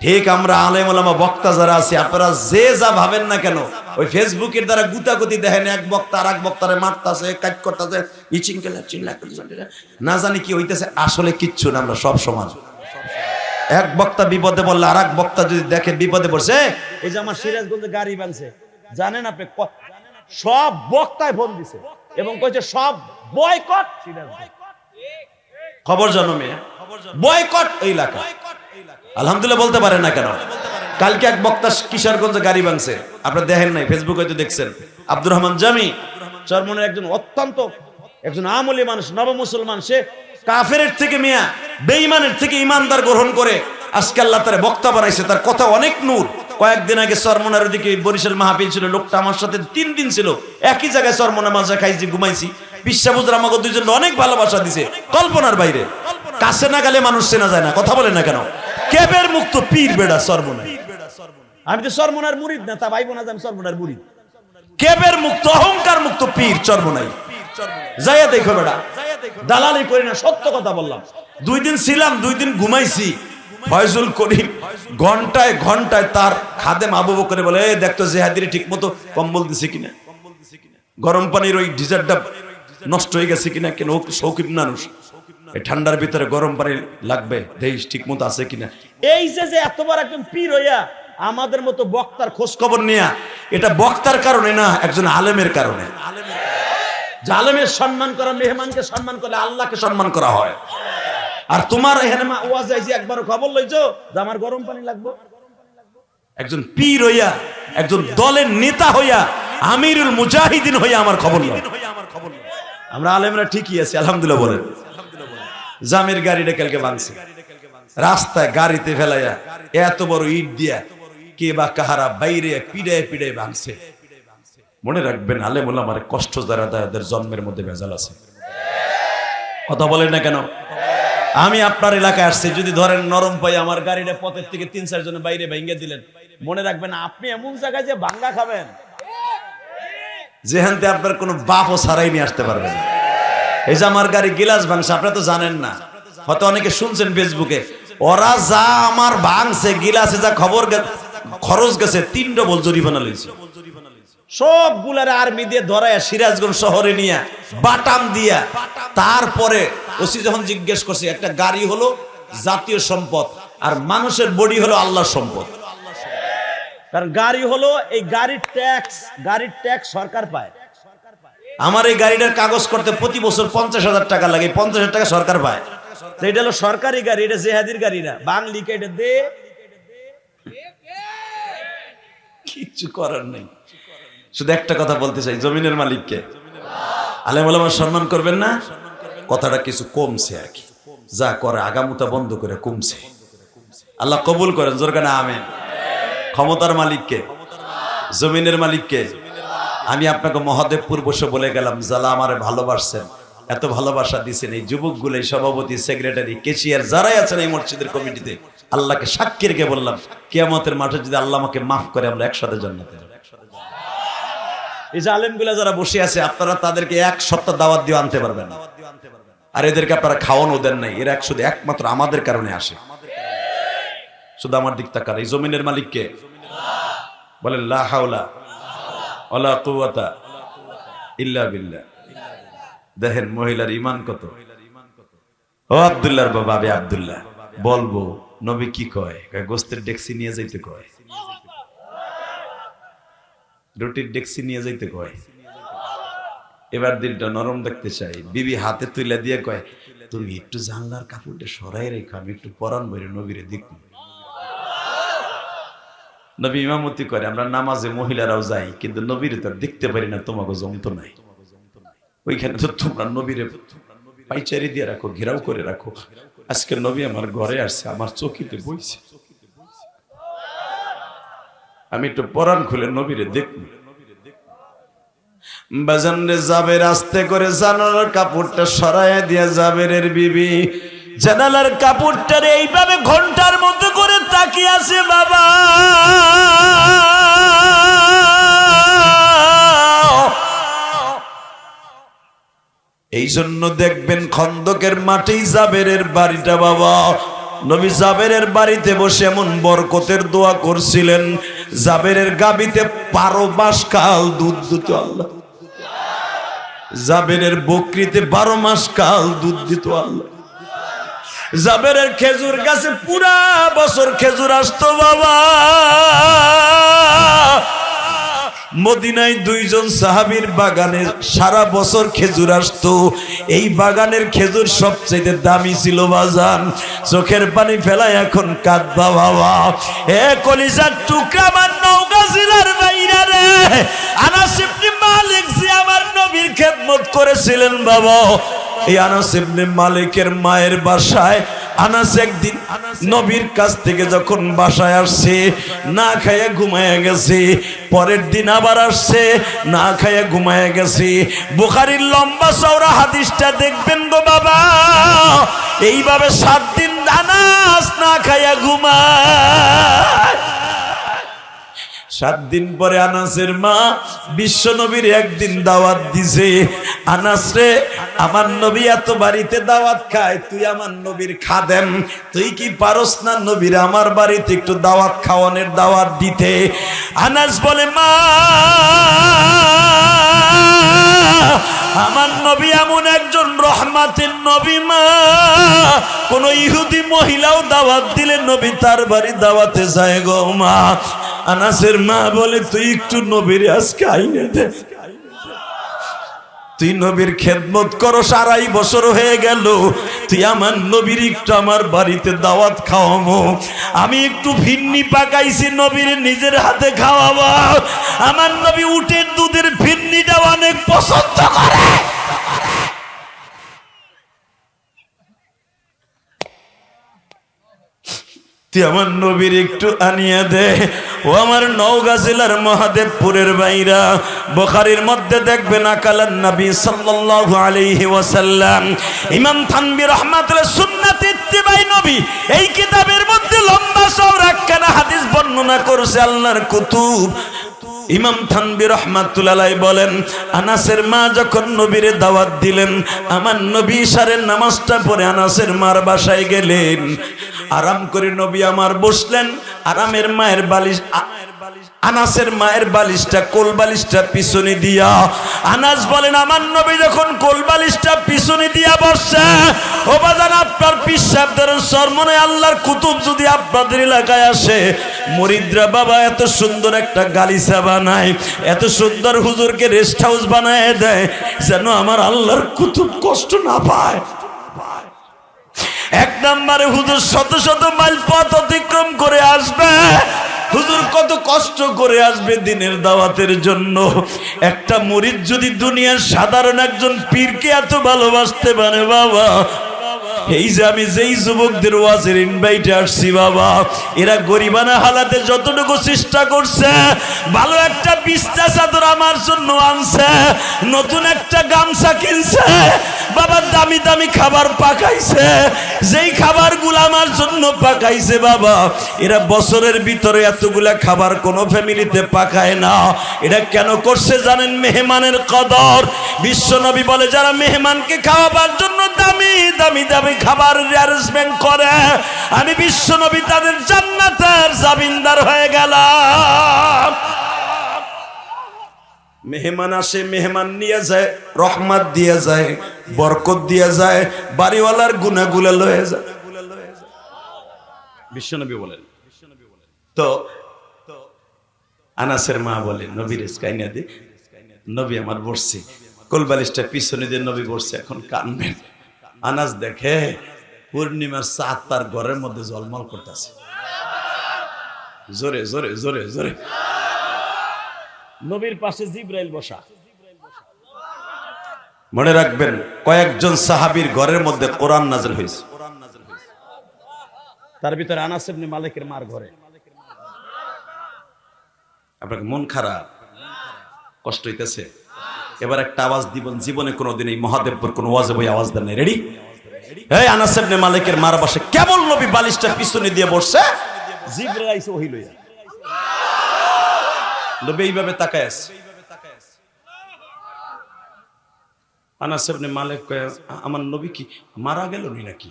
ঠিক আমরা আলেম ওলামা বক্তা যারা আছি, আপনারা যে যা ভাবেন না কেন, ওই ফেসবুকের দ্বারা গুতাগুতি দেখেন, এক বক্তা আর এক বক্তারে মারতাছে, কাজ করতেছে, ইচিং না জানি কি হইতেছে। আসলে কিচ্ছু না, আমরা সব সমান। এক বক্তা বিপদে বললে আর এক বক্তা যদি দেখে বিপদে পড়ছে, এই যে আমার সিরাজগঞ্জে গাড়ি বানছে, জানেন আপনি সব বক্তায় ফোন দিছে এবং কইছে সব বয়কট সিরাজগঞ্জ। খবর জানো মেয়ে, বয়কট এই এলাকা। আলহামদুলিল্লাহ বলতে পারেন না কেন? কালকে এক বক্তা কিশোরগঞ্জে গাড়ি ভাঙছে, আপনারা দেখেন নাই, ফেসবুক হয়তো দেখছেন। আব্দুর রহমান জামি চরমনের একজন অত্যন্ত একজন আমলি মানুষ, নব মুসলমান, সে কাফেরের থেকে মিয়া বেঈমানের থেকে ইমানদার গ্রহণ করে আজকে আল্লাহ তার বক্তা বানাইছে। তার কথা অনেক নূর। কয়েকদিন আগে চরমনার দিকে বরিশাল মাহফিল ছিল, লোকটা আমার সাথে 3 দিন ছিল একই জায়গায় চরমনা মাজা খাইছি, ঘুমাইছি। বিশ্বাবুজুর আমাকে দুইজন অনেক ভালোবাসা দিছে, কল্পনার বাইরে। কাছে না গেলে মানুষ চেনা যায় না। কথা বলে না কেন? কেবের মুক্ত পীর বেড়া চরমনা। আমি তো চরমনার মুরিদ না, তা ভাই বোনা আমি চরমনার মুরিদ। কেবের মুক্ত অহংকার মুক্ত পীর চরমনাই। যাইয়া দেখো বেড়া, দালালি করি না, সত্য কথা বললাম। 2 দিন ছিলাম, 2 দিন ঘুমাইছি। ফয়জুল করিম ঘন্টায় ঘন্টায় তার খাদেম আবু বকরে বলে, এই দেখতো জেহাদিরে ঠিক মতো কম্বল দিছে কিনা, গরম পানির ওই ডিজারটা নষ্ট হয়ে গেছে কিনা, কেন শৌখিন মানুষ, এই ঠান্ডার ভিতরে গরম পানি লাগবে, দেশ ঠিক মতো আছে কিনা। এই যে এতবার একজন পীর হইয়া আমাদের মতো বক্তার খোঁজ খবর নিয়া, এটা বক্তার কারণে না, একজন আলেমের কারণে। আলেমের সম্মান করা, মেহমানকে সম্মান করলে আল্লাহকে সম্মান করা হয়। আর তোমার এখানে ওয়াজ আইছি, একবারও খবর লইছো যে আমার গরম পানি লাগবে? একজন পীর হইয়া, একজন দলের নেতা হইয়া, আমিরুল মুজাহিদিন হইয়া আমার খবর লয়। আমরা আলেমরা ঠিকই আছি আলহামদুলিল্লাহ বলেন। জামের গাড়িটা কালকে ভাঙছে, রাস্তায় গাড়িতে ফেলাইয়া এত বড় ইট দিয়া কে বা কাহারা বাইরে পিড়ায় পিড়ায় ভাঙছে। মনে রাখবেন, আলেম ওলামার কষ্ট যারা তাদের জন্মের মধ্যে ভেজাল আছে। কথা বলেন না কেন? আমি আপনার এলাকায় আসছি, যদি ধরেন নরম পাই আমার গাড়িটা পথের থেকে 3-4 জনের বাইরে ভেঙে দিলেন, মনে রাখবেন আপনি এমন জায়গায় যে ভাঙ্গা খাবেন যেখানতে আপনার কোনো বাপও ছাড়াই নিয়ে আসতে পারবেন। এই যে আমার গাড়ি গিলাস ভাঙছে, আপনারা তো জানেন না, হয়তো অনেকে শুনছেন ফেসবুকে, ওরা যা আমার ভাঙছে গিলাসে যা খরচ গেছে 3 ডবল জরিমানা লইছে। সবগুলার আর্মি দিয়ে ধরায় সিরাজগঞ্জ শহরে নিয়ে বাটাম দিয়া, তারপরে ওসি যখন জিজ্ঞেস করছে, একটা গাড়ি হলো জাতীয় সম্পদ আর মানুষের বডি হলো আল্লাহর সম্পদ। কারণ গাড়ি হলো, এই গাড়ির ট্যাক্স সরকার পায়। আমার এই গাড়িটার কাগজ করতে প্রতি বছর 50,000 টাকা লাগে, 50,000 টাকা সরকার পায়। এটা হলো সরকারি গাড়ি, এটা জেহাদির গাড়ি না। বাংলিকে এটা দে, কিছু করার নেই। শুধু একটা কথা বলতে চাই, জমিনের মালিককে আলেম ওলামা সম্মান করবেন না, কথাটা কিছু কমছে আর কি, যা করে আগামুতা বন্ধ করে কমছে। আল্লাহ কবুল করেন, জোর কানে আমিন। ক্ষমতার মালিককে, জমিনের মালিককে। আমি আপনাকে মহাদেবপুর বসে বলে গেলাম, যারা আমারে ভালোবাসছেন, এত ভালোবাসা দিচ্ছেন, এই যুবকগুলো, এই সভাপতি, সেক্রেটারি, কেশিয়ার যারাই আছেন এই মসজিদের কমিটিতে, আল্লাহকে সাক্ষী রেখে বললাম, কিয়ামতের মাঠে যদি আল্লাহ আমাকে মাফ করে আমরা একসাথে জান্নাতে যাব। এই যে আলেমগুলা যারা বসে আছে, আপনারা তাদেরকে 1 সপ্তাহ দাওয়াত দিয়ে আনতে পারবেন না, আর এদেরকে আপনারা খাওয়ানো দেন নাই। এরা শুধু একমাত্র আমাদের কারণে আসে। শুধু আমার দিক তাকান। এই জমিনের মালিককে বলেন, লা হাওলা ওয়ালা কুওয়াতা ইল্লা বিল্লাহ। দেখেন মহিলার ঈমান কত। ও আব্দুল্লাহর বাবা, আবে আব্দুল্লাহ, বলবো নবী কি কয়? গোস্তের ডেক্সি নিয়ে যাইতে কয়, রুটির ডেক্সি নিয়ে যাইতে কয়। এবার দিনটা নরম দেখতে চাই। বিবি হাতে তুলে দিয়ে কয়, তুমি একটু জানলার কাপড়টা সরাই রেখো, আমি একটু পরান বইরে নবীরে দেখব। নবী ইমামতি করে, আমরা নামাজে মহিলারাও যাই, কিন্তু নবীরে তো দেখতে পারি না, তোমাকে জমতো নাই। ওইখানে তো তোমরা নবীরে পাইচারি দিয়ে রাখো, ঘেরাও করে রাখো। আজকে নবী আমার ঘরে আসছে, আমার চকিতে বইছে, আমি একটু পরান খুলে নবীরে দেখব। বাজান রে, জাবের আস্তে করে জানালার কাপড়টা সরাইয়া দিয়া জাবেরের বিবি জানালার কাপড়টারে এইভাবে ঘন্টার মতো করে তাকিয়ে আছে। বাবা, এই জন্য দেখবেন খন্দকের মাঠেই জাবেরের বাড়িটা, বাবা নবী জাবেরের বাড়িতে বসে এমন বরকতের দোয়া করছিলেন, জাবেরের গাবিতে 12 মাস কাল দুধ দিত আল্লাহ। জাবেরের বকরিতে 12 মাস কাল দুধ দিত আল্লাহ। জাবেরের খেজুর গাছে পুরা বছর খেজুর আসতো। বাবা, মদিনায় 2 জন সাহাবীর বাগানে সারা বছর খেজুর আসতো। এই বাগানের খেজুর সবচেয়ে দামি ছিল বাজান। চোখের পানি ফেলায় এখন কাঁদবা বাবা। এ কলিজার টুকরা আমার নওগাঁ জেলার বাইরা রে, আনাস ইবনে মালিক যে আমার নবীর খেদমত করেছিলেন বাবা, এই আনাস ইবনে মালিকের মায়ের বাসায় আনাস একদিন নবীর কাছ থেকে যখন বাসায় আসছে, না খাইয়া ঘুমায়া গেছে। পরের দিন আবার আসছে, না খাইয়া ঘুমায়া গেছে। বুখারীর লম্বা চওড়া হাদিসটা দেখবেন গো বাবা। এইভাবে 7 দিন আনাস না খাইয়া ঘুমায়। 7 দিন পরে আনাসের মা বিশ্ব নবীর একদিন দাওয়াত দিছে, আনাস রে আমার নবী এত বাড়িতে দাওয়াত খায়, তুই আমার নবীর খাদেম, তুই কি পারস না নবীর আমার বাড়িতে একটু দাওয়াত খাওয়ানোর দাওয়াত দিতে? আনাস বলে, মা আমার নবী এমন একজন রহমাতের নবী, মা কোন ইহুদি মহিলাও দাওয়াত দিলে নবী তার বাড়ি দাওয়াতে যায় গো মা। আনাসের মা বলে, তুই একটু নবীর আজকে আইনে দে, তুই নবীর খেদমত করো, 2.5 বছর হয়ে গেল, তুই আমার নবীর একটু আমার বাড়িতে দাওয়াত খাওয়াবো। আমি একটু ফিরনি পাকাইছি নবীর নিজের হাতে খাওয়াবো। আমার নবী উটের দুধের ফিরনিটা অনেক পছন্দ করে। তুই আমার নবীর একটু আনিয়ে দে। ও আমার নওগাঁ জেলার মহাদেবপুরের বাইরা, বুখারীর মধ্যে দেখবেন আকালান নবী সাল্লাল্লাহু আলাইহি ওয়াসাল্লাম, ইমাম থানভী রাহমাতুল্লাহ সুন্নাত ইত্তিবাই নবী, এই কিতাবের মধ্যে লম্বা চওড়া একখানা হাদিস বর্ণনা করেছে আল্লাহর কুতুব। ইমাম থানভী রাহমাতুল্লাহ আলাইহি বলেন, আনাসের মা যখন নবীর দাওয়াত দিলেন, আমার নবী ইশারের নামাজটা পড়ে আনাসের মার বাসায় গেলেন। আরাম করে নবী আমার বসলেন, আরামের মায়ের বালিশ, আনাসের মায়ের বালিশটা কোল বালিশটা পিছনে দিয়া। আনাস বলেন, আমার নবী যখন কোল বালিশটা পিছনে দিয়া বসছে, ও বাজান আপনার পিসাব ধরেন সরমনে আল্লাহর কুতুব যদি আপনাদের এলাকায় আসে, মুরিদরা বাবা এত সুন্দর একটা গালিচা বানায়, এত সুন্দর হুজুরকে রেস্ট হাউস বানায় দেয়, যেন আমার আল্লাহর কুতুব কষ্ট না পায়। এক নম্বরে হুজুর শত শত মাইল পথ অতিক্রম করে আসবে, হুজুর কত কষ্ট করে আসবে দিনের দাওয়াতের জন্য। একটা মুরিদ যদি দুনিয়ার সাধারণ একজন পীরকে এত ভালোবাসতে পারে বাবা, এই যে আমি যেই যুবকদের ওয়াজের ইনভাইটে আসছি বাবা, এরা গরিবানা হালাতে যতটুকু চেষ্টা করছে, ভালো একটা বিছনা চাদর আমার জন্য আনছে, নতুন একটা গামছা কিনছে বাবা, দামি দামি খাবার পাকাইছে, যেই খাবারগুলো আমার জন্য পাকাইছে বাবা, এরা বছরের ভিতরে এতগুলা খাবার কোনো ফ্যামিলিতে পাকায় না। এটা কেন করছে জানেন? মেহমানের কদর। বিশ্বনবী বলে, যারা মেহমানকে খাওয়াবার জন্য দামি দামি দামি খাবার অ্যারেঞ্জমেন্ট করে, আমি বিশ্বনবী তাদের জান্নাতের জামিনদার হয়ে গেলাম। মেহমান আসে, মেহমান নিয়ে যায়, রহমত দিয়ে যায়, বরকত দিয়ে যায়, বাড়িওয়ালার গুনাহগুলো লয়ে যায়, বিশ্বনবী বলেন। তো আনাসের মা বলে, নবীর কাইনা দে, নবী আমার বসছে, কোলবালিশটা পিছনে দিয়ে নবী বসছে, এখন কানবেন। আনাস দেখে পূর্ণিমার চাঁদ তার ঘরের মধ্যে ঝলমল করতেছে, জোরে জোরে জোরে জোরে। নবীর পাশে জিবরাইল বসা। মনে রাখবেন, কয়েকজন সাহাবীর ঘরের মধ্যে কোরআন নাযিল হয়েছে, তার ভিতরে আনাস ইবনে মালিকের মার ঘরে। আপনার মন খারাপ, কষ্ট হইতেছে, এবার একটা আওয়াজ দিবেন, জীবনে কোনোদিন এই মহাদেবপুর কোন ওয়াজে বই আওয়াজ দেন নাই। রেডি? এই আনাস ইবনে মালিকের মার পাশে কেবল নবী বালিশটা পিছনে দিয়ে বসছে, জিবরাইল আইছে ওহী লইয়া। নবী এইভাবে তাকায় আছে। আনাস ইবনে মালিক কয়, আমার নবী কি মারা গেল নাকি?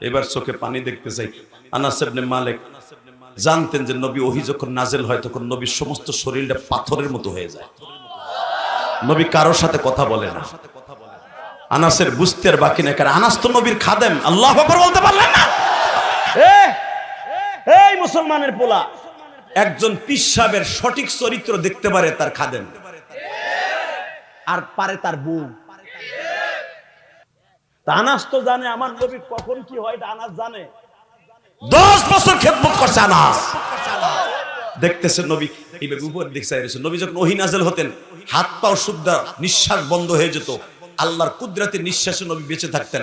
এবার চোখে পানি দেখতে চাই। আনাস ইবনে মালিক জানতেন যে নবী ওহী যখন নাজেল হয় তখন নবীর সমস্ত শরীরটা পাথরের মতো হয়ে যায়, নবী কারোর সাথে কথা বলে না। আনাসের বুঝতে আর বাকি না, কারণ আনাস তো নবীর খাদেম। আল্লাহু আকবার বলতে পারলেন না? এই মুসলমানের পোলা, একজন পীর সাহেবের সঠিক চরিত্র দেখতে পারে তার খাদেম, আর পারে তার বউ। আনাস তো জানে আমার নবী কখন কি হয়, এটা আনাস জানে। 10 বছর খেদমত করছে আনাস। দেখতেছে নবী এইভাবে উপর দিকে চাইছে। নবী যখন ওহী নাযিল হতেন, হাত পাও সুদ্ধা, নিঃশ্বাস বন্ধ হয়ে যেত, আল্লাহর কুদরতের নিঃশ্বাসে নবী বেঁচে থাকতেন।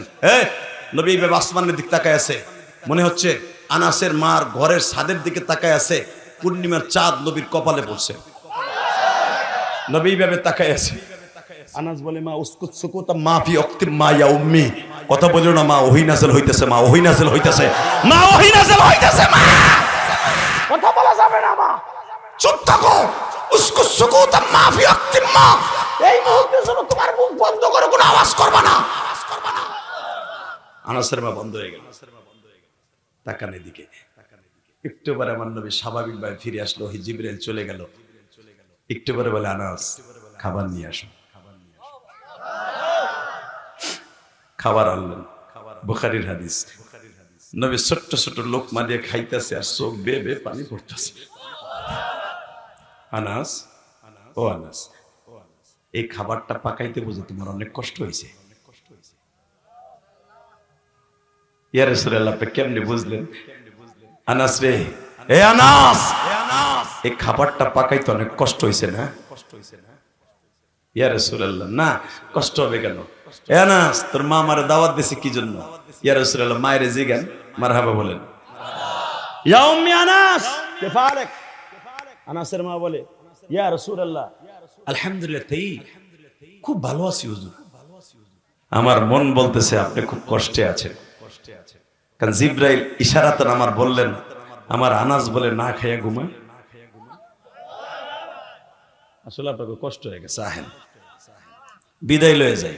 নবী এইভাবে আসমানের দিকে তাকায় আছে, মনে হচ্ছে আনাসের মার ঘরের ছাদের দিকে তাকায় আছে, পূর্ণিমার চাঁদ নবীর কপালে পড়ছে। নবী এইভাবে তাকায় আছে। আনাস বলে, মা উসকুত সুকুতা মা ফি ওয়াক্তি মা ইয়া উম্মি, কথা বলিও না মা, ওহী নাযিল হইতেছে, মা ওহী নাযিল হইতেছে, মা ওহী নাযিল হইতেছে, মা কথা বলা যাবে না, মা চুপ থাকো। উসকুত সুকুতা মা ফি ওয়াক্তি মা, এই মুহূর্তে যেন তোমার মুখ বন্ধ করে কোনো আওয়াজ করবে না। আনাসের মা বন্ধ হয়ে গেল, তাকান এদিকে। একটু পরে আমার নবী স্বাভাবিকভাবে ফিরে আসলো, জিবরাইল চলে গেল। একটু পরে বলে, আনাস খাবার নিয়ে আসো। খাবার আনলেন, বুখারীর হাদিস। নবী ছোট্ট ছোট লোকমা দিয়ে খাইতেছে আর চোখ বেয়ে বেয়ে পানি পড়তেছে। আনাস, ও আনাস, এই খাবারটা পাকাইতে বুঝে তোমার অনেক কষ্ট হয়েছে। ইয়া রাসূলুল্লাহ, আপনি কেমনে বুঝলেন? আনাস রে, এ আনাস, এই খাবারটা পাকাইতে অনেক কষ্ট হয়েছে না? ইয়া রাসূলুল্লাহ, না কষ্ট হবে কেন? এ আনাস, তোর মা আমারে দাওয়াত দিয়েছে কি জন্য? ইয়া রাসূলুল্লাহ, মায়ের জিগান। মারহাবা বলেন। ইয়া উম্মি আনাস, কিফালেক? আনাসের মা বলে, ইয়া রাসূলুল্লাহ, আলহামদুলিল্লাহ, তাই খুব ভালো আছি হুজুর। আমার মন বলতেছে আপনি খুব কষ্টে আছেন, কারণ জিবরাইল ইশারাতন আমার বললেন, আমার আনাস বলে না খাইয়া ঘুমায়। আসলে আপনাকে কষ্ট হয়ে গেছে, আহেন বিদায় লয়ে যায়।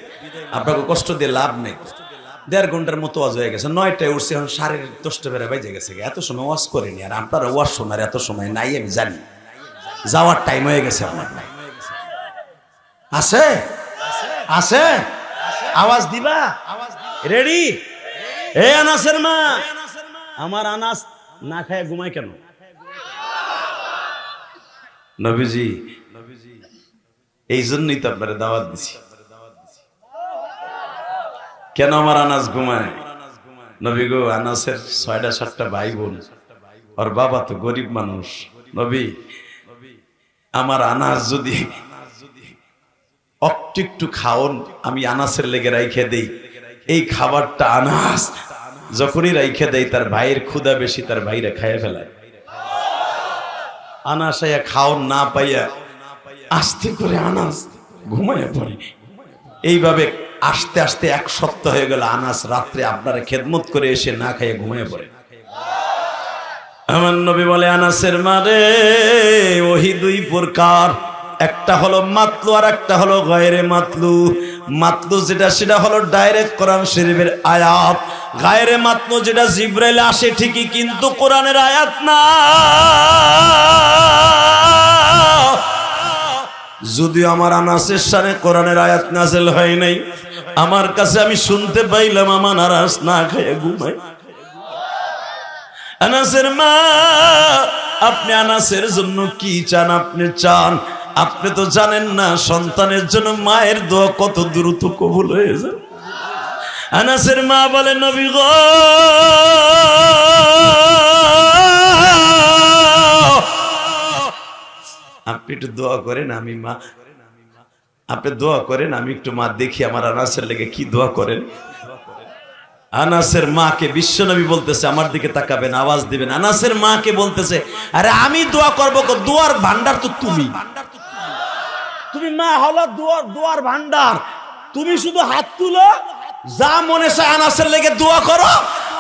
আপনাকে কষ্ট দিয়ে লাভ নেই। 1.5 ঘন্টার মতো ওয়াজ হয়ে গেছে, 9টায় উঠছে, এখন 10:30 বেড়ে বাইজে গেছে। এত সময় ওয়াজ করেনি, আর আপনারা ওয়াজ শোনার এত সময় নাই আমি জানি। যাওয়ার টাইম হয়ে গেছে আমার। আছে আছে আওয়াজ দিবা? রেডি? এ আনাসের মা, আমার আনাস না খায় ঘুমায় কেন? নবীজি এই জন্যই তো আপনারা দাওয়াত দিছি। কেন আমার আনাস ঘুমায়? নবী গো, আনাসের 6টা-7টা ভাই বোন, আর বাবা তো গরিব মানুষ। নবী, আমার আনাস যদি একটু খাওন আমি আনাসের লেগে রাইখে দেই, এই খাবারটা আনাস যখনই রাইখে দেয় তার ভাইয়ের ক্ষুধা বেশি, তার ভাইরা খাইয়া ফেলায়। আনাস আইয়া খাওন না পাইয়া আস্তে করে আনাস ঘুমাইয়া পড়ে। এইভাবে আস্তে আস্তে 1 সপ্তাহ হয়ে গেল। আনাস রাত্রে আপনারা খেদমত করে এসে না খাইয়া ঘুমাইয়া পড়ে। আমার নবী বলে, আনাসের মারে ওহী 2 প্রকার, একটা হলো মাতলু আর একটা হলো গায়রে মাতলু। মাতলু যেটা সেটা হলো ডাইরেক্ট কোরআন শরীফের আয়াত, গায়রে মাতলু যেটা জিবরাইল আসে ঠিকই কিন্তু কোরআনের আয়াত না। যদিও আমার আনাসের শানে কোরআনের আয়াত নাযিল হয় নাই, আমার কাছে আমি শুনতে পাইলাম আমার আনাস না খেয়ে ঘুমায়। আনাসের মা, আপনি আনাসের জন্য কি চান? আপনি চান, আপনি তো জানেন না সন্তানের জন্য মায়ের দোয়া কত দ্রুত কবুল হয়ে যায়। আনাসের মা বলে, নবী গো, আপনি একটু দোয়া করেন, আমি মা, আপনি দোয়া করেন, আমি একটু মা দেখি আমার আনাসের লেগে কি দোয়া করেন। আনাসের মাকে বিশ্বনবী বলতেছে, আমার দিকে তাকাবেন, আওয়াজ দিবেন। আনাসের মাকে বলতেছে, আরে আমি দোয়া করবো, দোয়ার ভান্ডার তো তুমি, তুমি মা হলো দোয়ার ভান্ডার। তুমি শুধু হাত তুলো, যা মনে চায় আনাসের লেগে দোয়া করো,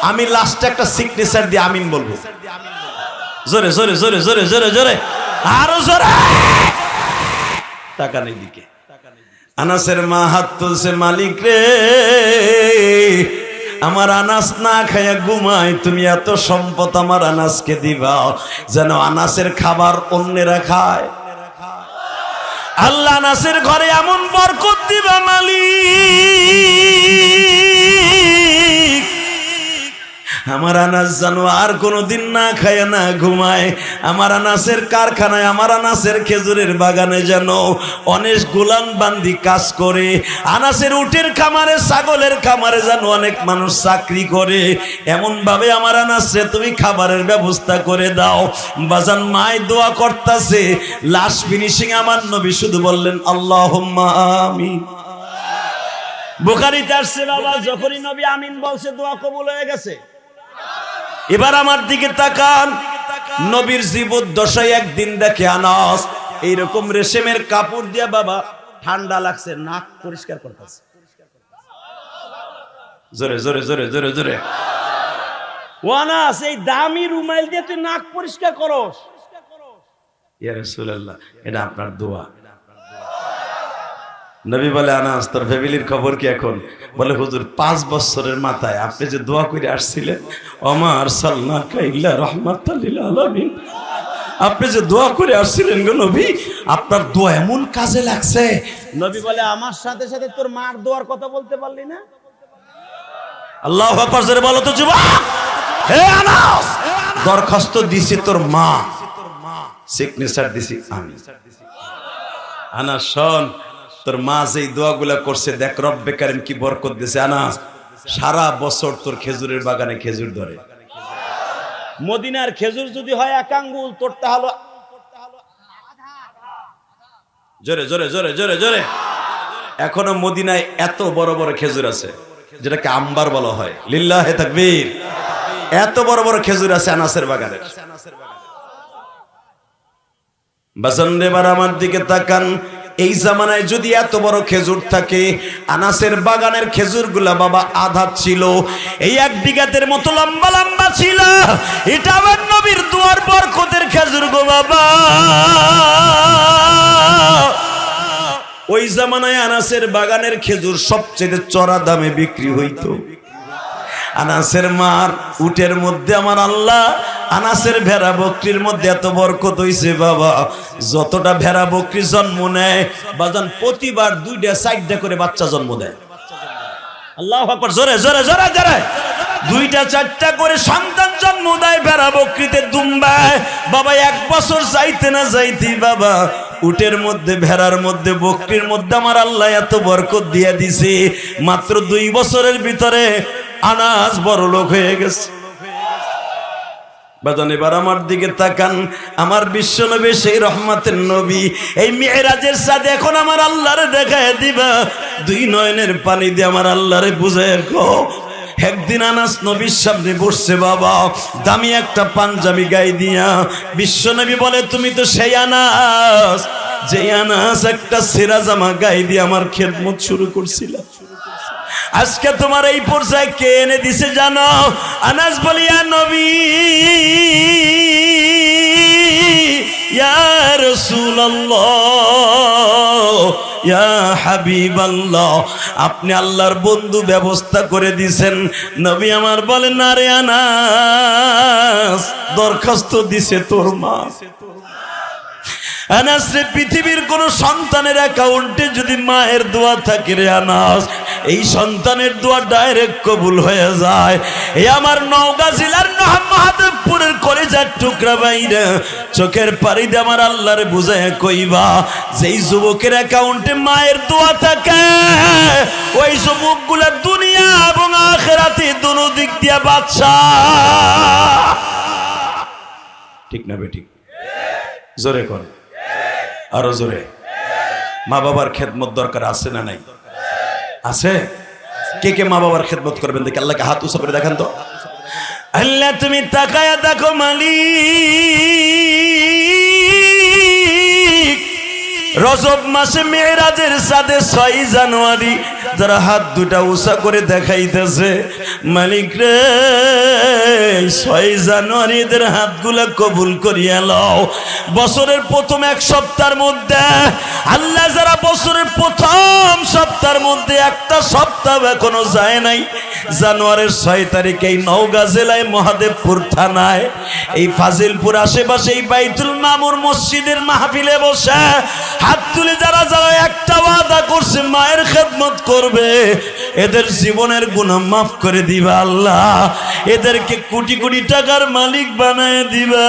আমি লাস্টে একটা সিগনেচার দিয়ে আমিন বলবো। জোরে জোরে জোরে জোরে জোরে জোরে, আরো জোরে। তাকান এদিকে। আনাসের মা হাত তুলছে, মালিক রে, আমার আনাস না খায়া ঘুমায়, তুমি এত সম্পদ আমার আনাসকে দিবা যেন আনাসের খাবার অন্যেরা খায়। আল্লাহ আনাসের ঘরে এমন বরকত দিবা মালিক, আমার আনাস জানো আর কোনোদিন না খায় না ঘুমায়। আমার আনাসের কারখানায়, আমার আনাসের খেজুরের বাগানে যেন অনেক গোলাম বান্দি কাজ করে। আনাসের উটের খামারে, ছাগলের খামারে যেন অনেক মানুষ চাকরি করে। এমন ভাবে আমার আনাসে তুমি খাবারের ব্যবস্থা করে দাও। বাজান মাই দোয়া করতেছে, লাস্ট ফিনিশিং আমার নবী শুধু বললেন আল্লাহুম্মা আমিন। বুখারীতে আসছে, বাবা যখনই নবী আমিন বলছে দোয়া কবুল হয়ে গেছে। এবার আমার দিকে তাকান, নবীর জীবদ্দশায় একদিন দেখে আনাস এইরকম রেশমের কাপড় দিয়া, বাবা ঠান্ডা লাগছে, নাক পরিষ্কার করতেছে। জোরে জোরে জোরে জোরে জোরে, ও আনাস এই দামি রুমাইল দিয়ে তুই নাক পরিষ্কার করস? ইয়া রাসূলুল্লাহ, এটা আপনার দোয়া। নবী বলে, আনাস তোর ফ্যামিলির খবর কি এখন? বলে, হুজুর 5 বছরের মাথায় আপনি যে দোয়া করে আসছিলেন, ওমা আরসালনাকা ইল্লা রাহমাতাল লিল আলামিন, আপনি যে দোয়া করে আসছিলেন গো নবী, আপনার দোয়া এমন কাজে লাগছে। নবী বলে, আমার সাথে সাথে তোর মার দোয়ার কথা বলতে পারলি না? আল্লাহু আকবার, জোরে বলো তো যুবক। হে আনাস, দরখাস্ত দিছি তোর মা, সিগনেচার দিছি আমি। আনাস শোন, তোর মা যেই দোয়াগুলা করছে দেখ রব্বে কারিম কি বরকত দিয়েছে। আনাস, সারা বছর তোর খেজুরের বাগানে খেজুর ধরে। মদিনার খেজুর যদি হয় 1 আঙ্গুল, তোরটা হলো জোরে জোরে জোরে জোরে জোরে। এখনো মদিনায় এত বড় বড় খেজুর আছে যেটাকে আম্বার বলা হয়। লিল্লাহে তাকবীর। এত বড় বড় খেজুর আছে আনাসের বাগানে। বাজানরে বার আমার দিকে তাকান, এই জামানায় যদি এত বড় খেজুর থাকে, আনাসের বাগানের খেজুরগুলা বাবা আধা ছিল, এই 1 বিঘাতের মতো লম্বা লম্বা ছিল। এটা আমার নবীর দুয়ার বরকতের খেজুর গো বাবা। ওই জামানায় আনাসের বাগানের খেজুর সবচেয়ে চড়া দামে বিক্রি হইতো। আনাসের মার উটের মধ্যে আমার আল্লাহ, আনাসের ভেড়া বকরির মধ্যে এত বরকত হইছে বাবা। যতটা ভেড়া বকরি জন্ম নেয় বাজান, প্রতিবার 2টা 4টা করে বাচ্চা জন্ম দেয়। আল্লাহু আকবার, জোরে জোরে জোরে জোরে। 2টা 4টা করে সন্তান জন্ম দেয় ভেড়া বকরিতে, দুম্বায় বাবা। 1 বছর যাইতে না যাইতেই বাবা উটের মধ্যে, ভেড়ার মধ্যে, বকরির মধ্যে আমার আল্লাহ এত বরকত দিয়ে দিছে। মাত্র 2 বছরের ভিতরে আনাস বড় লোক হয়ে গেছে। বাজান এবার আমার দিকে তাকান, আমার বিশ্ব নবী সেই রহমতের নবী, এই মিরাজের সাথে এখন আমার আল্লাহরে দেখায় দিবা। 2 নয়নের পানি দিয়ে আমার আল্লাহরে বুঝায় গো। একদিন আনাস নবীর সামনে বসছে বাবা, দামি একটা পাঞ্জাবি গায়ে দিয়া। বিশ্ব নবী বলে, তুমি তো সেই আনাস, যে আনাস একটা ছেঁড়া জামা গায়ে দিয়ে আমার খেদমত শুরু করছিল। আজকে তোমার এই পর্যায়ে কে এনে দিছে জানো? আনাস বলি, ইয়া নবী, ইয়া রাসূলুল্লাহ, ইয়া হাবিবাল্লাহ, আপনি আল্লাহর বন্ধু ব্যবস্থা করে দিছেন। নবী আমার বলেন, না রে আনাস, দরখাস্ত দিছে তোর মা। আনাস রে, পৃথিবীর কোন সন্তানের অ্যাকাউন্টে যদি মায়ের দোয়া থাকে রে আনাস, এই সন্তানের দোয়া ডাইরেক্ট কবুল হয়ে যায়। এই আমার নওগাঁ জেলার মহাদেবপুরের কলেজার টুকরা বাইরা চোখের পানি দিয়ে আমার আল্লাহরে বুঝায় কইবা, যেই যুবকের অ্যাকাউন্টে মায়ের দোয়া থাকে, ওই যুবকগুলা দুনিয়া এবং আখিরাতে দুনো দিক দিয়ে বাদশা। ঠিক না বেঠিক? জোরে কর, আরো জোরে। মা বাবার খেদমত দরকার আছে না নাই? আছে। কে কে মা বাবার খেদমত করবেন দেখি? আল্লাহকে হাত উঁচু করে দেখান তো। আল্লাহ তুমি তাকায়া দেখো মালিক, রজব মাসে মেরাজের সাথে 6 জানুয়ারি যারা হাত দুটা উঁচা করে দেখাইতেছে, মালিক রে 6 জানুয়ারি এদের হাতগুলা কবুল করিয়া লও। বছরের প্রথম 1 সপ্তাহের মধ্যে আল্লাহ, যারা বছরের প্রথম সপ্তাহের মধ্যে একটা সপ্তাহ এখনো যায় নাই, জানুয়ারির 6 তারিখে এই নওগাঁ জেলায় মহাদেবপুর থানায় এই ফাজিলপুর আশেপাশে এই বাইতুল মামুর মসজিদের মাহফিলে বসে হাত তুলে যারা যারা একটা ওয়াদা করছে মায়ের খেদমত করবে, এদের জীবনের গুনাহ মাফ করে দিবা আল্লাহ, এদেরকে কোটি কোটি টাকার মালিক বানায় দিবা।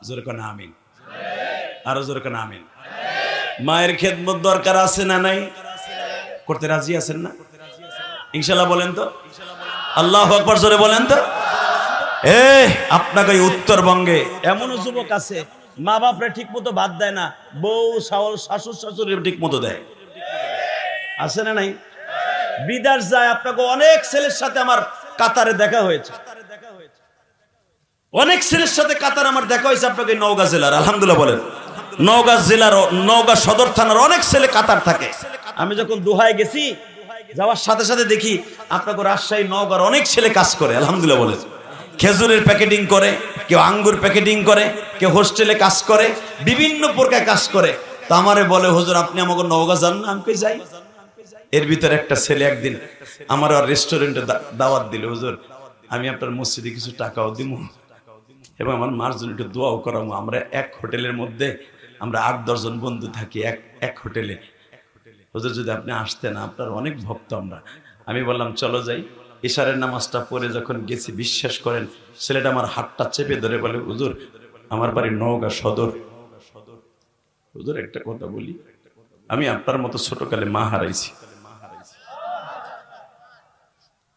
জোরে কোন আমিন, আরো জোরে কোন আমিন। মায়ের খেদমত দরকার আছে না নাই? করতে রাজি আছেন না? ইনশাআল্লাহ বলেন তো, আল্লাহু আকবার জোরে বলেন তো। আপনাকে উত্তরবঙ্গে এমনও যুবক আছে মা বাপরে ঠিক মতো বাদ দেয় না, বউ শাশুড় শাশুড়ি ঠিক মতো দেয়। আছে না নাই? বিদেশ যায়, আপনাকে অনেক ছেলের সাথে আমার কাতারে দেখা হয়েছে, অনেক ছেলের সাথে কাতার আমার দেখা হয়েছে। আপনাকে নওগাঁ জেলার, আলহামদুলিল্লাহ বলেন, নওগাঁ জেলার নওগাঁ সদর থানার অনেক ছেলে কাতার থাকে। আমি যখন দোহায় গেছি, যাওয়ার সাথে সাথে দেখি আপনাকে রাজশাহী নওগাঁর অনেক ছেলে কাজ করে, আলহামদুলিল্লাহ বলেন। খেজুরের প্যাকেটিং করে, কেউ আঙ্গুর প্যাকেটিং করে, কেউ হোস্টেলে কাজ করে, বিভিন্ন প্রকার কাজ করে। তো আমারে বলে হুজুর আপনি আমাকে নওগাঁ যান না? আমি কই যাই। এর ভিতরে একটা ছেলে একদিন আমার রেস্টুরেন্টে দাওয়াত দিল, হুজুর আমি আপনার মসজিদে কিছু টাকাও দিব এবং আমার মার জন্য একটু দোয়াও করাবো। আমরা এক হোটেলের মধ্যে আমরা 8-10 জন বন্ধু থাকি এক হোটেলে। হুজুর যদি আপনি আসতেন, আপনার অনেক ভক্ত আমরা। আমি বললাম চলো যাই। ইশারের নামাজটা পড়ে যখন গেছি, বিশ্বাস করেন ছেলেটা আমার হাতটা চেপে ধরে বলে, হুজুর আমার বাড়ি নওগাঁ সদর। হুজুর একটা কথা বলি, আমি আপনার মতো ছোটকালে মা হারাইছি।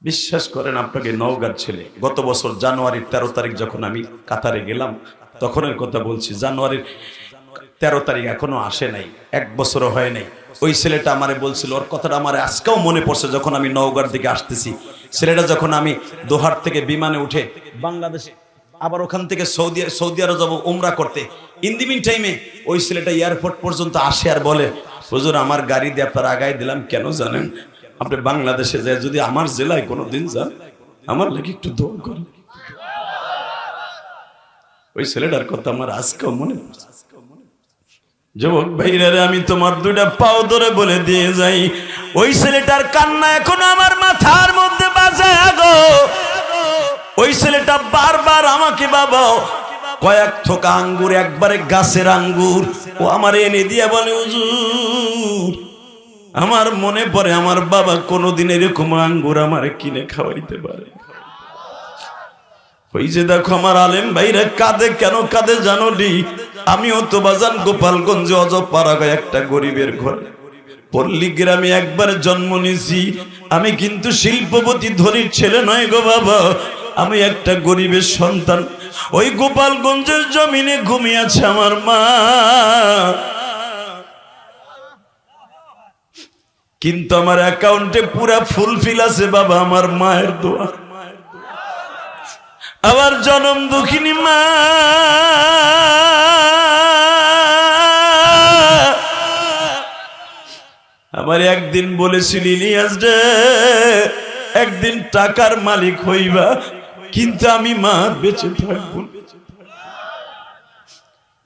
বিশ্বাস করেন, আপনাকে নওগাঁর ছেলে। গত বছর জানুয়ারির 13 তারিখ যখন আমি কাতারে গেলাম, তখনের কথা বলছি। জানুয়ারির 13 তারিখ এখনো আসে নাই, 1 বছরও হয় নাই। ওই ছেলেটা আমারে বলছিল, ওর কথাটা আমার আজকেও মনে পড়ছে। যখন আমি নওগাঁর দিকে আসতেছি, ছেলেটা যখন আমি দোহার থেকে বিমানে উঠে বাংলাদেশে, আবার ওখান থেকে সৌদি আরব যাবো উমরা করতে, ইন দি মিন টাইমে ওই ছেলেটা এয়ারপোর্ট পর্যন্ত আসে আর বলে, হুজুর আমার গাড়ি দিয়ে আপনার আগায় দিলাম কেন জানেন? আপনি বাংলাদেশে যায় যদি আমার জেলায় কোনোদিন যান, আমার লাগে একটু দোয়া করেন। ওই ছেলেটার কথা আমার আজকেও মনে পড়ছে। যুবক ভাইরা, আমি তোমার 2টা পাও ধরে বলে দিয়ে যাই, ওই ছেলেটার কান্না এখনো আমার মাথার মধ্যে বাজে গো। ওই ছেলেটা বারবার আমাকে বাবা কয়েক থোকা আঙ্গুর, একবারে গাছের আঙ্গুর ও আমার এনে দিয়ে বলে, হুজুর আমার মনে পড়ে আমার বাবা কোনোদিন এরকম আঙ্গুর আমার কিনে খাওয়াইতে পারে। ওই যে দেখো আমার আলেম ভাইরা কাঁদে, কেন কাঁদে জানো নি? আমিও তো বাজান গোপালগঞ্জে অজপাড়াগায় একটা গরিবের ঘরে পল্লী গ্রামে একবার জন্ম নিয়েছি। আমি কিন্তু শিল্পপতি ধনীর ছেলে নয় গো বাবা, আমি একটা গরিবের সন্তান। ওই গোপালগঞ্জের জমিনে ঘুমিয়ে আছে আমার মা, কিন্তু আমার অ্যাকাউন্টে পুরা ফুলফিল আছে বাবা আমার মায়ের দোয়া। আবার জনম দুঃখিনী মা, আমার একদিন বলেছিল, ইলিয়াস রে একদিন টাকার মালিক হইবা, কিন্তু আমি মা বেঁচে থাকবো।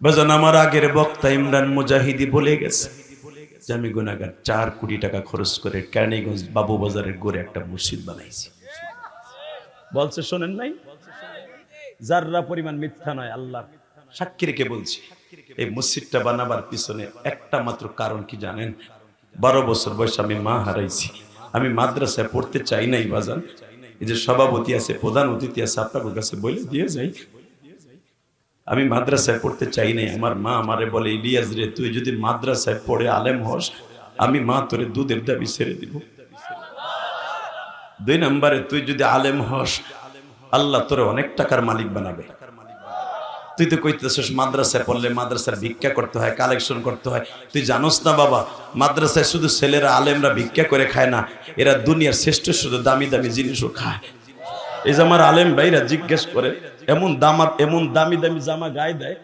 বাজান আমার আগের বক্তা ইমরান মুজাহিদি বলে গেছে যে আমি গুনাহগার, 4 কোটি টাকা খরচ করে কেরানীগঞ্জ বাবু বাজারের গোড়ে একটা মসজিদ বানাইছি। বলছে শোনেন নাই? যাররা পরিমাণ মিথ্যা নয়, আল্লাহ সাক্ষী রেখে বলছি, এই মসজিদটা বানাবার পিছনে একটা মাত্র কারণ কি জানেন? 12 বছর বয়সে আমি মা হারাইছি। আমি মাদ্রাসায় পড়তে চাই নাই বাজান। এই যে সভাপতি আছে, প্রধান অতিথি আছে, আপনার কাছে বলে দিয়ে যাই, আমি মাদ্রাসায় পড়তে চাই নাই। আমার মা আমারে বলে, ইলিয়াস রে তুই যদি মাদ্রাসায় পড়ে আলেম হস, আমি মা তোরে দুধের দাবি ছেড়ে দিব। 2 নম্বরে তুই যদি আলেম হস, আল্লাহ তোরে অনেক টাকার মালিক বানাবে। তুই তো কইতেছিস মাদ্রাসায় পড়লে মাদ্রাসার ভিক্ষা করতে হয়, কালেকশন করতে হয়। তুই জানোস না বাবা, মাদ্রাসায় শুধু ছেলেরা আলেমরা ভিক্ষা করে খায় না, এরা দুনিয়ার শ্রেষ্ঠ শুধু দামি দামি জিনিসও খায়। এই যে আমার আলেম ভাইরা জিজ্ঞেস করে, এমন দামি দামি জামা গায়ে দেয়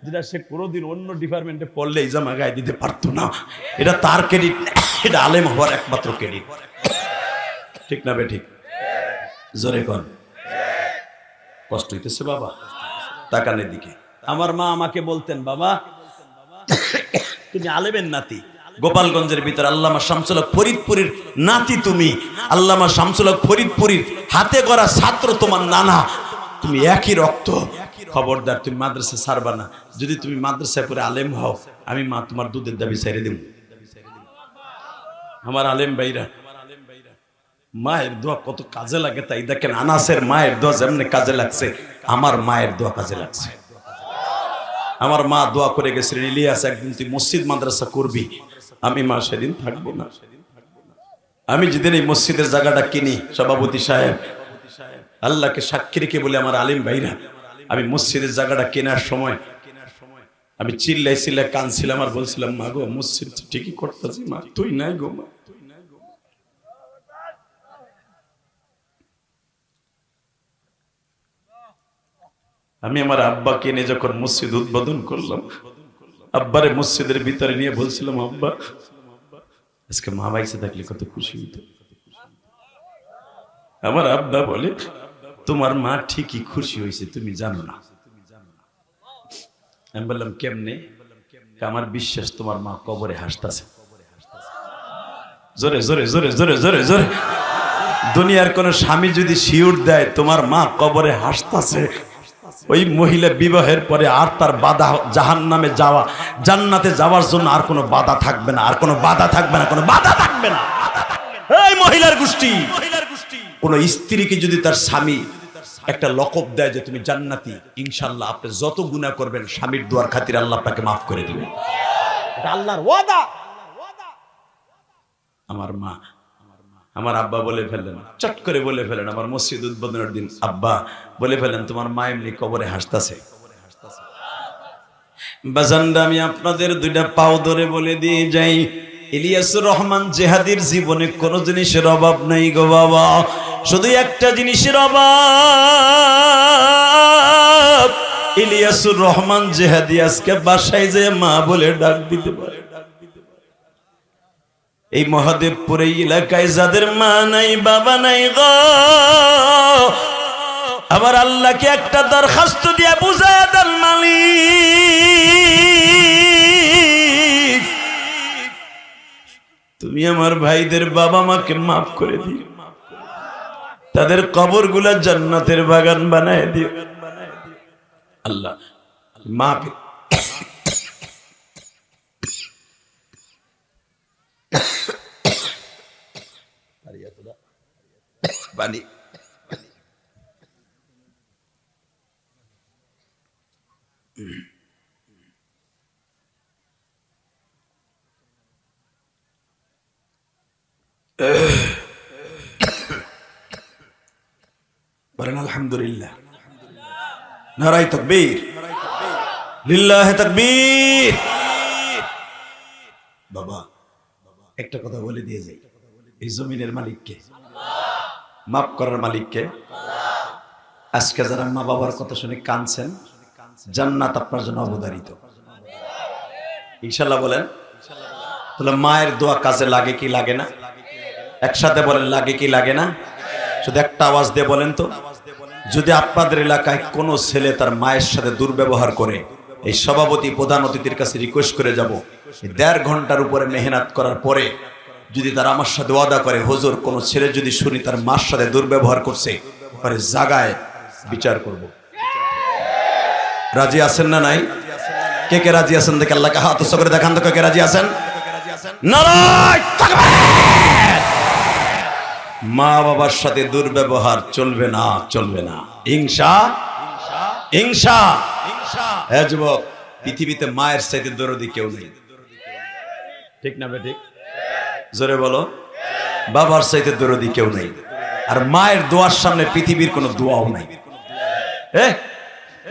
যেটা সে কোনোদিন অন্য ডিপার্টমেন্টে পড়লে এই জামা গায়ে দিতে পারতো না। এটা তার ক্রেডিট, এটা আলেম হওয়ার একমাত্র ক্রেডিট। ঠিক না বে ঠিক? জোরে কর। কষ্ট হইতেছে বাবা তাকানের দিকে। আমার মা আমাকে বলতেন, বাবা তুমি আলেমের নাতি, গোপালগঞ্জের ভিতর আল্লামা শামসুল হক ফরিদপুরীর নাতি তুমি। আল্লামা শামসুল হক ফরিদপুরীর হাতে গড়া ছাত্র তোমার নানা, তুমি একই রক্ত। খবরদার তুমি মাদ্রাসা ছাড়বা না। যদি তুমি মাদ্রাসায় পড়ে আলেম হও, আমি মা তোমার দুধের দাবি ছেড়ে দেব। আমার আলেম ভাইরা, মায়ের দোয়া কত কাজে লাগে তাই দেখেন। আনাসের মায়ের দোয়া যেমনি কাজে লাগছে, আমার মায়ের দোয়া কাজে লাগছে। আমার মা দোয়া করে গেছিলেন, ইলিয়াস একদিন তুই মসজিদ মাদ্রাসা করবি। আমি মা সেদিন থাকবো না। আমি যেদিন এই মসজিদের জায়গাটা কিনি, সভাপতি সাহেব আল্লাহকে সাক্ষী রেখে বলে, আমার আলিম ভাইরা, আমি মসজিদের জায়গাটা কেনার সময় আমি চিল্লাই কানছিলাম আর বলছিলাম, মা গো মসজিদ ঠিকই করতেছি, মা তুই নাই গো মা। আমি আমার আব্বাকে নিয়ে যখন মসজিদ উদ্বোধন করলাম, আব্বারে মসজিদের ভিতরে নিয়ে বলছিলাম, আব্বা আজকে মা বাইসে থাকলে কত খুশি হইত। আমার আব্বা বলে, তোমার মা ঠিকই খুশি হয়েছে, তুমি জানো না। আমি বললাম কেমনে? আমার বিশ্বাস তোমার মা কবরে হাসতাছে। জোরে জোরে জোরে জোরে জোরে জোরে। দুনিয়ার কোন স্বামী যদি শিউর দেয় তোমার মা কবরে হাসতাছে, ওই মহিলা বিবাহের পরে আর তার বাধা জাহান্নামে যাওয়া, জান্নাতে যাওয়ার জন্য আর কোনো বাধা থাকবে না, আর কোনো বাধা থাকবে না, কোনো বাধা থাকবে না। এই মহিলার গোষ্ঠী, কোন স্ত্রীকে যদি তার স্বামী একটা লকব দেয় যে তুমি জান্নাতি, ইনশাআল্লাহ আপনি যত গুনাহ করবেন স্বামীর দোয়ার খাতিরে আল্লাহ আপনাকে মাফ করে দিবেন। এটা আল্লাহর ওয়াদা। আমার মা, আমার আব্বা বলে ফেললেন, চট করে বলে ফেলেন আমার মসজিদ উদ্বোধনের দিন, আব্বা বলে ফেলেন তোমার মা এমনি কবরে হাসতাছে। বাজানরা আমি আপনাদের দুইটা পাও ধরে বলে দিয়ে যাই, ইলিয়াসুর রহমান জেহাদির জীবনে কোন জিনিসের অভাব নাই গো বাবা, শুধু একটা জিনিসের অভাব, ইলিয়াসুর রহমান জেহাদি আজকে বাসায় যে মা বলে ডাক দিতে পারে। এই মহাদেবপুর এই এলাকায় যাদের মা নাই বাবা নাই গো, আবার আল্লাহকে একটা দরখাস্ত দিয়ে বুঝায় দেন, মালিক তুমি আমার ভাইদের বাবা মাকে মাফ করে দিও, তাদের কবরগুলা জান্নাতের বাগান বানায় দিও আল্লাহ। মাফ পানি বলেন আলহামদুলিল্লাহ, নারায়ে তাকবীর, লিল্লাহি তাকবীর। বাবা একটা কথা বলে দিয়ে যাই, এই জমিনের মালিককে, মাফ করার মালিককে। আজকে যারা মা বাবার কথা শুনে কাঁদছেন, জান্নাত আপনার জন্য অবধারিত ইনশাআল্লাহ। বলেন তাহলে মায়ের দোয়া কাজে লাগে কি লাগে না? একসাথে বলেন লাগে কি লাগে না? শুধু একটা আওয়াজ দিয়ে বলেন তো, যদি আপনাদের এলাকায় কোনো ছেলে তার মায়ের সাথে দুর্ব্যবহার করে, এই সভাপতি প্রধান অতিথির কাছে রিকোয়েস্ট করে যাব, 1.5 ঘন্টার উপরে মেহনত করার পরে যদি তারা আমার সাথে ওয়াদা করে, হুজুর কোন ছেলে যদি শুনি তার মার সাথে দুর্ব্যবহার করছে, পরে জায়গায় বিচার করব। রাজি আছেন না নাই? কে কে রাজি আছেন দেখে আল্লাহকে হাত উঁচু করে দেখান তো, কে কে রাজি আছেন? নারায়ে তাকবীর। মা বাবার সাথে দুর্ব্যবহার চলবে না, চলবে না ইনশাআল্লাহ। হ্যাঁ যুবক, পৃথিবীতে মায়ের চাইতে দরদি কেউ নেই, ঠিক না বেঠিক? জোরে বলো, বাবার চাইতে দরদি কেউ নেই। আর মায়ের দোয়ার সামনে পৃথিবীর কোনো দোয়াও নাই।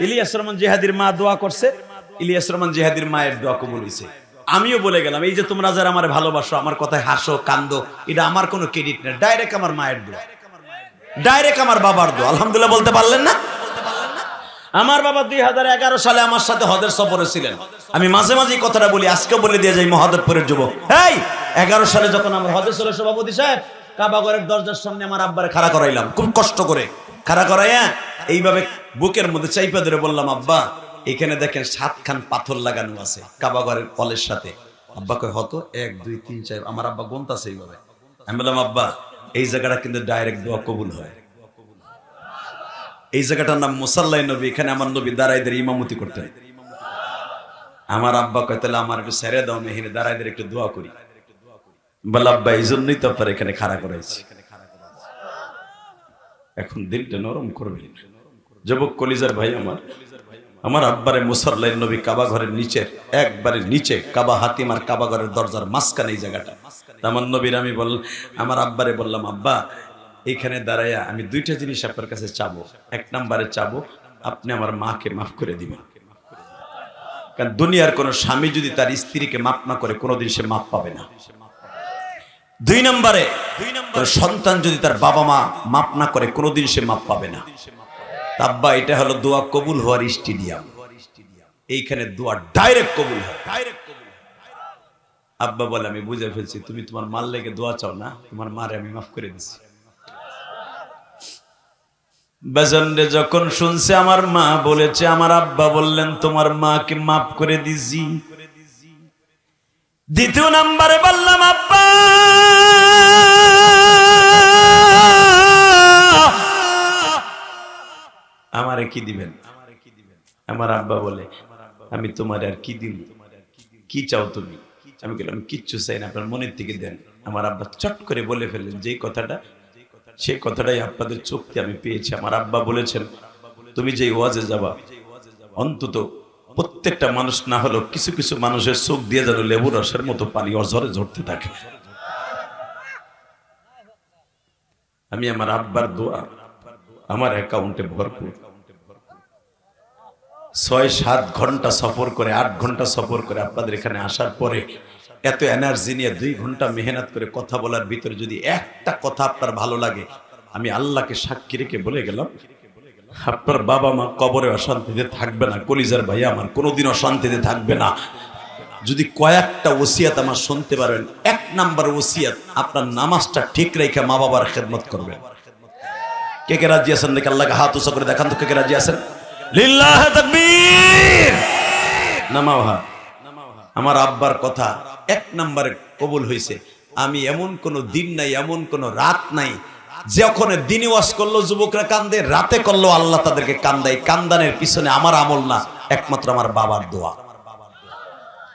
ইলিয়াস রহমান জিহাদির মা দোয়া করছে, ইলিয়াস রহমান জিহাদির মায়ের দোয়া কবুল হয়েছে। আমিও বলে গেলাম, এই যে তোমরা যারা আমার ভালোবাসো, আমার কথায় হাসো কান্দো, এটা আমার কোনো ক্রেডিট না, ডাইরেক্ট আমার মায়ের দোয়া, ডাইরেক্ট আমার বাবার দোয়া। আলহামদুলিল্লাহ বলতে পারলেন না? আমার বাবা 2011 সালে আমার সাথে হজের সফরে ছিলেন। আমি মাঝে মাঝে কথাটা বলি, আজকে বলে দিয়ে যাই মহাদেবপুরের যুবক, এই 11 সালে যখন আমার হজের ছিল, সভাপতি সাহেব কাবাগরের দরজার সামনে আমার আব্বারে খাড়া করাইলাম, খুব কষ্ট করে খাড়া করাইয়া এইভাবে বুকের মধ্যে চাইপা ধরে বললাম, আব্বা এখানে দেখেন 7 খান পাথর লাগানো আছে কাবাগরের কলের সাথে। আব্বা কয় হতো 1 2 3 4, আমার আব্বা গুনতাছে এইভাবে। আমি বললাম, আব্বা এই জায়গাটা কিন্তু ডাইরেক্ট দোয়া কবুল হয়, এই জায়গাটার নাম মুসাল্লাই নবী, এখানে আমার নবী দাঁড়াইদের ইমামতি করতেন। আমার আব্বা কয় তাহলে আমার একটু ছেড়ে দাও, মেহিনে দাঁড়াইদের একটু দোয়া করি। বল আব্বা এই জন্যই তো আপনার এখানে খাড়া করাইছি, এখন দিলটা নরম করবেন। যুবক কলিজার ভাই আমার আব্বারে মুসাল্লাই নবী কাবা ঘরের নিচের একবারে নিচে কাবা হাতিম আর কাবা ঘরের দরজার মাঝখানে এই জায়গাটা। আমার নবীর আমি আমার আব্বারে বললাম, আব্বা এখানে দাঁড়াইয়া আমি 2টা জিনিস আপনার কাছে চাবো। 1 নম্বরে চাবো আপনি আমার মাকে মাফ করে দিবেন, কারণ দুনিয়ার কোন স্বামী যদি তার স্ত্রীকে মাফ না করে কোনোদিন সে মাফ পাবে না। 2 নম্বরে সন্তান যদি তার বাবা মা মাফ না করে কোনোদিন সে মাফ পাবে না। আব্বা এটা হলো দোয়া কবুল হওয়ার স্টেডিয়াম, এইখানে দোয়া ডাইরেক্ট কবুল হয়। আব্বা বলে, আমি বুঝে ফেলছি, তুমি তোমার মার লেগে দোয়া চাও না, তোমার মারে আমি মাফ করে দিছি। বেজন্ডে যখন শুনছে আমার মা বলেছে, আমার আব্বা বললেন তোমার মাকে মাফ করে দিছি, দ্বিতীয় নাম্বারে বললাম আব্বা আমারে কি দিবেন? আমার আব্বা বলে আমি তোমার আর কি দিব, কি চাও তুমি? আমি বললাম কিচ্ছু চাই না, আপনার মনের থেকে দেন। আমার আব্বা চট করে বলে ফেললেন যে কথাটা, সেই কথাটাই আপনাদের চোখে আমি পেয়েছি। আমার আব্বা বলেছেন তুমি যে ওয়াজে যাবা অন্তত প্রত্যেকটা মানুষ না হলো কিছু কিছু মানুষের চোখ দিয়ে যেন লেবু রসের মতো পানি অঝরে ঝরতে থাকে। আমি আমার আব্বার দোয়া আমার অ্যাকাউন্টে ভরপুর। 6-7 ঘন্টা সফর করে 8 ঘন্টা সফর করে আপনাদের এখানে আসার পরে এত এনার্জি নিয়ে 2 ঘন্টা মেহনত করে কথা বলার ভিতরে যদি একটা কথা আপনার ভালো লাগে, আমি আল্লাহকে সাক্ষী রেখে বলে গেলাম আপনার বাবা মা কবরে অশান্তিতে থাকবে না, কলিজার ভাই আমার কোনোদিন অশান্তিতে থাকবে না। যদি কয়েকটা ওসিয়াত আমার শুনতে পারেন, 1 নাম্বার ওসিয়াত আপনার নামাজটা ঠিক রেখে মা বাবার খেদমত করবেন। কে কে রাজি আছেন দেখে আল্লাহকে হাত উঁচা করে দেখান তো কে কে রাজি আছেন? লিল্লাহ তাকবীর। নামাও হাত। আমার আব্বার কথা 1 নম্বরে কবুল হয়েছে। আমি এমন কোন দিন নাই, এমন কোন রাত নাই যখন দিনে ওয়াজ করলো যুবকরা কান্দে, রাতে করলো আল্লাহ তাদেরকে কান্দায়। কান্দানের পিছনে আমার আমল না, একমাত্র আমার বাবার দোয়া।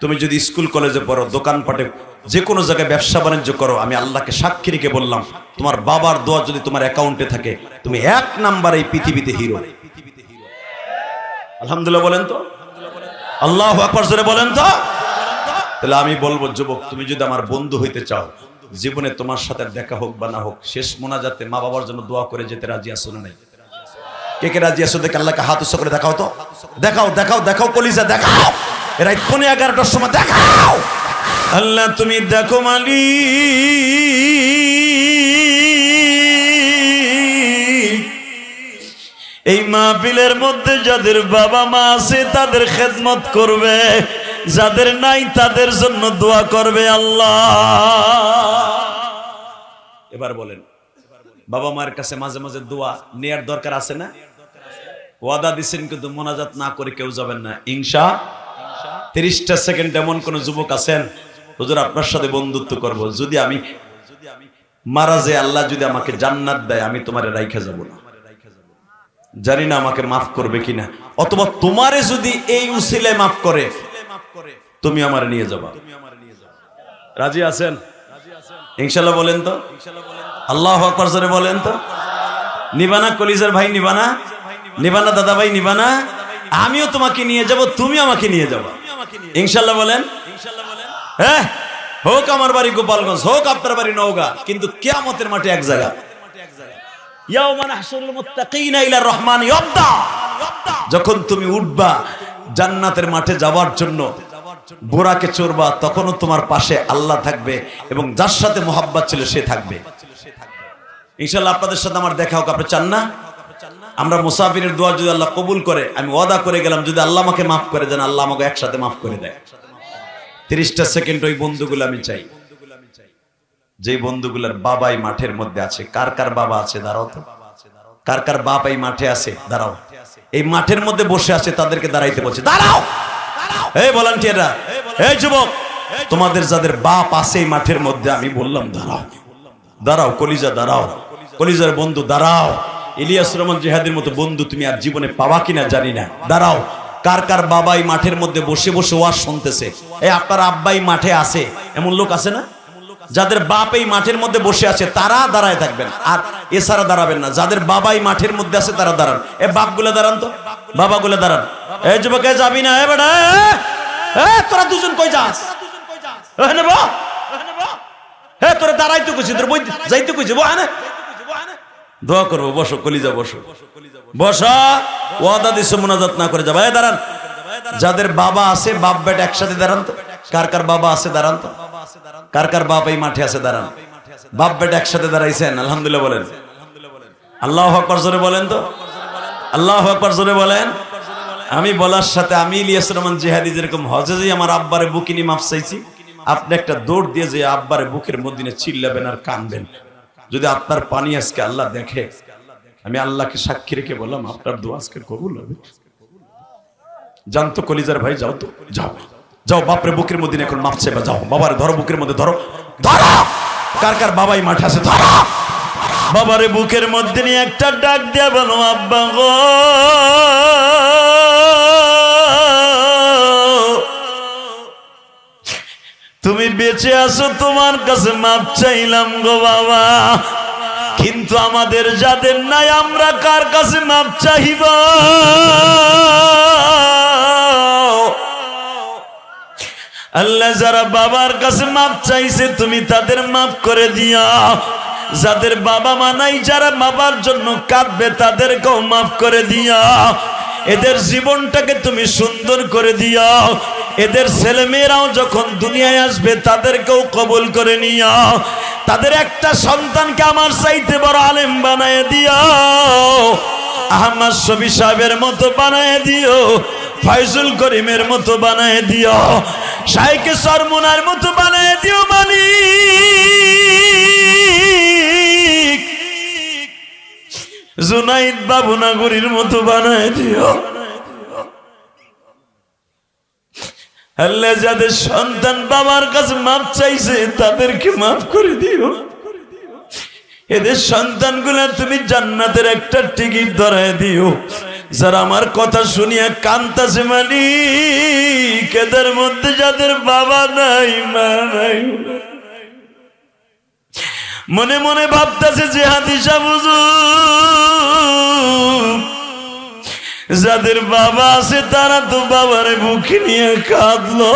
তুমি যদি স্কুল কলেজে পড়ো, দোকানপাটে যে কোনো জায়গায় ব্যবসা বাণিজ্য করো, আমি আল্লাহকে সাক্ষী রেখে বললাম তোমার বাবার দোয়া যদি তোমার অ্যাকাউন্টে থাকে, তুমি 1 নম্বরে এই পৃথিবীতে হিরো। আলহামদুলিল্লাহ বলেন তো, আল্লাহু আকবার জোরে বলেন তো। তাহলে আমি বলবো যুবক, তুমি যদি আমার বন্ধু হইতে চাও, জীবনে তোমার সাথে দেখা হোক বা না হোক, শেষ মোনাজাতে মা বাবার জন্য দোয়া করে যেতে রাজি আছো না নাই? কে কে রাজি আছো দেখে আল্লাহকে হাত উঁচু করে দেখাও তো। দেখাও দেখাও দেখাও কলিজা দেখাও, রাত 11:30টার সময় দেখাও। আল্লাহ তুমি দেখো মালিক, এই মাহফিলের মধ্যে যাদের বাবা মা আছে তাদের খেদমত করবে, যাদের নাই তাদের জন্য দোয়া করবে আল্লাহ। এবার বলেন, বাবা মায়ের কাছে মাঝে মাঝে দোয়া নেয়ার দরকার আছে না? ওয়াদা দিচ্ছেন কিন্তু মোনাজাত না করে কেউ যাবেন না ইনশাআল্লাহ। 30টা সেকেন্ড এমন কোন যুবক আছেন, হুজুর আপনার সাথে বন্ধুত্ব করব, যদি আমি মারা যাই আল্লাহ যদি আমাকে জান্নাত দেয় আমি তোমারে রাইখা যাব না, জানি না আমাকে মাফ করবে কিনা, অথবা তোমারে যদি এই উসিলায় মাফ করে তুমি আমারে নিয়ে যাবা। রাজি আছেন ইনশাআল্লাহ? বলেন তো আল্লাহু আকবার জোরে বলেন তো। নিবানা কলিজার ভাই, নিবানা নিবানা দাদা ভাই, নিবানা। আমিও তোমাকে নিয়ে যাব, তুমি আমাকে নিয়ে যাবা ইনশাআল্লাহ। বলেন হ্যাঁ। হোক আমার বাড়ি গোপালগঞ্জ, হোক আপনার বাড়ি নওগাঁ, কিন্তু কিয়ামতের মাঠে এক জায়গা। যখন তুমি উঠবা জান্নাতের মাঠে যাওয়ার জন্য, বোরাকে চড়বা, তখনও তোমার পাশে আল্লাহ থাকবে এবং যার সাথে মোহাব্বত ছিল সে থাকবে ইনশাআল্লাহ। আপনাদের সাথে আমার দেখা হোক, আপনি চান না? আমরা মুসাফিরের দোয়া যদি আল্লাহ কবুল করে, আমি ওয়াদা করে গেলাম যদি আল্লাহ আমাকে মাফ করে দেন, আল্লাহ আমাকে একসাথে মাফ করে দেয়। 30টা সেকেন্ড ওই বন্ধুগুলো আমি চাই, যে বন্ধুগুলোর বাবাই মাঠের মধ্যে আছে। কার কার বাবা আছে দাঁড়াও তো। কার কার বাপ এই মাঠে আছে দাঁড়াও। এই মাঠের মধ্যে বসে আছে তাদেরকে দাঁড়াইতে বলছে, দাঁড়াও। এই ভলান্টিয়াররা, এই যুবক, তোমাদের যাদের বাপ আছে এই মাঠের মধ্যে, আমি বললাম দাঁড়াও দাঁড়াও, কলিজা দাঁড়াও, কলিজার বন্ধু দাঁড়াও। ইলিয়াস রহমান জিহাদের মতো বন্ধু তুমি আর জীবনে পাবা কিনা জানি না, দাঁড়াও। কার কার বাবাই মাঠের মধ্যে বসে বসে ওয়াজ শুনতেছে, এই আপনার আব্বাই মাঠে আছে, এমন লোক আছে না? যাদের বাপ এই মাঠের মধ্যে বসে আছে তারা দাঁড়ায় থাকবেন, আর এছাড়া দাঁড়াবেন না। যাদের বাবাই মাঠের মধ্যে আছে তারা দাঁড়ান। এ বাপগুলো দাঁড়ান তো, বাবাগুলো দাঁড়ান। এই যুবক যাবি না? এ বেটা, তোরা দুজন কই যাস? তোরা দাঁড়াইতে কইছি, তোর বই যাইতে কইছি। দোয়া করবো, বসো কলিজা, বসো বসা। ওয়াদা দিছো মোনাজাত না করে যাবা। দাঁড়ান, যাদের বাবা আছে বাপ বেটা একসাথে দাঁড়ান তো। কার কার বাবা আছে দাঁড়ান তো। কার কার বাপ এই মাঠে আছে দাঁড়ান। বাপ বেটা একসাথে দাঁড়াইছেন, আলহামদুলিল্লাহ বলেন। আল্লাহু আকবার জোরে বলেন তো, আল্লাহু আকবার জোরে বলেন। আমি বলার সাথে আমি ইলিয়াস রহমান জিহাদি যেরকম হজে যে আমার আব্বারে বুকিনি মাফ চাইছি, আপনি একটা দৌড় দিয়ে যে আব্বারে বুকের মধ্যে চিল্লাবেন আর কানবেন। যদি আপনার পানি আজকে আল্লাহ দেখে, আমি আল্লাহকে সাক্ষী রেখে বললাম আপনার দোয়া আজকে কবুল হবে। জানতো কলিজার ভাই, যাও তো, যাও যাও বাপরে বুকের মধ্যে এখন মাপ চাইবা, যাও বাবারে ধরো, বুকের মধ্যে ধরো, ধরো। কার কার বাবাই মাঠে আছে, ধরো বাবারে বুকের মধ্যে নিয়ে একটা ডাক দিয়া বলো, আব্বা গো তুমি বেঁচে আছো, তোমার কাছে মাপ চাইলাম গো বাবা, কিন্তু আমাদের যাদের নাই আমরা কার কাছে মাপ চাইব? আল্লাহ যারা বাবার কাছে মাপ চাইছে তুমি তাদের মাফ করে দিও, যাদের বাবা মা নাই যারা বাবার জন্য কাঁদবে তাদেরকেও মাফ করে দিও, এদের জীবনটাকে তুমি সুন্দর করে দিও, এদের ছেলেমেয়েরাও যখন দুনিয়ায় আসবে তাদেরকেও কবুল করে নিও, তাদের একটা সন্তানকে আমার চাইতে বড় আলেম বানায় দিও, আহমদ শফি সাহেবের মতো বানায় দিও, ফয়জুল করিমের মতো বানায় দিও, শাইখে সরমুনার মতো বানায় দিও, মালিক জুনাইদ বাবুনাগরীর মতো বানায় দিও। আল্লাহ যাদের সন্তান বাবার কাছে মাপ চাইছে তাদেরকে মাফ করে দিও, এদের সন্তানগুলা তুমি জান্নাতের একটা টিকিট ধরায় দিও। যারা আমার কথা শুনিয়া কান্তাছে মালিক, এদের মধ্যে যাদের বাবা নাই মা নাই, মনে মনে ভাবতেছে যে হাদিসা বুঝু, যাদের বাবা আছে তারা তো বাবার বুকে নিয়ে কাঁদলো,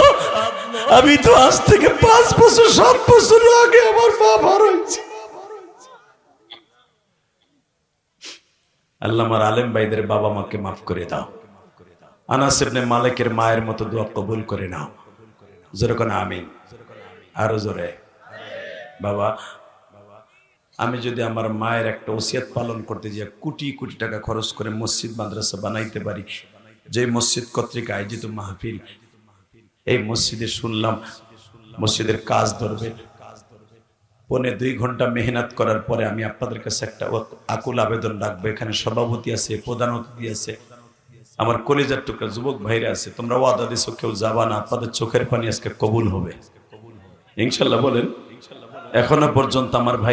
আমি তো আজ থেকে 5 বছর 7 বছর আগে আমার বাবা রয়েছে। আল্লাহ আমার আলেম ভাইদের বাবা মাকে মাফ করে দাও, আনাস ইবনে মালিকের মায়ের মতো দোয়া কবুল করে নাও, জোরে কোন আমিন, আরো জোরে। বাবা আমি যদি আমার মায়ের একটা ওসিয়ত পালন করতে যাই, কোটি কোটি টাকা খরচ করে মসজিদ মাদ্রাসা বানাইতে পারি, যে মসজিদ কর্তৃক আয়োজিত মাহফিল, এই মসজিদে শুনলাম মসজিদের কাজ ধরবে, 1.5 ঘন্টা মেহনত করার পরে আমি আপনাদের কাছে একটা আকুল আবেদন রাখবো, এখানে সভাপতি আছে, প্রধান অতিথি আছে, আমার কলিজার টুকরা যুবক ভাইরা আছে, তোমরা ওয়াদা দিছো কেউ যাবা না, আপনাদের চোখের পানি আজকে কবুল হবে ইনশাল্লাহ, বলেন। এখনো পর্যন্ত আমার ভাই